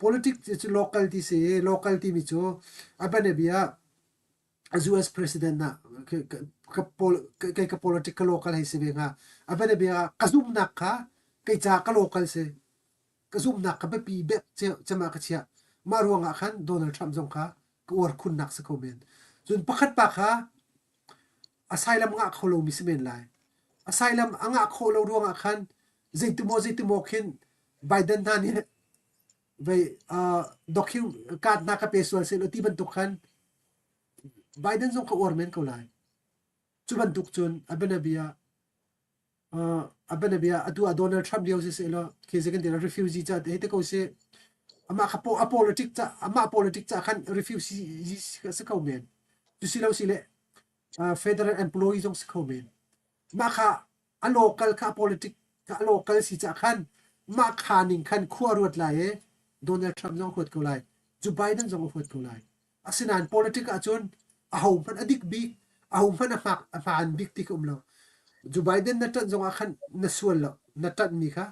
politics จุ local ที่เสีย local ที่มีจุเป็นแบบUS president na ka political local hai sibe nga abane be kazum nak kha kai cha ka local se kazum nak ka be pi be chama ka chia maruanga khan Donald Trump jong kha ko war khun nak se ko men jun pakhat pa kha asylum nga kholo mi simen lai asylum anga kholo ruanga khan zeitumo khin Biden na ni ve document card na ka peswal se lo ti ban tuk khan Biden zong ka ormen ko lai chuban duk chun abenabia atu Donald Trump liao se lo ke second the refugee cha te ko se ama ka politics cha khan refugee se ko men tu silo sile federal employee zong se ko men ma kha a local ka politics ka local si cha khan ma khaning khan khuarut lai Donald Trump zong khot ko lai Joe Biden zong khot ko lai asinan politics a chun ahum pan adik big ahum pan afaan big tik umlo Joe Biden na tan zonga khan na sual na tan mi kha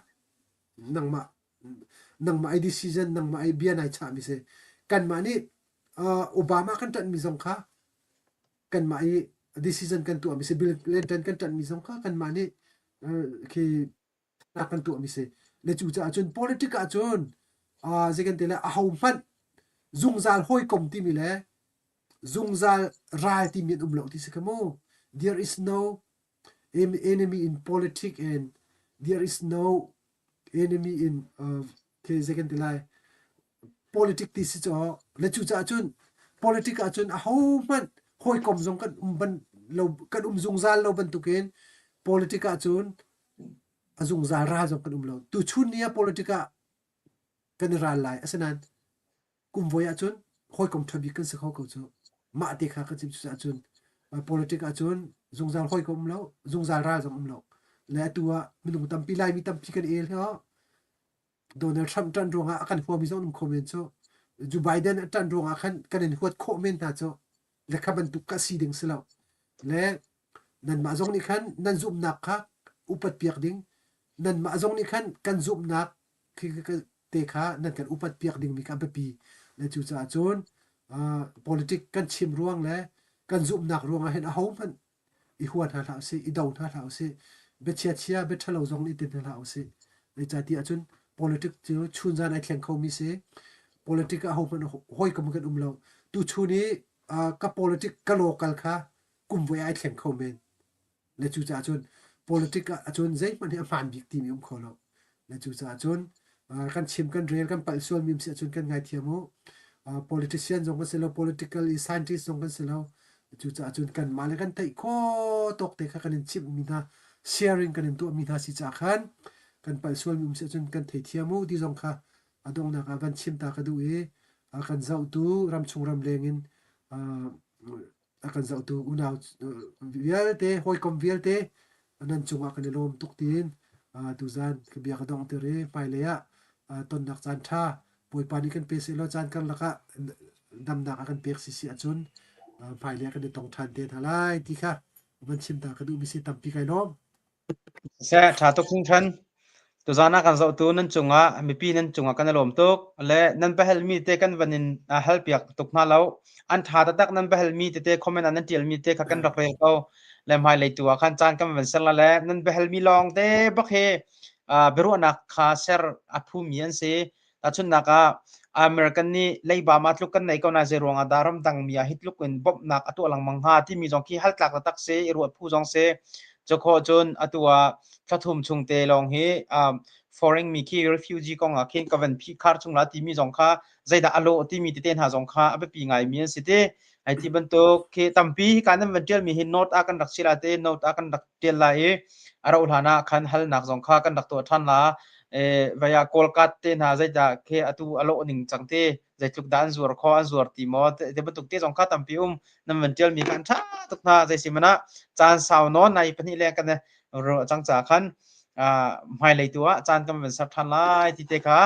nang ma decision nang ma bian ai cha mi se kan ma ni Obama kan tan mi zong kha kan ma decision kan tu mi se Bill Clinton kan tan mi zong kha kan ma ni ki na kan tu mi se le chu cha chun politic a chun jekan tela ahum pan zungzal hoi kom ti mi le Zungzal ral ti mit umlo ti sekamo there is no enemy in politics and there is no enemy in ke second tilai politics ti si cho le chu cha chun politics a chun a ho man hoi kom jong kan ban lo kan zungzal lo ban tuken politics a chun a zungzal ra jong kan umlo tu chun nia politica kan ral lai asanan kum voya chun hoi kom thabi kan se kho ko chu ma te kha ka chim chu chun politic a chun zungzal hoi kom lo zungzal ra jong lo le tua minung tampi lai mi tampi kan el ha Donald Trump tan ronga akan ho mi zong comment so Joe Biden tan ronga khan kan en hot comment ta cho le kha ban tu ka si ding selo le nan ma zong ni khan nan zum nak kha upat piak ding nan ma zong ni khan kan zum nak ki te kha nan kan upat piak ding mi ka pi le chu cha chun politics kan chim ruang le kan zum nak ruang a hen a hom han I huat ha la se I dau tha la se be chia be thalo zong ni tin la se le cha ti a chun politics chu chun jan ai thleng kho mi se politics a hom han hoi kam kan lo tu chu ni ka politics ka local kha kum voi ai thleng kho men le chu cha chun politica achun zai man he man victim yum kholo le chu cha achun kan chim kan rel kan pal sual mim se achun kan ngai thiamu politician jong kan selo political scientist jong kan selo chu cha achun kan male kan tai kho tok te kha kan chim mi na sharing kan tu mi na si cha khan kan pal sual mim se achun kan thei thiamu di jong kha adong na ka van chim ta ka du e kan zau tu ram chung ram lengin akan zau tu unaw vial te hoi kom vial te nan chunga kan lom tuk tin tu zan ke bia ka dong te re pai le ya ton dak chan tha poi pani kan pe se lo chan kan laka dam dak akan pek si si achun pai le kan tong than te thalai ti kha van chim ta ka du mi si tampi kai lom se tha to khung than tu zana kan zo tu nan chunga mi pi nan chunga kan lom tuk le nan pa hel mi te kan vanin help yak tuk na lo an tha ta tak nan pa hel mi te comment an tiel mi te kha kan rak re ko le mai le tu khan chan kan van sel le nan pa hel mi long te bak he biaruahnak kha ser aphu mi an se achun naka American ni leiba ma tluk kan nei ko na je ronga daram tang mi a hitluk in bob nak atu alang mangha ti mi jong ki hal tlak tak se ru phu jong se chokho chun atua thathum chung te long hi foreign mi ki refugee kong a khen kavan phi khar chung la ti mi jong kha zaida alo ti mi ti ten ha jong kha abe pi ngai mi si te ai ti ban to ke tampi kan man tel mi hi note akan rak sila te note akan rak tel la e ara ulhana khan hal nak jong kha kan rak to than la via kolkat te na zaida ke atu alo ning changte zaitluk dan zur kho an zur ti mo te batuk te jong kha tampi nam man tel mi kan tha tuk na zai simana chan sao no nai pani le kan ro chang cha khan mai le tua chan kam ven sap than lai ti te kha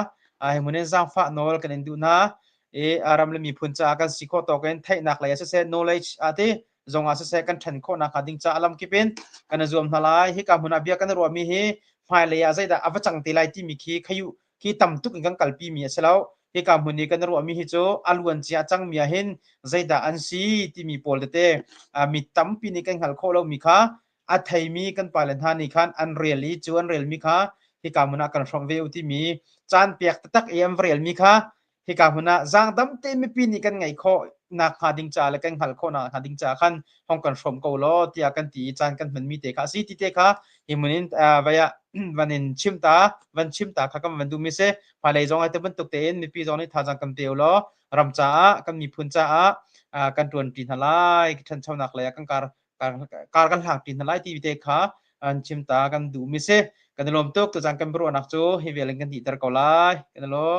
hemune jang fa nol kan du na aram le mi phun cha kan sikho to kan thai nak la se knowledge ate zonga se kan than kho na khading cha alam ki pen kan zom thalai hi ka huna bia kan ro mi hi mai le ya zaida avachang te lai ti mi khi khayu ki tam tuk kan kalpi mi selau hi ka huni kan ro mi hi cho alwan chia chang mi hin zaida an si ti mi pol te mi tam pi ni kan hal kho lo mi kha a thai mi kan palen ha ni khan unreally chu unreal mi kha hi ka muna kan from ve uti mi chan piak tak em real mi kha hi ka muna jang dam te mi pi ni kan ngai kho na kha ding cha le kan hal kho na kha ding cha khan hong kan from ko lo tia kan ti chan kan man mi te kha si ti te kha hi munin vaya vanin chimta van chimta kha kam van du mi se phalei jong ai te ban tuk te en mi pi jong ni tha jang kam te lo ram cha kan mi phun cha kan tuan tin halai than chau nak le kan kar kan hak tin halai ti te kha an chimta kan du mi se kan lom tok to jang kan bro nak chu hi veleng kan ti tar ko lai kan lo